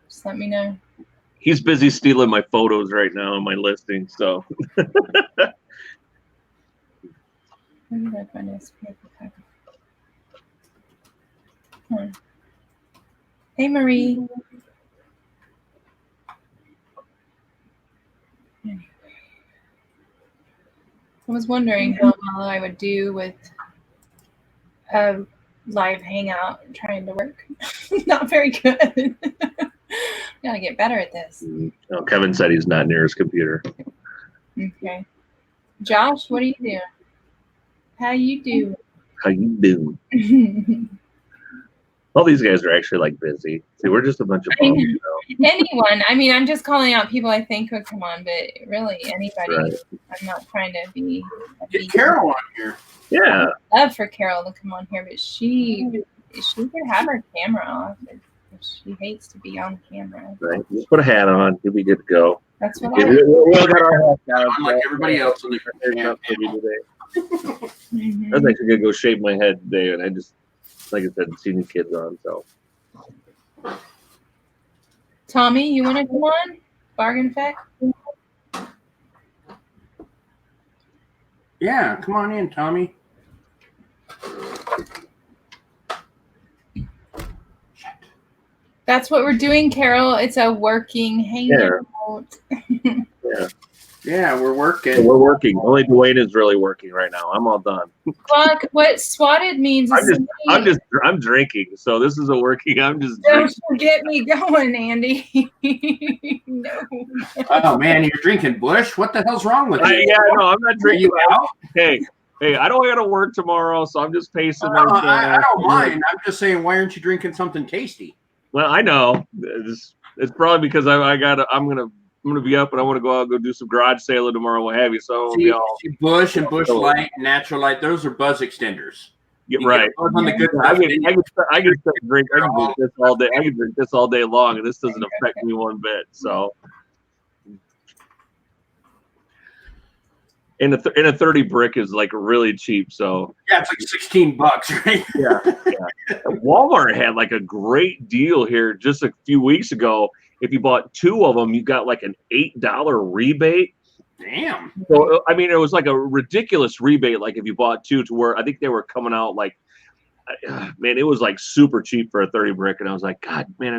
Just let me know. He's busy stealing my photos right now on my listing, so. Where did I find this paper? Hey, Marie. I was wondering how well I would do with a live hangout trying to work. Not very good. Gotta get better at this. No, Kevin said he's not near his computer. Okay. Josh, what are you doing? How you do? How you doing? All these guys are actually like busy. See, we're just a bunch of bums, you know? Anyone. I mean, I'm just calling out people I think would come on, but really anybody. Right. I'm not trying to be. Get Carol on here. Yeah. I'd love for Carol to come on here, but she could have her camera off. She hates to be on camera. Right. Just put a hat on. You'll be good to go. That's what Yeah, I we'll get our hats on. Unlike everybody else in the There's nothing to do today. Mhm. I was actually gonna go shave my head today, and I just, like I said, seen the kids on. So Tommy, you want to come on? Bargain Effect? Yeah, come on in, Tommy. That's what we're doing, Carol. It's a working hangout. Yeah, we're working. We're working. Only Dwayne is really working right now. I'm all done. Fuck, what swatted means is I'm drinking, so this isn't working. I'm just don't drinking. get me going, Andy. No. Oh man, you're drinking Bush? What the hell's wrong with you? Yeah, no, I'm not Are drinking. you out? Hey, I don't got to work tomorrow, so I'm just pacing. I don't mind. I'm just saying, why aren't you drinking something tasty? Well, I know it's probably because I'm gonna be up and I want to go out and go do some garage sailing tomorrow, what have you. So See, Bush and Bush Light, Natural Light, those are buzz extenders. Get right. On the good I stuff, can drink this all day. I can drink this all day long, and this doesn't affect me one bit. So, and a 30 brick is like really cheap. So yeah, it's like $16, right? yeah. Walmart had like a great deal here just a few weeks ago. If you bought 2 of them, you got like an $8 rebate. Damn. So I mean, it was like a ridiculous rebate. Like if you bought 2, to where I think they were coming out like, man, it was like super cheap for a 30 brick, and I was like, God, man,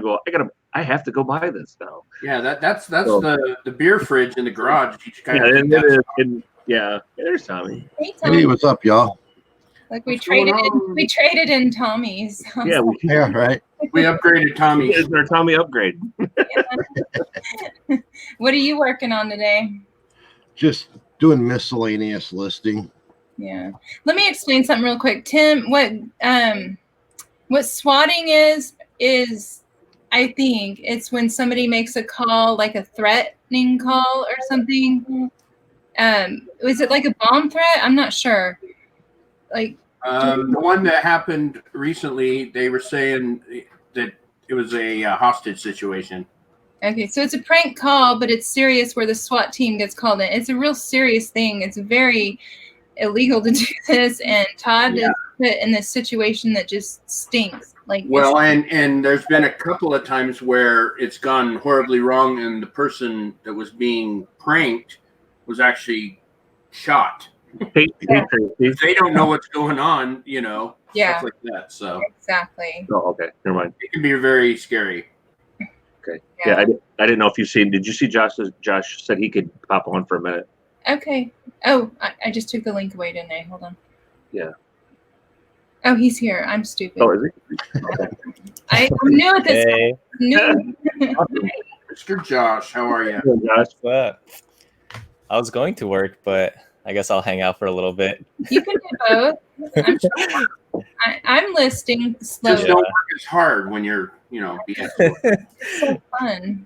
I have to go buy this now. Yeah, that's so, the beer fridge in the garage. Yeah, there's Tommy. Hey, Tommy. Hey, what's up, y'all? Like we traded in Tommy's. Yeah, right. We upgraded Tommy. Is our Tommy upgrade? What are you working on today? Just doing miscellaneous listing. Yeah. Let me explain something real quick. Tim, what swatting is I think it's when somebody makes a call, like a threatening call or something. Was it like a bomb threat? I'm not sure. Like the one that happened recently, they were saying that it was a hostage situation. Okay, so it's a prank call, but it's serious where the SWAT team gets called in. It's a real serious thing. It's very illegal to do this, and Todd is put in this situation that just stinks. Like, well, and there's been a couple of times where it's gone horribly wrong, and the person that was being pranked was actually shot. They don't know what's going on, stuff like that. So exactly. Oh, okay, never mind. It can be very scary. Okay. Yeah, I didn't know if you seen. Did you see Josh said he could pop on for a minute? Okay. Oh, I just took the link away, didn't I? Hold on. Yeah. Oh, he's here. I'm stupid. Oh, is he? Okay. I'm new at this. Hey. Mr. Josh, how are you? Josh. What's up? I was going to work, but I guess I'll hang out for a little bit. You can do both. I'm sure. I'm listing slowly. Just don't work as hard when you're, being It's so fun.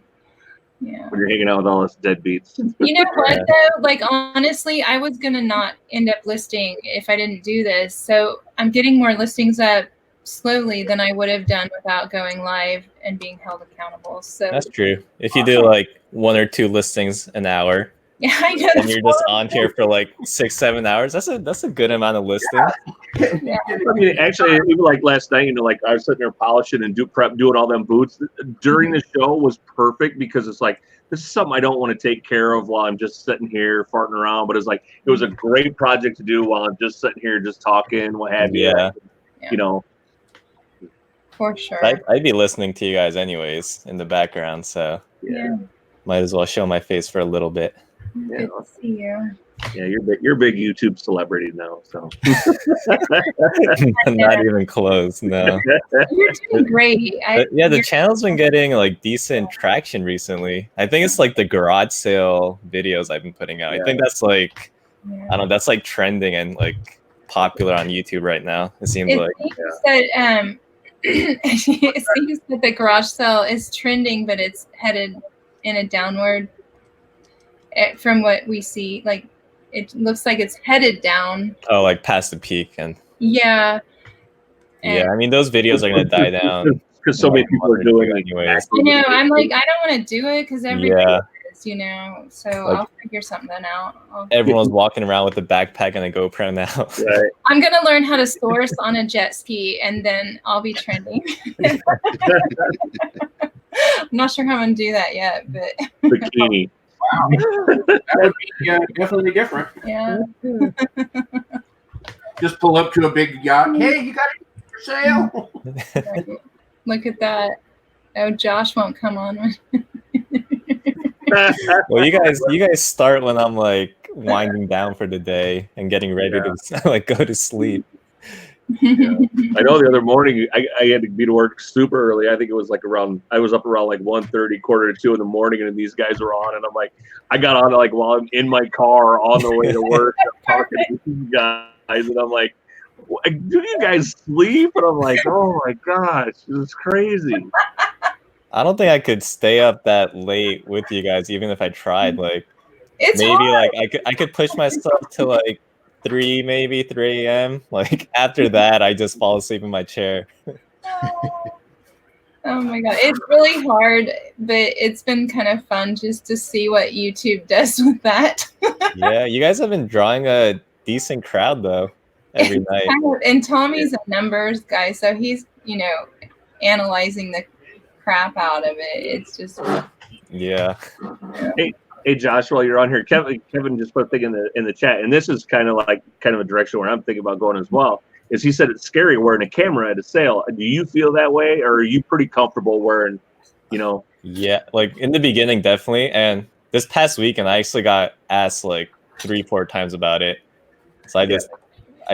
Yeah. When you're hanging out with all us deadbeats. You know what though? Like honestly, I was gonna not end up listing if I didn't do this. So I'm getting more listings up slowly than I would have done without going live and being held accountable. So That's true. If you do like 1 or 2 listings an hour, yeah, I know. and you're just on here for like 6-7 hours, that's a good amount of listings. Yeah. I mean, actually, even like last night, like I was sitting there polishing and doing all them boots during the show was perfect because it's like, this is something I don't want to take care of while I'm just sitting here farting around. But it's like, it was a great project to do while I'm just sitting here, just talking, what have you. Yeah. For sure. I'd be listening to you guys anyways in the background, so Yeah. might as well show my face for a little bit. Good to see you. Yeah, you're a big YouTube celebrity now, so Not even close, no. You're doing great. The channel's been getting like decent traction recently. I think it's like the garage sale videos I've been putting out. I think that's like I don't know, that's like trending and like popular on YouTube right now. It seems like that it seems that the garage sale is trending, but it's headed in a downward. From what we see, like it looks like it's headed down. Oh, like past the peak and yeah. I mean those videos are gonna die down because so many people are doing it anyways. I know. I'm like, I don't want to do it because everybody is, So like, I'll figure something out. Everyone's walking around with a backpack and a GoPro now. Right. I'm gonna learn how to source on a jet ski, and then I'll be trending. I'm not sure how I'm gonna do that yet, but bikini. Wow. That would be definitely different. Yeah. Just pull up to a big yacht. Hey, you got it for sale? Look at that. Oh, Josh won't come on. Well, you guys start when I'm like winding down for the day and getting ready to like go to sleep. I know the other morning I had to be to work super early. I think it was like I was up around like 1:30, quarter to 2 in the morning, and these guys were on, and I'm like, I got on like while I'm in my car on the way to work, I'm talking to these guys, and I'm like, do you guys sleep? And I'm like, oh my gosh, this is crazy. I don't think I could stay up that late with you guys, even if I tried. Like, It's maybe hard. like I could push myself to like 3 a.m. Like after that, I just fall asleep in my chair. Oh my god, it's really hard, but it's been kind of fun just to see what YouTube does with that. Yeah, you guys have been drawing a decent crowd though every night. And Tommy's a numbers guy, so he's analyzing the crap out of it. It's just Yeah. Hey Josh, while you're on here, Kevin just put a thing in the chat, and this is kind of a direction where I'm thinking about going as well. Is he said it's scary wearing a camera at a sale. Do you feel that way, or are you pretty comfortable wearing, Yeah, like in the beginning, definitely. And this past weekend, I actually got asked like 3-4 times about it. So I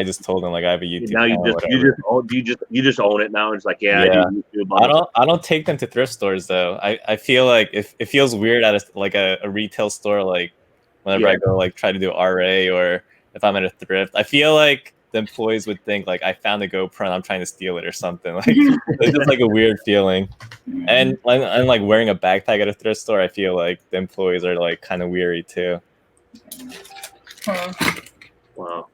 just told them like I have a YouTube now channel. you just own it now. It's like I do YouTube. I don't take them to thrift stores though. I feel like it feels weird at a retail store, like whenever I go like try to do RA, or if I'm at a thrift. I feel like the employees would think like I found a GoPro and I'm trying to steal it or something. Like it's just like a weird feeling. And like wearing a backpack at a thrift store, I feel like the employees are like kind of weary too. Wow.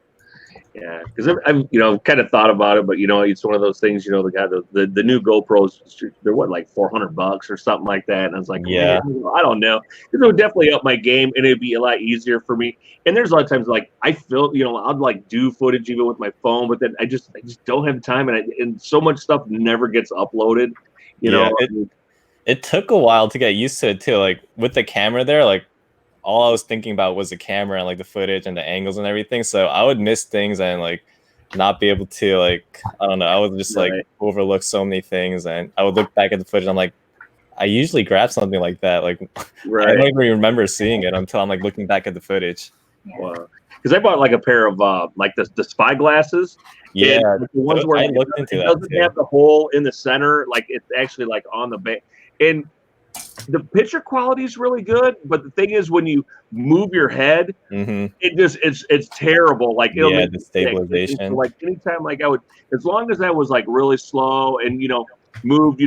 Yeah, because I've kind of thought about it, but it's one of those things. The new GoPros, they're what, like $400 or something like that, and I was like, yeah, I don't know. It would definitely up my game, and it'd be a lot easier for me. And there's a lot of times like I feel, I'd like do footage even with my phone, but then I just don't have time, and so much stuff never gets uploaded. It took a while to get used to it too. Like with the camera there, like all I was thinking about was the camera and like the footage and the angles and everything. So I would miss things and like not be able to like, I don't know. I would just like overlook so many things, and I would look back at the footage. I'm like, I usually grab something like that. Like I don't even remember seeing it until I'm like looking back at the footage. Wow. Because I bought like a pair of like the spy glasses. Yeah, the ones where I looked into that. It doesn't have the hole in the center, like it's actually like on the back. And the picture quality is really good, but the thing is, when you move your head, it's terrible. Like the stabilization. So, like anytime, like I would, as long as I was like really slow and moved,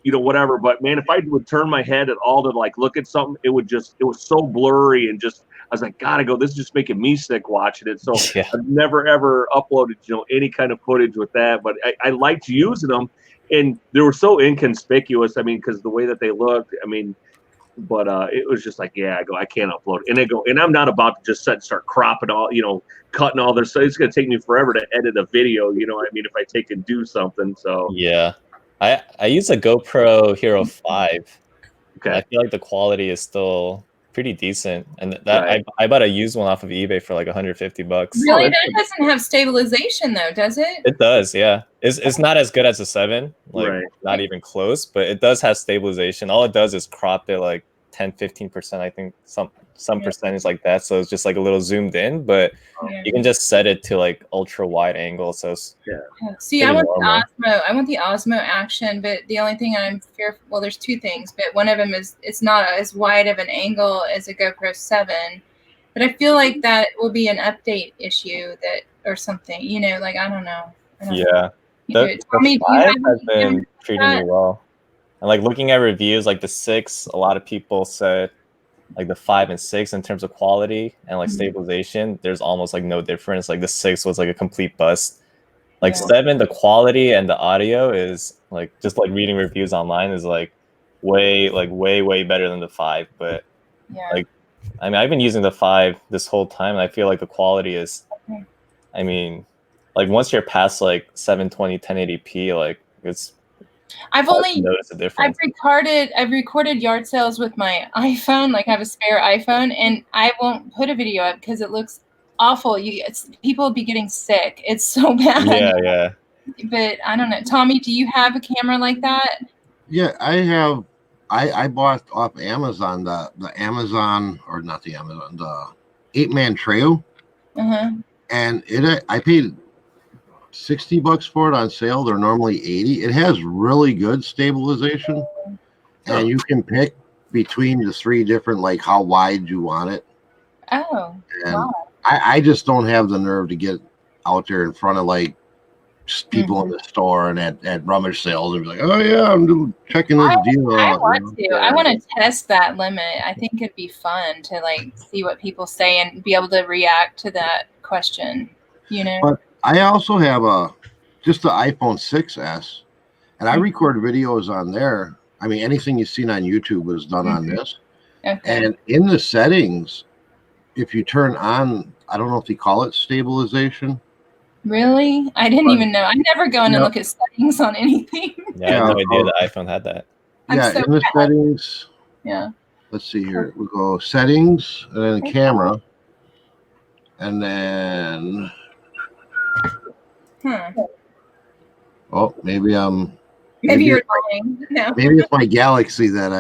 whatever. But man, if I would turn my head at all to like look at something, it was so blurry and just. I was like, gotta go. This is just making me sick watching it. So I've never ever uploaded, any kind of footage with that. But I liked using them, and they were so inconspicuous. I mean, because the way that they looked. I mean, but it was just like, I can't upload it. And I'm not about to just start cropping all, cutting all this. So it's gonna take me forever to edit a video. I mean, if I take and do something. So yeah, I use a GoPro Hero 5. Okay, I feel like the quality is still pretty decent, and that I bought a used one off of eBay for like $150. Really, that doesn't have stabilization though, does it? It does, yeah. It's not as good as a 7, like not even close, but it does have stabilization. All it does is crop it like 10-15%, I think, some percentage like that. So it's just like a little zoomed in, but you can just set it to like ultra wide angle. So see, I want the Osmo action, but the only thing I'm fearful, well, there's two things, but one of them is it's not as wide of an angle as a GoPro 7, but I feel like that will be an update issue or something, like I don't know. The 5 has been treating me well. And like looking at reviews, like the 6, a lot of people said like the 5 and 6 in terms of quality and like stabilization, there's almost like no difference. Like the 6 was like a complete bust. Like 7, the quality and the audio is like, just like reading reviews online is like way better than the 5. But like, I mean, I've been using the 5 this whole time, and I feel like the quality is, I mean, like once you're past like 720 1080p, like it's. I've noticed a difference. I've recorded yard sales with my iPhone. Like I have a spare iPhone, and I won't put a video up because it looks awful. People will be getting sick. It's so bad. Yeah. But I don't know. Tommy, do you have a camera like that? Yeah, I have. I bought off Amazon the Amazon, or not the Amazon, the 8-man trio, Uh-huh. and I paid $60 for it on sale. They're normally 80. It has really good stabilization, and you can pick between the 3 different, like how wide you want it. Oh, And wow. I just don't have the nerve to get out there in front of like just people in the store and at rummage sales and be like, oh yeah, I'm checking this deal I out. want to. I want to test that limit. I think it'd be fun to like see what people say and be able to react to that question. You know. But I also have just the iPhone 6s, and I record videos on there. I mean, anything you've seen on YouTube was done on this. Okay. And in the settings, if you turn on, I don't know if they call it stabilization. Really? I didn't even know. I never go in and look at settings on anything. Yeah, I had no idea the iPhone had that. Yeah, in the settings. Yeah. Let's see here. We'll go settings and then camera. And then oh, maybe you're lying. No. Maybe it's my Galaxy that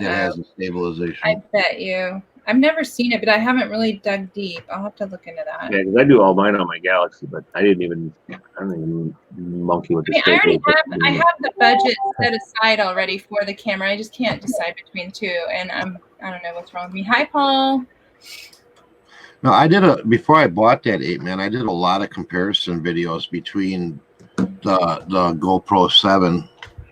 has a stabilization. I bet you. I've never seen it, but I haven't really dug deep. I'll have to look into that. Yeah, because I do all mine on my Galaxy, but I don't even monkey with the I have the budget set aside already for the camera. I just can't decide between the two, and I don't know what's wrong with me. Hi, Paul. No, before I bought that 8-man, I did a lot of comparison videos between the GoPro 7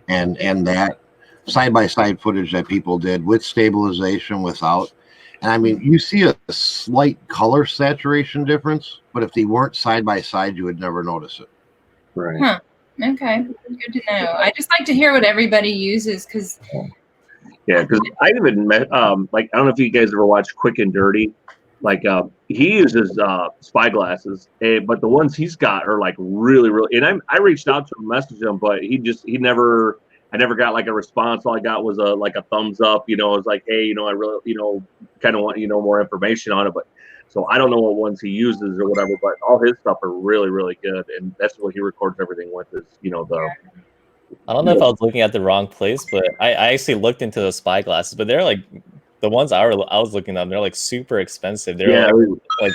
and that side-by-side footage that people did with stabilization, without. And I mean, you see a slight color saturation difference, but if they weren't side by side, you would never notice it. Right. Huh. Okay. Good to know. I just like to hear what everybody uses because. Yeah, because I even met, like, I don't know if you guys ever watched Quick and Dirty. Like, he uses spyglasses, but the ones he's got are like really, really. And I reached out to him, messaged him, but I never got like a response. All I got was a thumbs up. You know, it was like, hey, I really, kind of want more information on it. But so I don't know what ones he uses or whatever. But all his stuff are really, really good, and that's what he records everything with. Is the. I don't know if I was looking at the wrong place, but I actually looked into the spyglasses, but they're like the ones I was looking at. They're like super expensive. They're like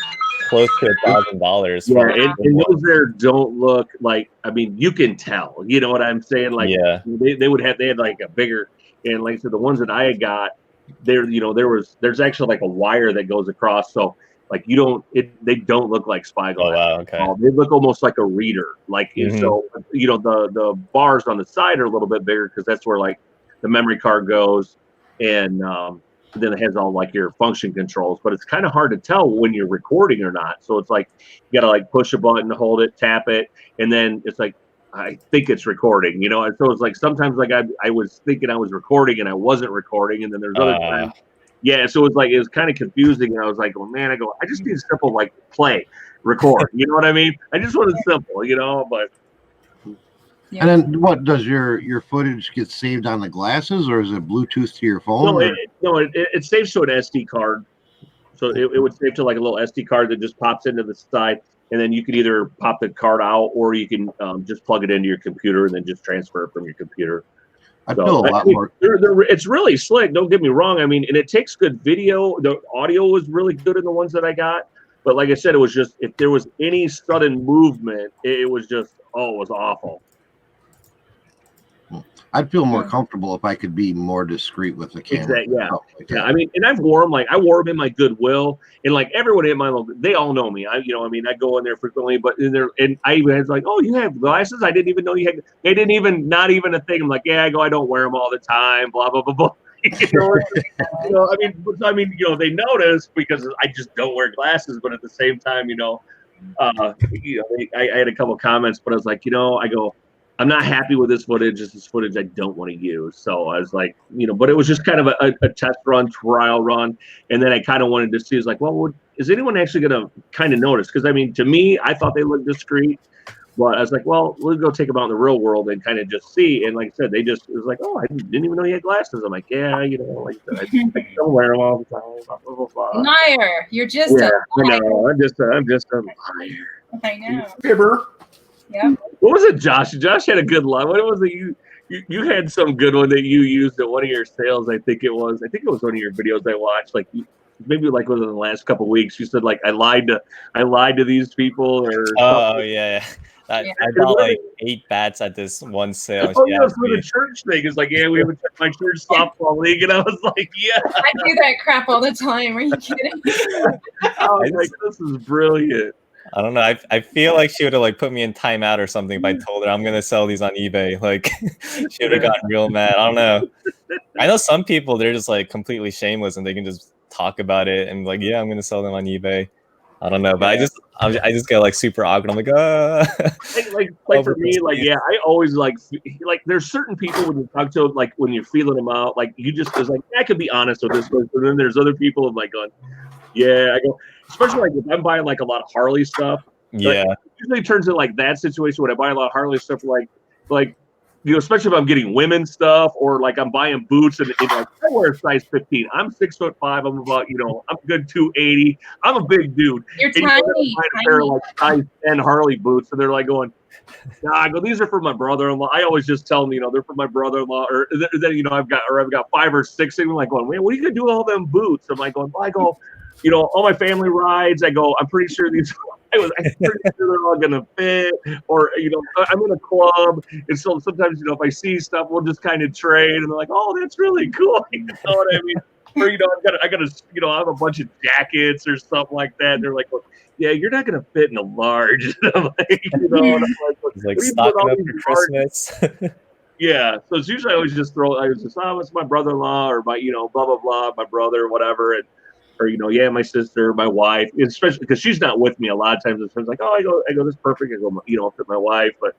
close to $1,000. Yeah, and those there don't look like. I mean, you can tell. You know what I'm saying? Like, yeah, they had like a bigger, and like I said, the ones that I had got, there's actually like a wire that goes across, so like they don't look like spyglass. Oh wow, okay. They look almost like a reader. Like so, the bars on the side are a little bit bigger because that's where like the memory card goes, and then it has all like your function controls, but it's kind of hard to tell when you're recording or not. So it's like you gotta like push a button, hold it, tap it, and then it's like I think it's recording, and so it's like sometimes like I was thinking I was recording and I wasn't recording, and then there's other times. Yeah, so it was kind of confusing, and I was like, well, man, I just need a simple like play, record. You know what I mean? I just want it simple, but. And then what does your footage get saved on the glasses, or is it Bluetooth to your phone? No, it saves to an SD card. So it would save to like a little SD card that just pops into the side, and then you can either pop the card out, or you can just plug it into your computer and then just transfer it from your computer. I feel a lot more. It's really slick. Don't get me wrong. I mean, and it takes good video. The audio was really good in the ones that I got. But like I said, it was just if there was any sudden movement, it was just it was awful. I'd feel more comfortable if I could be more discreet with the camera. Exactly, yeah. I mean, and I've wore them I wore them in my Goodwill, and like everyone in my local, they all know me. I go in there frequently, but and I even was like, oh, you have glasses? I didn't even know you had. They didn't even not even a thing. I'm like, yeah, I don't wear them all the time. Blah blah blah blah. I mean, they notice because I just don't wear glasses, but at the same time, I had a couple comments, but I was like, I go. I'm not happy with this footage. This is footage I don't want to use. So I was like, but it was just kind of a test run, trial run. And then I kind of wanted to see, like, well, is anyone actually going to kind of notice? Because, I mean, to me, I thought they looked discreet. But I was like, well, we'll go take them out in the real world and kind of just see. And like I said, it was like, oh, I didn't even know you had glasses. I'm like, yeah, like I don't wear them all the time. Blah, blah, blah. Liar. You're just a liar. I know. I'm just a liar. I know. Fibber. Yeah. What was it, Josh? Josh had a good line. What was it? You had some good one that you used at one of your sales. I think it was one of your videos I watched. Like maybe like within the last couple of weeks, you said like I lied to these people or Oh something. yeah. I Yeah. bought like 8 bats at this one sale. Oh She yeah, asked for the me, church thing. It's like, yeah, we haven't checked my church softball league, and I was like, yeah. I do that crap all the time. Are you kidding? I was like, this is brilliant. I don't know. I feel like she would have like put me in timeout or something if I told her I'm gonna sell these on eBay. Like she would have gotten real mad. I don't know. I know some people they're just like completely shameless and they can just talk about it and like, yeah, I'm gonna sell them on eBay. I don't know, but I just get like super awkward. I'm like, Like for me, like yeah, I always like there's certain people when you talk to them, like when you're feeling them out, like you just is like I could be honest with this person. And then there's other people I'm like going, yeah, I go, especially like if I'm buying like a lot of Harley stuff. yeah, Like, it usually turns into like that situation when I buy a lot of Harley stuff, like you know, especially if I'm getting women's stuff or like I'm buying boots and like I wear a size 15. I'm 6'5". I'm about, you know, I'm a good 280. I'm a big dude. You're And tiny. you buy a pair of like size 10 Harley boots, and they're like going, nah, I go, these are for my brother-in-law. I always just tell them, you know, they're for my brother-in-law, or then you know, I've got 5 or 6 of them. Like going, man, what are you gonna do with all them boots? I'm like going, well, I go, you know, all my family rides. I go, I'm pretty sure these. I'm pretty sure they're all gonna fit, or you know, I'm in a club, and so sometimes you know if I see stuff, we'll just kind of trade, and they're like, "Oh, that's really cool," you know what I mean? Or you know, I got you know, I have a bunch of jackets or something like that. And they're like, well, "Yeah, you're not gonna fit in a large," and I'm like, you know, and I'm like, it's like stocking up for Christmas. Yeah, so it's usually I always just it's my brother-in-law or my, you know, blah blah blah, my brother, whatever, and or you know, yeah, my sister, my wife, especially because she's not with me a lot of times. It's like, oh, I go, this is perfect. I go, you know, for my wife, but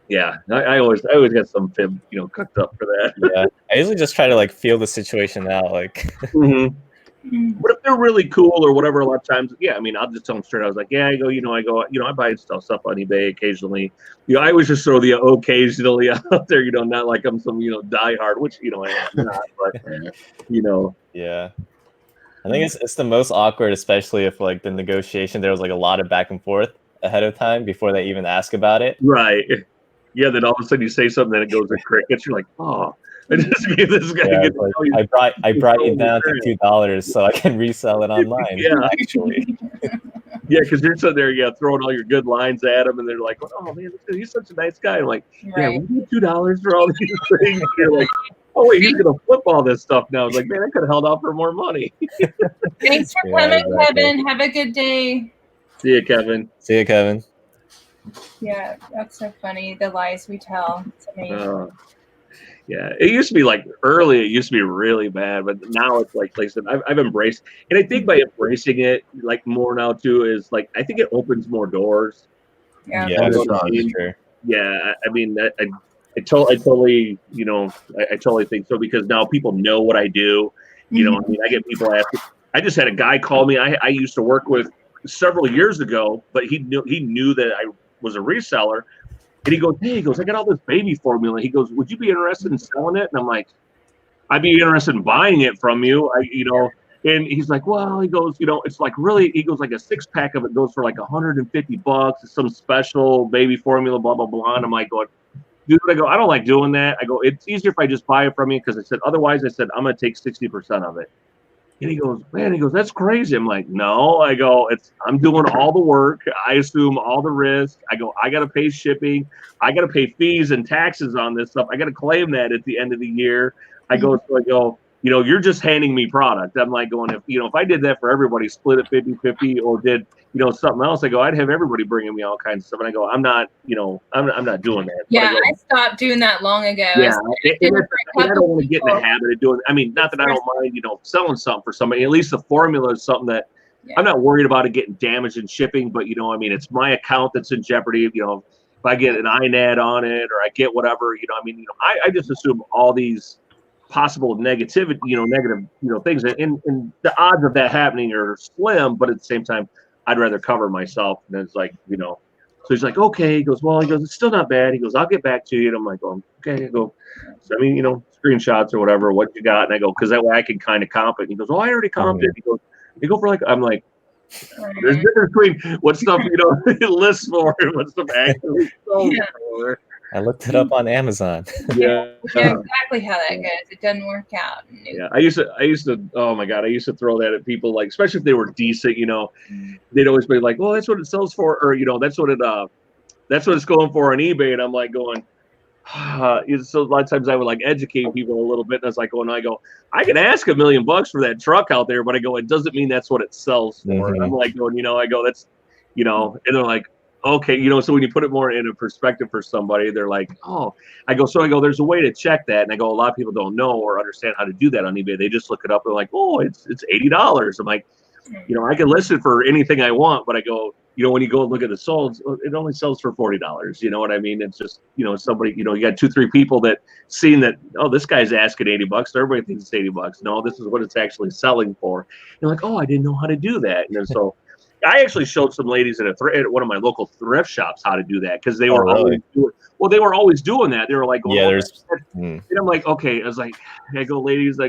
yeah, I always got some fib, you know, cooked up for that. Yeah, I usually just try to like feel the situation out, like. Mm-hmm. But if they're really cool or whatever, a lot of times, yeah, I mean, I'll just tell them straight. I was like, yeah, I go, I buy stuff on eBay occasionally. You know, I always just throw the occasionally out there, you know, not like I'm some, you know, diehard, which, you know, I am not, but, you know. Yeah. I think it's the most awkward, especially if like the negotiation, there was like a lot of back and forth ahead of time before they even ask about it. Right. Yeah, then all of a sudden you say something and it goes to crickets. You're like, oh, I just gave this guy. Yeah, like, I brought you down to $2 so I can resell it online. Yeah, actually. Yeah, because you're sitting there, throwing all your good lines at him, and they're like, "Oh man, he's such a nice guy." I'm like, Right. yeah, we need $2 for all these things. You're like, oh wait, he's gonna flip all this stuff now. It's like, man, I could have held out for more money. Thanks for Yeah, coming, exactly. Kevin. Have a good day. See you, Kevin. See you, Kevin. Yeah, that's so funny. The lies we tell. It's amazing. Yeah, it used to be like early. It used to be really bad, but now it's like I said, I've embraced, and I think by embracing it, like more now too, is like I think it opens more doors. Yeah. Yeah, You know that's what I mean? true. Yeah, I mean, I totally, you know, I totally think so because now people know what I do. You know, I mean, I get people asking. I just had a guy call me. I used to work with several years ago, but he knew that I was a reseller. And he goes, hey, he goes, I got all this baby formula. He goes, would you be interested in selling it? And I'm like, I'd be interested in buying it from you. And he's like, well, he goes, you know, it's like really, he goes like a 6-pack of it goes for like $150. It's some special baby formula, blah, blah, blah. And I'm like going, dude, I go, I don't like doing that. I go, it's easier if I just buy it from you. Cause I said, otherwise I said, I'm going to take 60% of it. And he goes, man, that's crazy. I'm like, no, I go, I'm doing all the work. I assume all the risk. I go, I got to pay shipping. I got to pay fees and taxes on this stuff. I got to claim that at the end of the year. I go, you know, you're just handing me product. I'm like going, if I did that for everybody, split it 50-50 or did, you know, something else, I go, I'd have everybody bringing me all kinds of stuff. And I go, I'm not, you know, I'm not doing that. Yeah, I stopped doing that long ago. Yeah, I don't want to get in the habit of doing. I mean, not that I don't mind, you know, selling something for somebody. At least the formula is something that I'm not worried about it getting damaged in shipping. But you know, I mean, it's my account that's in jeopardy. You know, if I get an INAD on it or I get whatever, you know, I mean, you know, I just assume all these possible negative, you know, things, and the odds of that happening are slim. But at the same time, I'd rather cover myself. And it's like, you know. So he's like, okay. He goes, well, it's still not bad. He goes, I'll get back to you. And I'm like, okay. I go, so I mean, you know, screenshots or whatever, what you got. And I go, because that way I can kind of comp it. And he goes, I already comped it. He goes, you go for like, I'm like, there's a difference between what stuff, you know, lists for and what stuff actually sells for. I looked it up on Amazon. Yeah. You know exactly how that goes. It doesn't work out. Yeah, I used to. Oh my god, I used to throw that at people, like especially if they were decent. They'd always be like, "Well, that's what it sells for," or that's what it's going for on eBay. And I'm like going, so a lot of times I would like educate people a little bit, and I was like, I can ask $1 million for that truck out there, but I go, it doesn't mean that's what it sells for. Mhm. I'm like going, I go, that's, and they're like, okay, so when you put it more into perspective for somebody, they're like, oh, I go, there's a way to check that. And I go, a lot of people don't know or understand how to do that on eBay. They just look it up. They're like, oh, it's $80. I'm like, I can list it for anything I want, but I go, when you go and look at the solds, it only sells for $40. You know what I mean? It's just, somebody, you got 2-3 people that seen that, oh, this guy's asking $80. So everybody thinks it's $80. No, this is what it's actually selling for. You're like, oh, I didn't know how to do that. And then so I actually showed some ladies at one of my local thrift shops how to do that, because they were always doing that. They were like, and I'm like, okay. I go, ladies,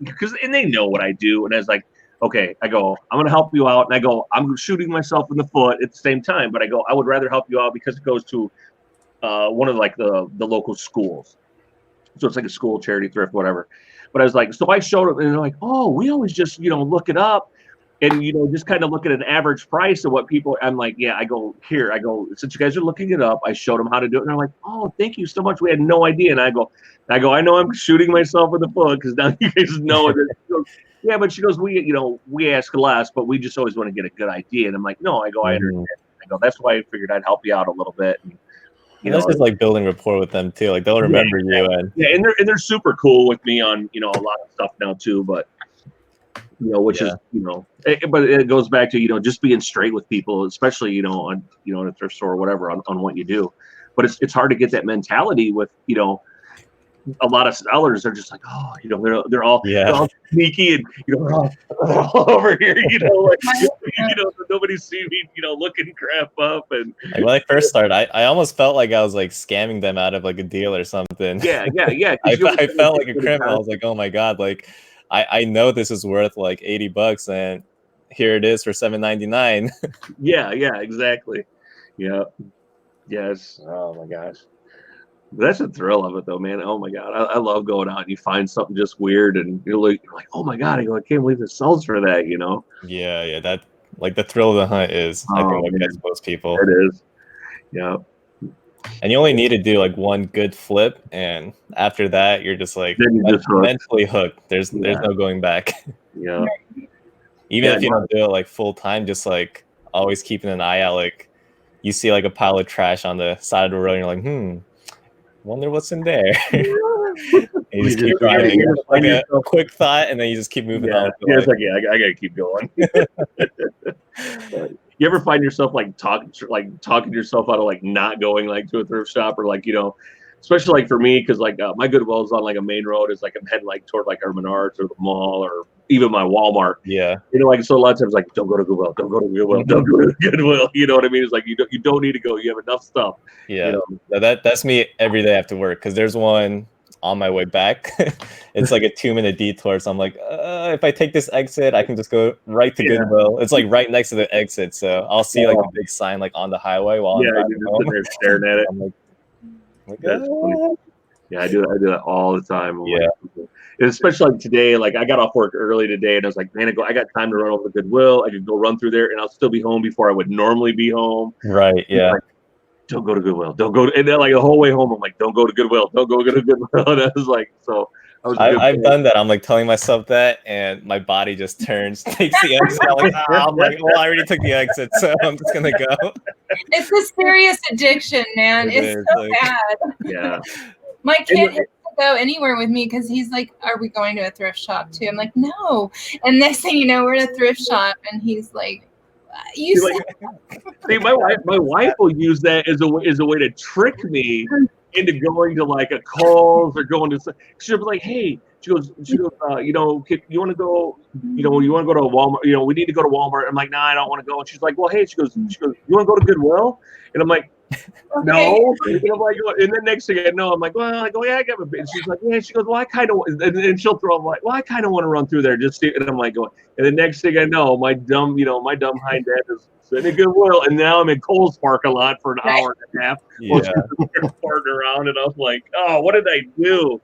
because they know what I do, and I was like, okay, I go, I'm going to help you out. And I go, I'm shooting myself in the foot at the same time. But I go, I would rather help you out because it goes to one of like the local schools. So it's like a school, charity, thrift, whatever. But I was like, so I showed them, and they're like, oh, we always just, look it up and, just kind of look at an average price of what people, I'm like, yeah, I go, since you guys are looking it up, I showed them how to do it. And they're like, oh, thank you so much. We had no idea. And I go, I know I'm shooting myself in the foot because now you guys know it. Yeah, but she goes, we ask less, but we just always want to get a good idea. And I'm like, no, I understand. I go, that's why I figured I'd help you out a little bit. And, that's just like building rapport with them too. Like they'll remember you. And and they're super cool with me on, a lot of stuff now too. But, which is, but it goes back to, just being straight with people, especially, on, in a thrift store or whatever on what you do. But it's hard to get that mentality with, a lot of sellers are just like, oh, they're all sneaky and they're all over here, nobody see me, looking crap up. And like when I first started, I almost felt like I was like scamming them out of like a deal or something. Yeah. I felt like a criminal. I was like, oh my god, like I know this is worth like $80 and here it is for $7.99. Yeah, exactly. Yeah. Yes. Oh my gosh. That's the thrill of it, though, man. Oh my god, I love going out and you find something just weird, and you're like, oh my god, I can't believe it sells for that, Yeah, that like the thrill of the hunt is, I think, what gets most people. It is, yeah. And you only need to do like one good flip, and after that, you're just like mentally hooked. There's no going back. Yeah. Even if you don't do it like full time, just like always keeping an eye out. Like you see like a pile of trash on the side of the road, and you're like, wonder what's in there. You just keep driving. Like a quick thought, and then you just keep moving on. It's like, I gotta keep going. You ever find yourself like talking yourself out of like not going like to a thrift shop, or like especially like for me, because like my Goodwill is on like a main road. Is like I'm heading like toward like our Menards or the mall or even my Walmart. Yeah. Like so a lot of times like don't go to Goodwill, don't go to Goodwill, don't go to Goodwill. You know what I mean? It's like you don't need to go. You have enough stuff. Yeah. That's me every day after work, because there's one on my way back. It's like a 2-minute detour. So I'm like, if I take this exit, I can just go right to Goodwill. It's like right next to the exit. So I'll see like a big sign like on the highway while I'm driving home. There staring at it. I'm like that's funny. Yeah, I do that all the time. Yeah. And especially like today, like I got off work early today, and I was like, man, I got time to run over to Goodwill. I could go run through there, and I'll still be home before I would normally be home. Right. Yeah. Like, don't go to Goodwill. Don't go. And then like the whole way home, I'm like, don't go to Goodwill. Don't go to Goodwill. And I was like, so. I've done that. I'm like telling myself that, and my body just turns, takes the exit. I'm like, well, I already took the exit, so I'm just gonna go. It's a serious addiction, man. It's so bad. Yeah. My kid has to go anywhere with me because he's like, "Are we going to a thrift shop too?" I'm like, "No." And next thing you know, we're at a thrift shop, and he's like, See, my wife will use that as a way to trick me into going to like a Kohl's or going to. She'll be like, "Hey," she goes, you want to go? You want to go to a Walmart? We need to go to Walmart. I'm like, "Nah, I don't want to go." And she's like, "Well, hey," she goes, "You want to go to Goodwill?" And I'm like, No, and I'm like, and then next thing I know, I'm like, well, I go, yeah, I got a bit. She's like, yeah. She goes, well, I kind of, and she'll throw, I'm like, well, I kind of want to run through there, just see. And I'm like, going, and the next thing I know, my dumb hind end is sitting at Goodwill, and now I'm in Kohl's parking lot for an hour and a half. Yeah. Parking around, and I was like, oh, what did I do?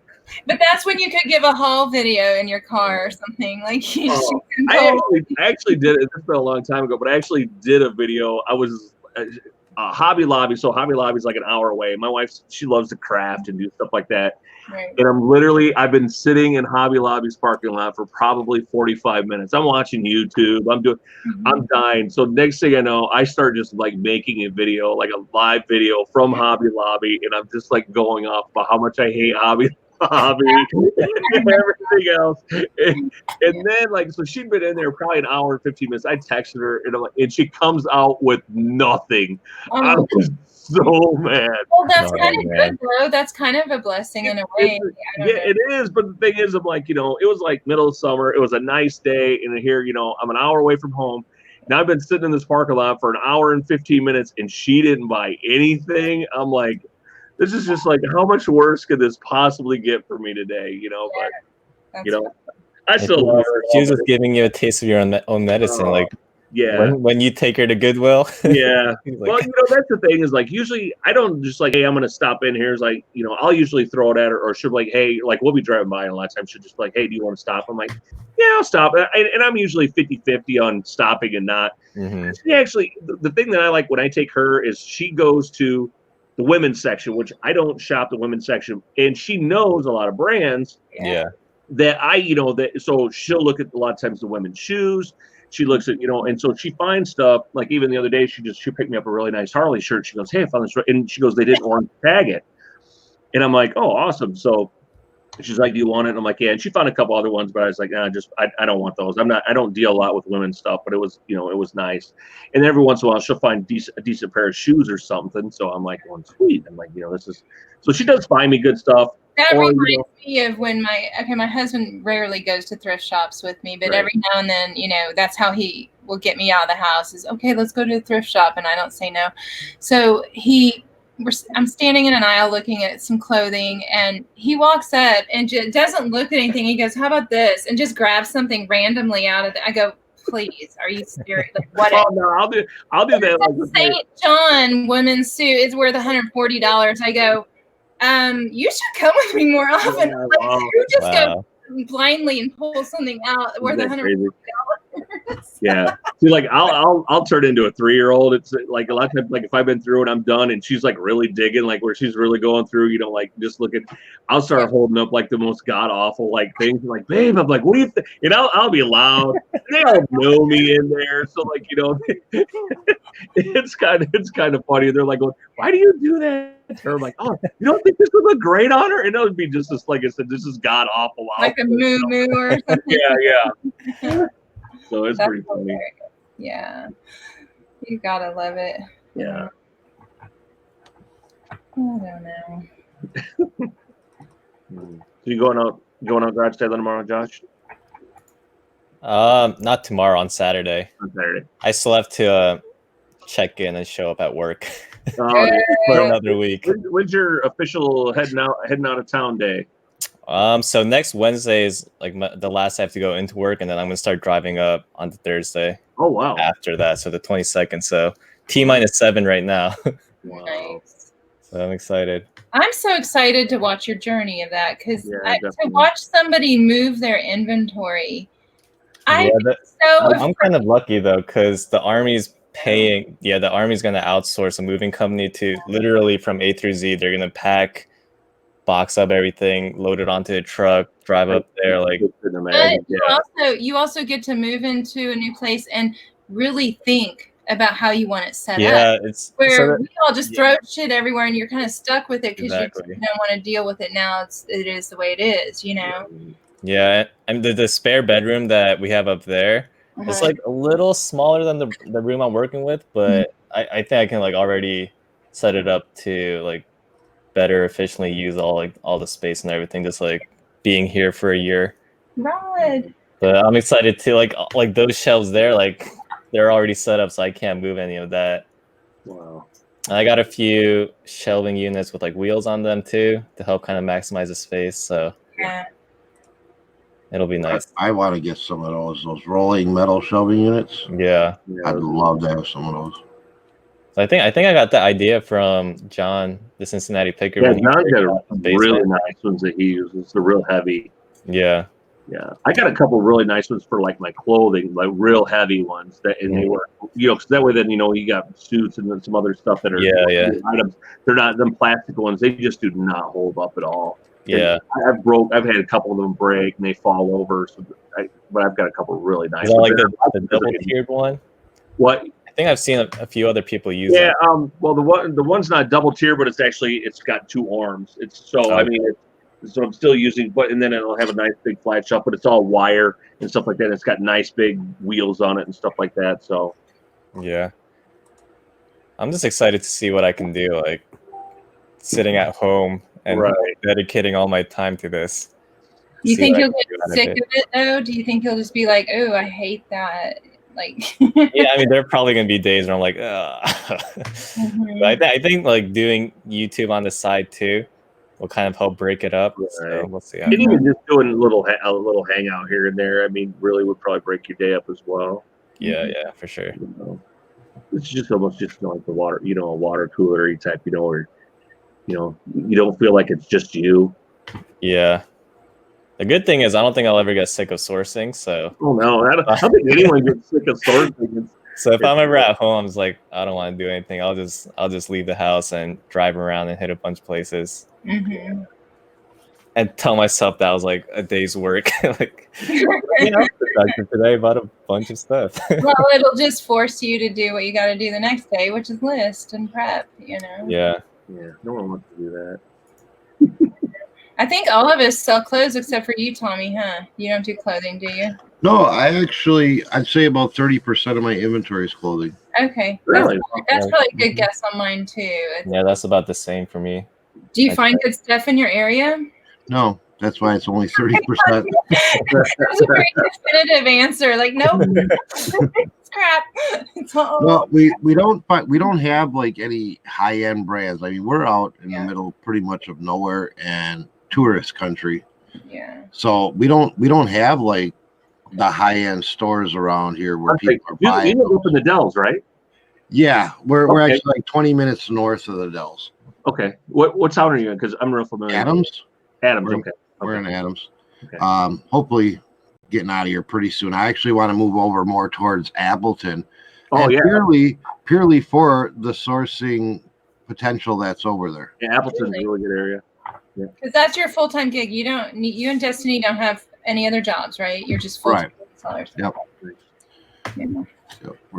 But that's when you could give a haul video in your car or something. Like you just I actually did it. It's been a long time ago, but I actually did a video. I was Hobby Lobby. So Hobby Lobby is like an hour away. My wife, she loves to craft and do stuff like that. Right. And I've been sitting in Hobby Lobby's parking lot for probably 45 minutes. I'm watching YouTube. I'm dying. So next thing I know, I start just like making a video, like a live video from Hobby Lobby. And I'm just like going off about how much I hate Hobby and everything else. And then like, so she'd been in there probably an hour and 15 minutes. I texted her and she comes out with nothing. I was so mad. Well, that's kind of good, bro. That's kind of a blessing in a way. It is. But the thing is, I'm like, it was like middle of summer. It was a nice day. And here, I'm an hour away from home. Now I've been sitting in this parking lot for an hour and 15 minutes and she didn't buy anything. I'm like, this is just like, how much worse could this possibly get for me today? I still love her. She was just giving you a taste of your own medicine. Like, yeah. When you take her to Goodwill. Yeah. Like, well, that's the thing is like, usually I don't just like, hey, I'm going to stop in here. It's like, I'll usually throw it at her or she'll be like, hey, like we'll be driving by and a lot of times she'll just be like, hey, do you want to stop? I'm like, yeah, I'll stop. And I'm usually 50-50 on stopping and not. Mm-hmm. She actually, the thing that I like when I take her is she goes to the women's section, which I don't shop the women's section, and she knows a lot of brands. Yeah. That so she'll look at a lot of times the women's shoes. She looks at, and so she finds stuff like even the other day, she picked me up a really nice Harley shirt. She goes, hey, I found this, and she goes, they didn't orange tag it. And I'm like, oh, awesome. So she's like, do you want it? And I'm like, yeah. And she found a couple other ones, but I was like, nah, I don't want those. I don't deal a lot with women's stuff, but it was, it was nice. And every once in a while she'll find a decent pair of shoes or something. So I'm like, well, sweet. I'm like, so she does find me good stuff. That reminds me of when my husband rarely goes to thrift shops with me, but every now and then, that's how he will get me out of the house is, okay, let's go to the thrift shop. And I don't say no. So I'm standing in an aisle looking at some clothing and he walks up and just doesn't look at anything. He goes, how about this? And just grabs something randomly out of it. I go, please, are you serious? Like, whatever. Oh, no, I'll do that. Like St. John women's suit is worth $140. I go, you should come with me more often. Yeah, like, you just go blindly and pull something out worth $140. Yeah. See, like I'll turn into a 3-year-old. It's like a lot of times, like if I've been through and I'm done and she's like really digging, like where she's really going through, like just looking, I'll start holding up like the most god awful like things. I'm like, babe, I'm like, what do you think? And I'll be loud. They all know me in there. So like, it's kind of funny. They're like, why do you do that? I'm like, oh, you don't think this would look great on her? And it would be just this, like I said, this is god awful. Like a moo or something. Yeah. So it's pretty funny. Hilarious. Yeah. You gotta love it. Yeah. I don't know. So you going out garage sale tomorrow, Josh? Not tomorrow, on Saturday. On Saturday. I still have to check in and show up at work Oh, for another week. When's your official heading out of town day? So next Wednesday is like the last I have to go into work, and then I'm gonna start driving up on the Thursday. Oh wow! After that, so the 22nd. So T-7 right now. Wow. Nice. So I'm excited. I'm so excited to watch your journey of that because definitely. to watch somebody move their inventory. I'm kind of lucky though, because the Army's paying. Yeah, the Army's gonna outsource a moving company to literally from A through Z. They're gonna pack, box up everything, load it onto a truck, drive up there. Like, you also get to move into a new place and really think about how you want it set up. Yeah, it's where we all just throw shit everywhere and you're kind of stuck with it because Exactly. you don't want to deal with it now. It is the way it is, Yeah, and the spare bedroom that we have up there, it's like a little smaller than the room I'm working with, but I think I can like already set it up to like better efficiently use all the space and everything, just like being here for a year. Right. But I'm excited to like those shelves there, like they're already set up, so I can't move any of that. Wow. I got a few shelving units with like wheels on them too to help kind of maximize the space. So Yeah. it'll be nice. I want to get some of those rolling metal shelving units. Yeah. I'd love to have some of those. So I think I got the idea from John, the Cincinnati Picker. Yeah, when he John's figured got out the basement. really nice ones that he uses. They're real heavy. Yeah. Yeah, I got a couple really nice ones for like my clothing, like real heavy ones that, and they were, because that way then you got suits and then some other stuff that are items. They're not them plastic ones. They just do not hold up at all. Yeah, and I've had a couple of them break and they fall over. So but I've got a couple really nice. Is that ones. like the double tiered one? What? I think I've seen a few other people use. Yeah, that. well, the one's not double tier, but it's got two arms. It's so I mean. So I'm still using, and then it'll have a nice big flat shelf, but it's all wire and stuff like that. It's got nice big wheels on it and stuff like that. So, yeah, I'm just excited to see what I can do, like sitting at home and dedicating all my time to this. Do you think he'll get sick of it though? Do you think he'll just be like, "Oh, I hate that"? Like, yeah, I mean, there are probably gonna be days where I'm like, but I think like doing YouTube on the side too will kind of help break it up. Right. So we'll see. And even just doing a little hangout here and there, I mean, really would probably break your day up as well. Yeah, for sure. It's just almost just like the water, a water cooler type, or you don't feel like it's just you. Yeah. The good thing is I don't think I'll ever get sick of sourcing. So. Oh no, I don't think anyone gets sick of sourcing. So if I'm ever at home, I'm just like, I don't want to do anything. I'll just leave the house and drive around and hit a bunch of places. Mm-hmm. And tell myself that was like a day's work. Like, productive today, bought a bunch of stuff. Well, it'll just force you to do what you got to do the next day, which is list and prep. Yeah. Yeah. No one wants to do that. I think all of us sell clothes except for you, Tommy, huh? You don't do clothing, do you? No, I'd say about 30% of my inventory is clothing. Okay. Really? That's probably a good guess on mine, too. Yeah, that's about the same for me. Do you find good stuff in your area? No, that's why it's only 30%. That's a very definitive answer. Like, nope, it's crap. It's all. Well, we don't have like any high-end brands. I mean, we're out in the middle pretty much of nowhere and tourist country. Yeah. So we don't have like the high-end stores around here where people are buying. You live up in the Dells, right? Yeah, we're actually like 20 minutes north of the Dells. Okay. What town are you in? Because I'm real familiar. Adams. Okay. We're in Adams. Okay. Hopefully getting out of here pretty soon. I actually want to move over more towards Appleton. Oh, yeah. Purely for the sourcing potential that's over there. Yeah, Appleton's a really good area. Yeah. Because that's your full-time gig. You and Destiny don't have any other jobs, right? You're just full-time sellers. Yep.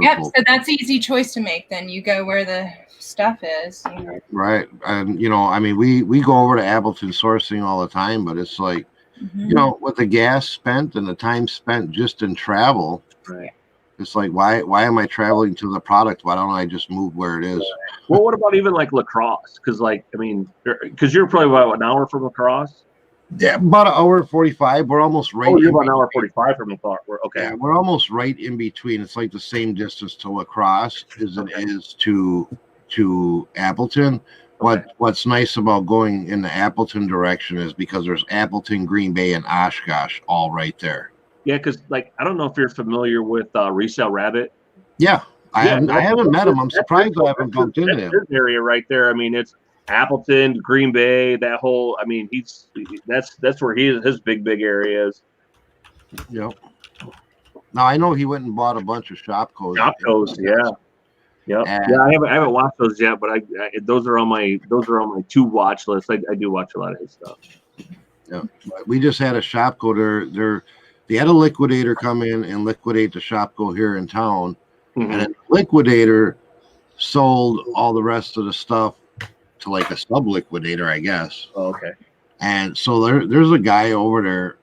Yep. So that's an easy choice to make. Then you go where the stuff is. Right. And I mean, we go over to Appleton sourcing all the time, but it's like, with the gas spent and the time spent just in travel, right? It's like, why am I traveling to the product? Why don't I just move where it is? Well, what about even like La Crosse? Because you're probably about an hour from La Crosse. Yeah, about an hour 45. We're almost right. Oh, you're about an hour 45 from La Crosse. Okay. Yeah, we're almost right in between. It's like the same distance to La Crosse as it is to Appleton. What's nice about going in the Appleton direction is because there's Appleton, Green Bay, and Oshkosh all right there. Yeah, because I don't know if you're familiar with Resale Rabbit. Yeah, I haven't met him. I'm surprised I haven't bumped into him. This area right there. I mean, it's Appleton, Green Bay, that whole. I mean, that's where his big areas. Yep. Now I know he went and bought a bunch of Shopkos. Yeah. Yep. Yeah, I haven't watched those yet, but those are on my to watch list. I do watch a lot of his stuff. Yeah, we just had a Shopko. They had a liquidator come in and liquidate the Shopko here in town, and then the liquidator sold all the rest of the stuff to like a sub liquidator, I guess. Oh, okay. And so there's a guy over there,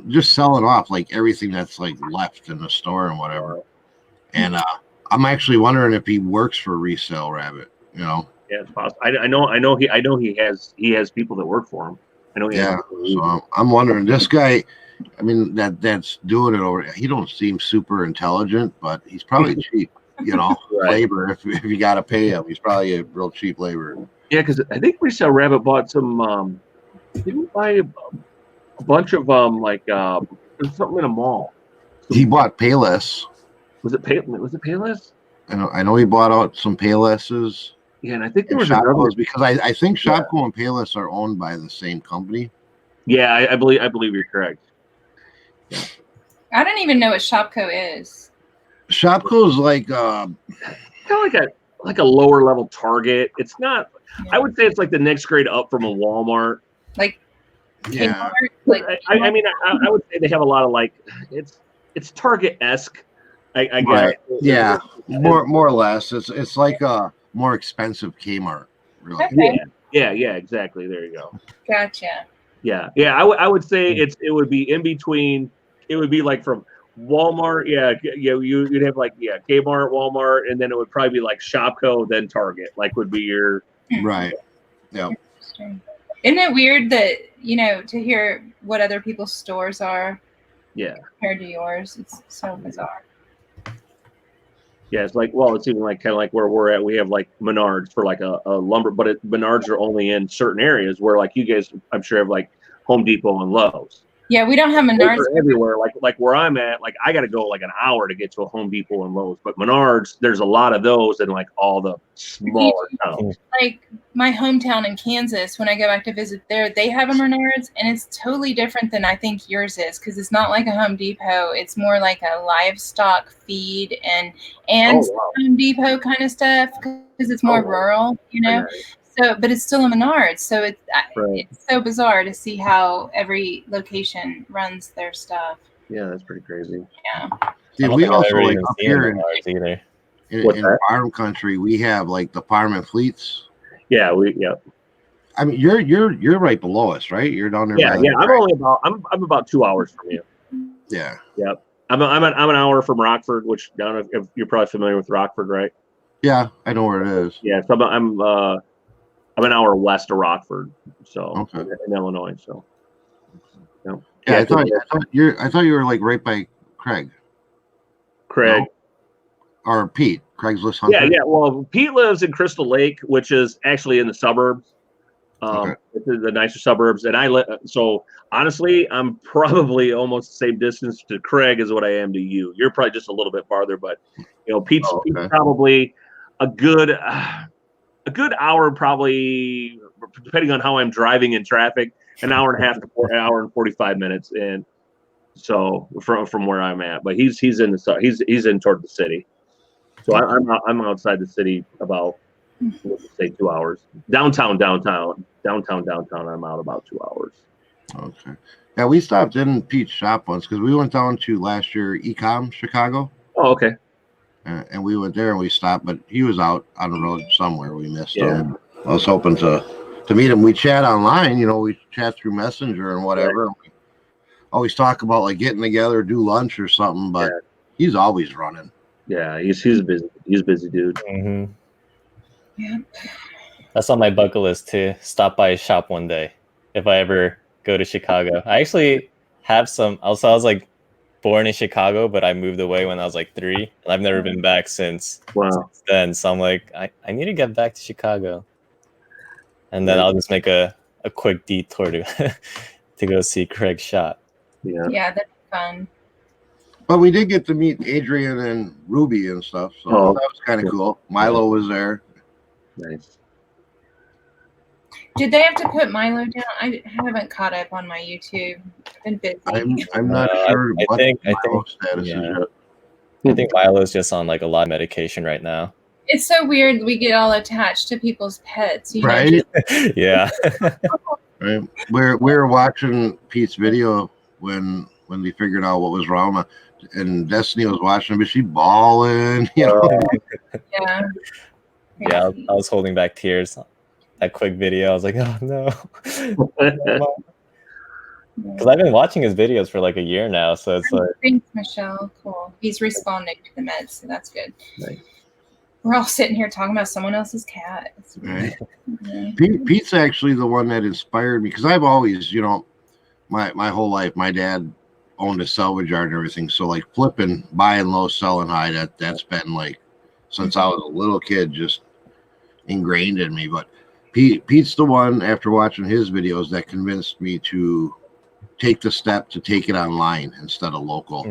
just selling off like everything that's like left in the store and whatever. And I'm actually wondering if he works for Resale Rabbit. Yeah, it's possible. I know he has people that work for him. I know. So I'm wondering, this guy. I mean, that's doing it over. He don't seem super intelligent, but he's probably cheap. you know, Right. labor if you got to pay him. He's probably a real cheap labor. Yeah, because I think we saw Rabbit bought some. Didn't buy a bunch of like there's something in a mall. He bought Payless. Was it Payless? I know he bought out some Paylesses. Yeah, and I think there And was another. Shopko's, because I think Shopko and Payless are owned by the same company. Yeah, I believe you're correct. I don't even know what Shopko is. Shopko's like Kind of like a lower level Target. It's not. I would say it's like the next grade up from a Walmart. Like yeah. Kmart, like I mean, I would say they have a lot of like it's Target-esque. I guess. Right. Yeah, more or less. It's like a more expensive Kmart. Really. Okay. Yeah, exactly. There you go. Gotcha. Yeah. I would say it would be in between. It would be like from Walmart. Yeah. You'd have like Kmart, Walmart, and then it would probably be like Shopko, then Target. Like would be your Right. Yeah. Interesting. Isn't it weird that, to hear what other people's stores are compared to yours? It's so bizarre. Yeah, it's like, well, it's even like kind of like where we're at. We have like Menards for like a lumber, but Menards are only in certain areas where like you guys, I'm sure, have like Home Depot and Lowe's. Yeah, we don't have Menards. They're everywhere. Like where I'm at, like I got to go like an hour to get to a Home Depot and Lowe's. But Menards, there's a lot of those in like all the smaller towns. Like my hometown in Kansas, when I go back to visit there, they have a Menards, and it's totally different than I think yours is, because it's not like a Home Depot. It's more like a livestock feed and Home Depot kind of stuff, because it's more rural, So, but it's still a Menards, so it's so bizarre to see how every location runs their stuff. Yeah, that's pretty crazy. Yeah. See, we also like up here in farm country, we have like the farm and fleets. Yeah, I mean, you're right below us, right? You're down there. Yeah. I'm about 2 hours from you. Yeah. Yep. I'm an hour from Rockford, which I don't know if you're probably familiar with Rockford, right? Yeah, I know where it is. Yeah, so I'm an hour west of Rockford, so in Illinois. So, yeah, I thought you were like right by Craig. No? Or Pete. Craigslist Hunter. Yeah. Well, Pete lives in Crystal Lake, which is actually in the suburbs. It's the nicer suburbs, and I live. So honestly, I'm probably almost the same distance to Craig as what I am to you. You're probably just a little bit farther, but Pete's probably a good hour, probably depending on how I'm driving in traffic, an hour and a half to an hour and 45 minutes, and so from where I'm at. But he's in toward the city, so I'm outside the city about let's say 2 hours. Downtown. I'm out about 2 hours. Okay. Yeah, we stopped in Pete's shop once because we went down to last year Ecom Chicago. Oh, okay. And we went there and we stopped, but he was out on the road somewhere. We missed him. I was hoping to meet him. We chat online, we chat through Messenger and whatever. Right. We always talk about like getting together, do lunch or something, but he's always running. Yeah, he's a busy dude. Mm-hmm. Yeah. That's on my bucket list to stop by his shop one day if I ever go to Chicago. I actually have some. I was like born in Chicago, but I moved away when I was like 3, and I've never been back since then. So I'm like, I need to get back to Chicago, and then I'll just make a quick detour to go see Craig's shop. Yeah, that's fun. But we did get to meet Adrian and Ruby and stuff, so that was kind of cool. Milo was there. Nice. Did they have to put Milo down? I haven't caught up on my YouTube. I've been busy. I'm not sure what Milo's status is yet. I think Milo's just on like a lot of medication right now. It's so weird we get all attached to people's pets. Right? Yeah. Right. We were watching Pete's video when we figured out what was wrong, and Destiny was watching, but she bawling. Yeah. Yeah, I was holding back tears. That quick video, I was like, oh no. Because I've been watching his videos for like a year now, so it's like. Thanks, Michelle. Cool. He's responding to the meds, so that's good. Nice. We're all sitting here talking about someone else's cat. Right. Pete's actually the one that inspired me, because I've always, my whole life, my dad owned a salvage yard and everything. So like flipping, buying low, selling high, that's been like since I was a little kid, just ingrained in me. But Pete's the one, after watching his videos, that convinced me to take the step to take it online instead of local.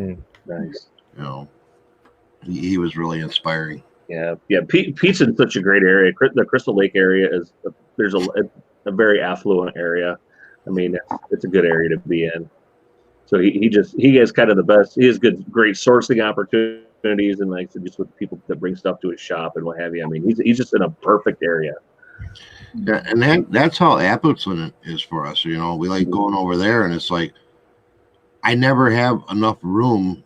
Nice. You know, he was really inspiring. Yeah. Pete's in such a great area. The Crystal Lake area there's a very affluent area. I mean, it's a good area to be in. So he has kind of the best. He has great sourcing opportunities, and like just with people that bring stuff to his shop and what have you. I mean, he's just in a perfect area. Yeah, and that's how Appleton is for us. You know, we like going over there, and it's like I never have enough room.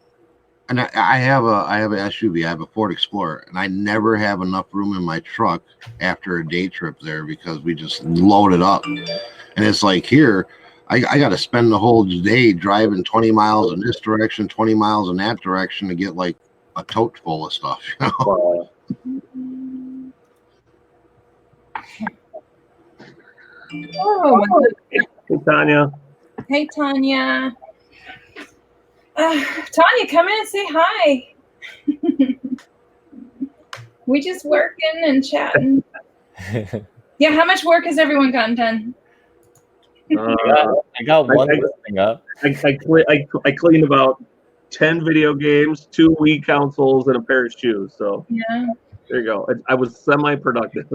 And I have an SUV. I have a Ford Explorer, and I never have enough room in my truck after a day trip there because we just load it up. And it's like here, I got to spend the whole day driving 20 miles in this direction, 20 miles in that direction to get like a tote full of stuff. You know? Oh, Hey, Tanya. hey, Tanya. Tanya, come in and say hi. We just working and chatting. Yeah, how much work has everyone gotten done? I got one listing up. I cleaned about 10 video games, 2 Wii consoles, and a pair of shoes. So Yeah. there you go. I was semi-productive.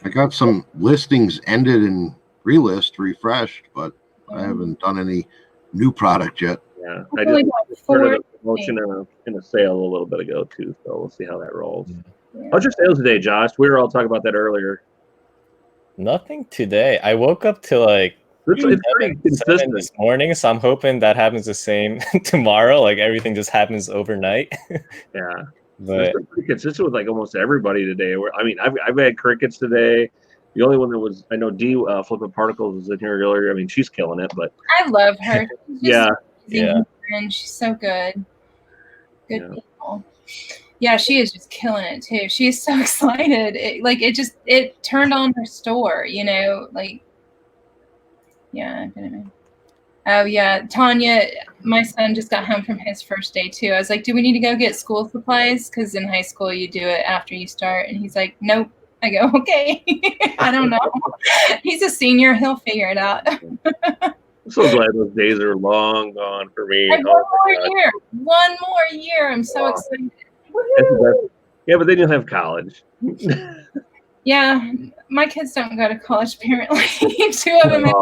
I got some listings ended and refreshed, but I haven't done any new product yet. Yeah, I just started a promotion in a sale a little bit ago too, so we'll see how that rolls. Yeah. How's your sales today, Josh? We were all talking about that earlier. Nothing today. I woke up to like It's pretty 7 consistent. this morning, so I'm hoping that happens the same tomorrow. Like everything just happens overnight. Yeah, But it's been pretty consistent with like almost everybody today. I mean, I've had crickets today. The only one that was, I know D Flippin' Particles was in here earlier. I mean, she's killing it, but I love her. She's just yeah, amazing, and she's so good. Good people. Yeah, she is just killing it too. She's so excited. It turned on her store, you know, like, yeah. Anyway. Oh yeah, Tanya, my son just got home from his first day too. I was like, do we need to go get school supplies? Because in high school you do it after you start. And he's like, nope. I go, okay. I don't know. He's a senior. He'll figure it out. I'm so glad those days are long gone for me. And one more year. One more year. I'm so excited. Yeah, but then you'll have college. Yeah, my kids don't go to college apparently. 2 of them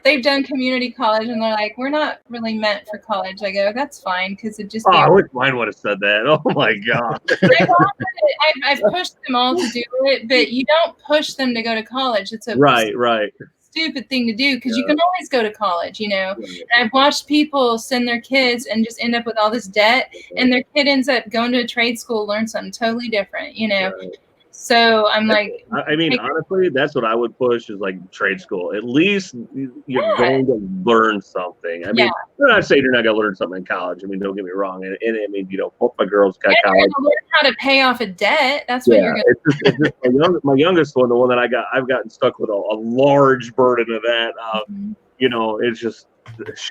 they've done community college, and they're like, we're not really meant for college. I go, that's fine, because it just. I wish mine would have said that. Oh my god. I've pushed them all to do it, but you don't push them to go to college. It's a right. stupid thing to do, because you can always go to college, you know. And I've watched people send their kids and just end up with all this debt, and their kid ends up going to a trade school, learn something totally different, you know. Right. So I'm like, I mean, honestly, that's what I would push is like trade school. At least you're going to learn something. I mean, I'm not saying you're not going to learn something in college. I mean, don't get me wrong. And I mean, you know, both my girls got college. You're going to learn how to pay off a debt. That's what you're going to do. It's just my youngest one, the one that I've gotten stuck with a large burden of that. You know, it's just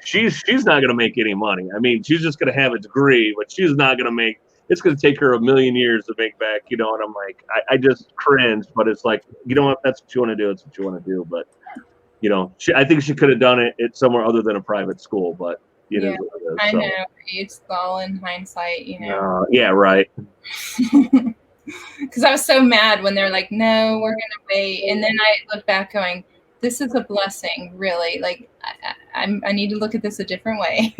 she's not going to make any money. I mean, she's just going to have a degree, but she's not going to make. It's going to take her a million years to make back, you know, and I'm like, I just cringe, but it's like, you know what, that's what you want to do. It's what you want to do. But, you know, I think she could have done it at somewhere other than a private school, but it is what it is. I know. It's all in hindsight, you know. Yeah, right. Because I was so mad when they're like, no, we're going to wait. And then I look back going, this is a blessing, really. Like, I need to look at this a different way.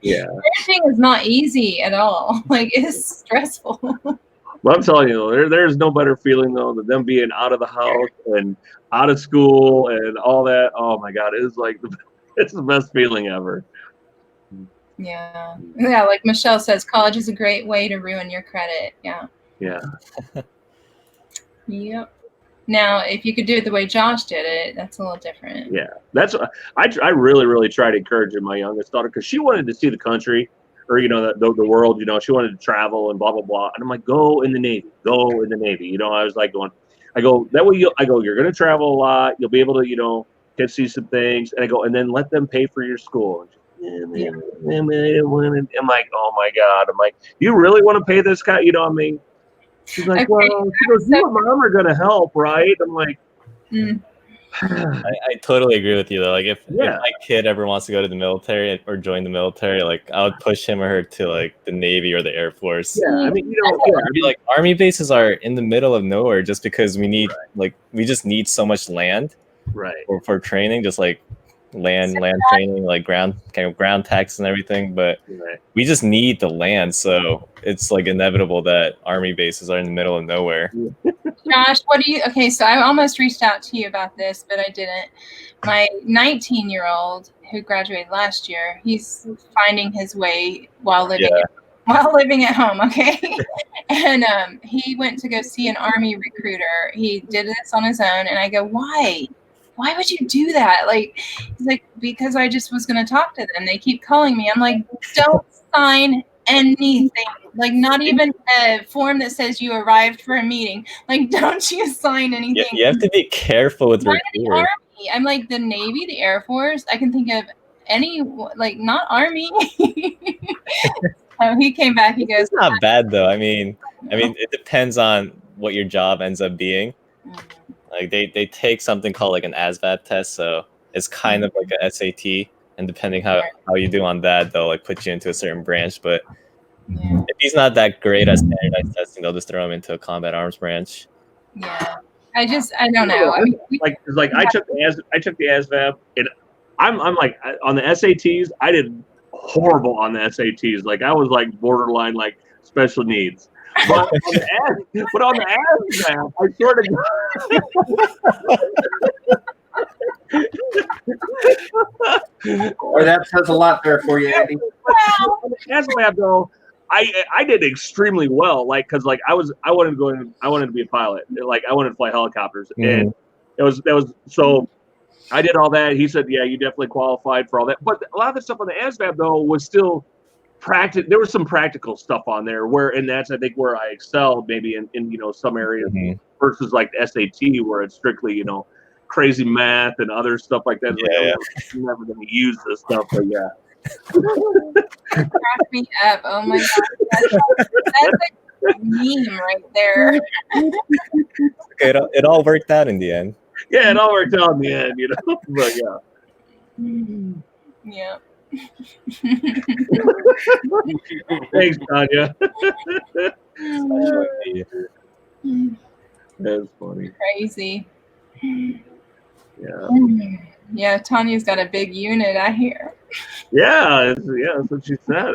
Yeah. Parenting is not easy at all. Like, it's stressful. Well, I'm telling you, there's no better feeling, though, than them being out of the house and out of school and all that. Oh, my God. It's like, it's the best feeling ever. Yeah. Yeah, like Michelle says, college is a great way to ruin your credit. Yeah. Yeah. Yep. Now, if you could do it the way Josh did it, that's a little different. Yeah, that's I really tried to encourage my youngest daughter because she wanted to see the country, or you know the world. You know, she wanted to travel and blah blah blah. And I'm like, go in the Navy, go in the Navy. You know, I was like I go that way. You're going to travel a lot. You'll be able to get to see some things. And I go, and then let them pay for your school. I'm like, oh my God. I'm like, you really want to pay this guy? You know what I mean? She's like, Okay, well, she goes, you and mom are gonna help, right? I'm like, I totally agree with you though. Like if Yeah. my kid ever wants to go to the military or join the military, like I would push him or her to like the Navy or the Air Force. yeah, I mean, you know, yeah, I mean, Like army bases are in the middle of nowhere just because we need like we just need so much land right. for training, just like land training, like ground tax and everything. But Right. we just need the land, so it's like inevitable that army bases are in the middle of nowhere. Josh, what do you? Okay, so I almost reached out to you about this, but I didn't. My 19-year-old who graduated last year, he's finding his way while living at home. Okay, and he went to go see an army recruiter. He did this on his own, and I go, why? Why would you do that? Like, he's like, because I just was going to talk to them. They keep calling me. I'm like, don't sign anything. Like, not even a form that says you arrived for a meeting. Like, don't you sign anything. You have to be careful with Not the recruiters. Army. I'm like, the Navy, the Air Force. I can think of any, like, not Army. So he came back. He goes, It's not bad though. I mean, it depends on what your job ends up being. Like they take something called like an ASVAB test, so it's kind of like a SAT, and depending how you do on that, they'll like put you into a certain branch. But if he's not that great at standardized testing, they'll just throw him into a combat arms branch. Yeah, I don't know. I mean, like I took the ASVAB, and I'm like on the SATs, I did horrible on the SATs. Like I was like borderline like special needs. But on the ASVAB, I sort of. Or that says a lot there for you, Andy. On the ASVAB though, I did extremely well. Like because like I wanted to be a pilot. Like I wanted to fly helicopters, and that was so. I did all that. He said, "Yeah, you definitely qualified for all that." But a lot of the stuff on the ASVAB though was still practical. There was some practical stuff on there and that's I think where I excelled maybe in you know some areas versus like the SAT where it's strictly crazy math and other stuff like that. I'm never going to use this stuff, but yeah. Crack me up! Oh my god, that's a meme right there. Okay, it all worked out in the end. Yeah, it all worked out in the end, But yeah. Yeah. Thanks, Tanya. That's funny. Crazy. Yeah. Yeah, Tanya's got a big unit, I hear. Yeah, that's what she said.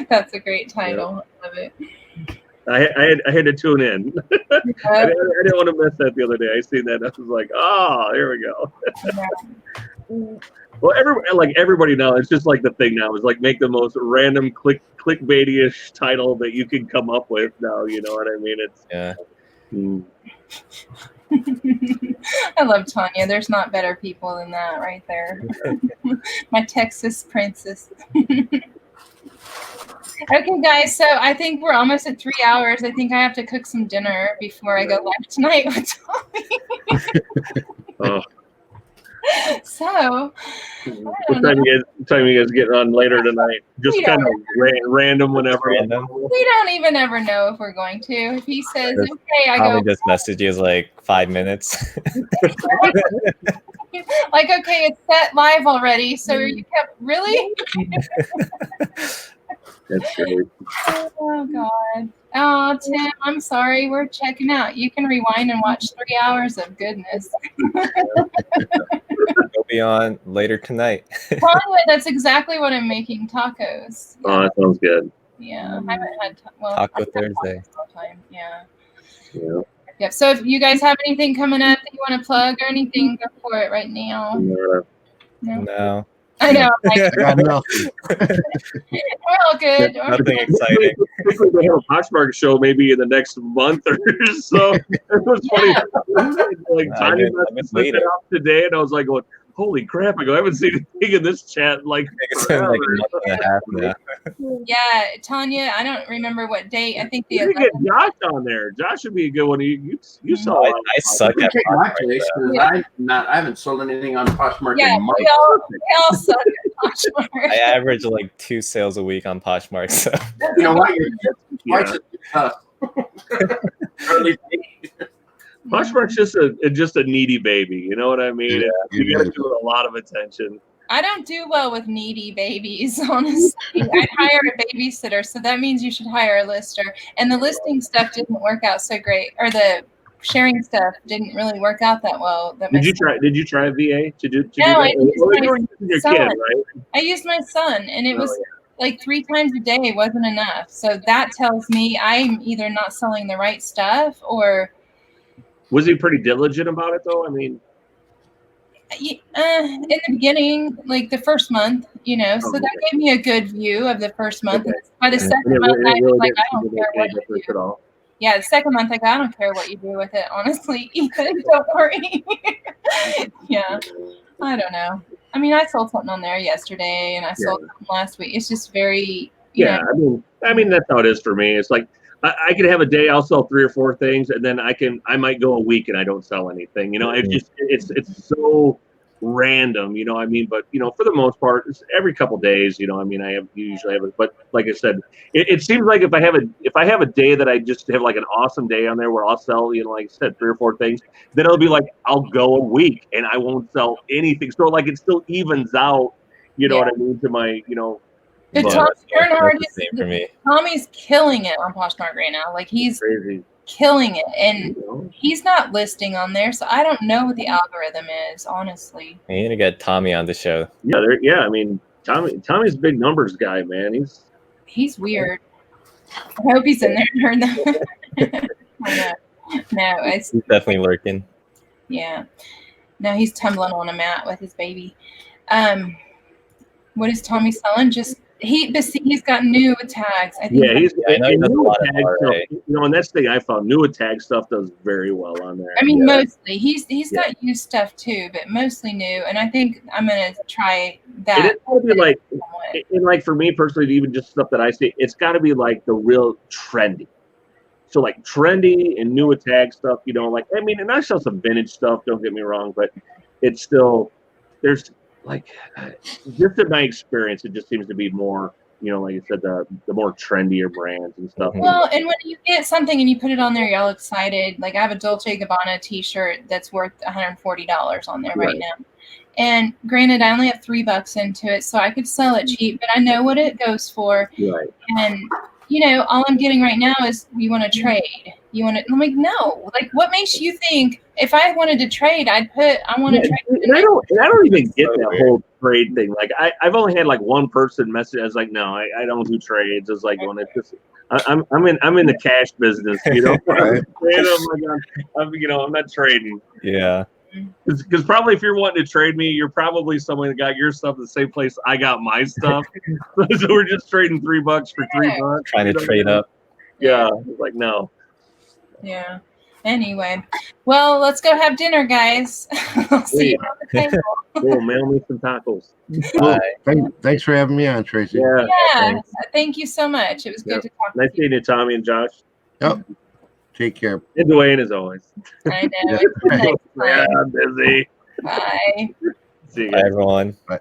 That's a great title. I love it. I had to tune in. I didn't want to miss that the other day. I seen that. I was like, oh, here we go. Well, everybody now, it's just like the thing now is like make the most random clickbaity-ish title that you can come up with now. You know what I mean? I love Tanya. There's not better people than that right there. My Texas princess. Okay, guys, so I think we're almost at 3 hours. I think I have to cook some dinner before I go live tonight with Tommy. So, what time you guys getting on later tonight? Just kind of random whenever. Random. We don't even ever know if we're going to. If he says, okay, I go. Just message you like 5 minutes. Like, okay, it's set live already. So you kept really? That's great. Oh, God. Oh, Tim, I'm sorry. We're checking out. You can rewind and watch 3 hours of goodness. We'll be on later tonight. Probably, that's exactly what I'm making, tacos. Oh, that sounds good. Yeah, I haven't had Taco Thursday. Time. Yeah. Yeah. So if you guys have anything coming up that you want to plug or anything, go for it right now. No. I know. Nothing. We're all good. Nothing exciting. I think they have a Poxmark show maybe in the next month or so. It was funny. Like Tanya messaged it up today, and I was like, going, holy crap! I go, I haven't seen anything in this chat like It's been like a month and a half now. Yeah, Tanya, I don't remember what date. I think the You should get Josh on there. Josh would be a good one. You saw. I suck You at can take my Poshmark, place though. because I haven't sold anything on Poshmark Yeah, in months. we all suck at Poshmark. I average like 2 sales a week on Poshmark. So You know what? Yeah. Twice as tough. Or at least Poshmark's just a needy baby. You know what I mean? Yeah, You it got to is. give it a lot of attention. I don't do well with needy babies, honestly. I'd hire a babysitter, so that means you should hire a lister. And the listing stuff didn't work out so great, or the sharing stuff didn't really work out that well. Did you try VA to do? No, I used Well, my you were using your son. kid, right? I used my son, and it Oh, was like 3 times a day wasn't enough. So that tells me I'm either not selling the right stuff or. Was he pretty diligent about it though? I mean, In the beginning, like the first month, so that gave me a good view of the first month. Okay. By the and second it month, I was really like, I didn't don't make care any what you difference do. at all. Yeah, the second month, like, I don't care what you do with it, honestly. Ethan, don't worry. Yeah, I don't know. I mean, I sold something on there yesterday, and I sold something last week. It's just very, you know. I mean that's how it is for me. It's like I could have a day I'll sell 3 or 4 things, and then I might go a week and I don't sell anything. It's so random, I mean, but for the most part, it's every couple days, I mean, I usually have it, but like I said, it seems like if I have a day that I just have like an awesome day on there where I'll sell, like I said, 3 or 4 things, then it'll be like I'll go a week and I won't sell anything. So like it still evens out, what I mean, to my, But Yeah, Tom that's Bernhard the same for me. Tommy's killing it on Poshmark right now. Like he's crazy. killing it, and he's not listing on there, so I don't know what the algorithm is, honestly. We need to get Tommy on the show. Yeah, I mean, Tommy's a big numbers guy, man. He's weird. I hope he's in there. No, it's He's definitely lurking. yeah. No, he's tumbling on a mat with his baby. What is Tommy selling? Just he's got new tags. I think. Yeah, I know he does a lot of tag RA. stuff, and that's the thing I found. New tag stuff does very well on there. I mean, mostly he's got used stuff too, but mostly new. And I think I'm gonna try that. It's gotta be like, and like for me personally, even just stuff that I see, it's got to be like the real trendy. So like trendy and new tag stuff, like I mean, and I sell some vintage stuff. Don't get me wrong, but it's still there's like just in my experience, it just seems to be more. Like you said, the more trendier brands and stuff. Well, and when you get something and you put it on there, you're all excited. Like I have a Dolce & Gabbana T-shirt that's worth $140 on there right now. And granted, I only have $3 into it, so I could sell it cheap, but I know what it goes for. Right. And all I'm getting right now is you want to trade. I'm like, no. Like, what makes you think if I wanted to trade, I want to trade? And I don't even get that whole trade thing. Like I've only had like one person message. I was like, no, I don't do trades. It's like when it's just I'm in the cash business. Right. I'm not trading. Yeah. Because probably if you're wanting to trade me, you're probably someone that got your stuff in the same place I got my stuff. So we're just trading $3 for $3. Trying to trade up. Yeah, like no. Yeah. Anyway, well, let's go have dinner, guys. I'll see you on the table. Cool, mail me some tacos. Thanks for having me on, Tracy. Yeah. Thank you so much. It was good to talk Nice to you. seeing you, Tommy and Josh. Yep. Take care. And Dwayne, as always. I know. Yeah. It's next Yeah, time. I'm busy. Bye. See you Bye, guys. everyone. Bye.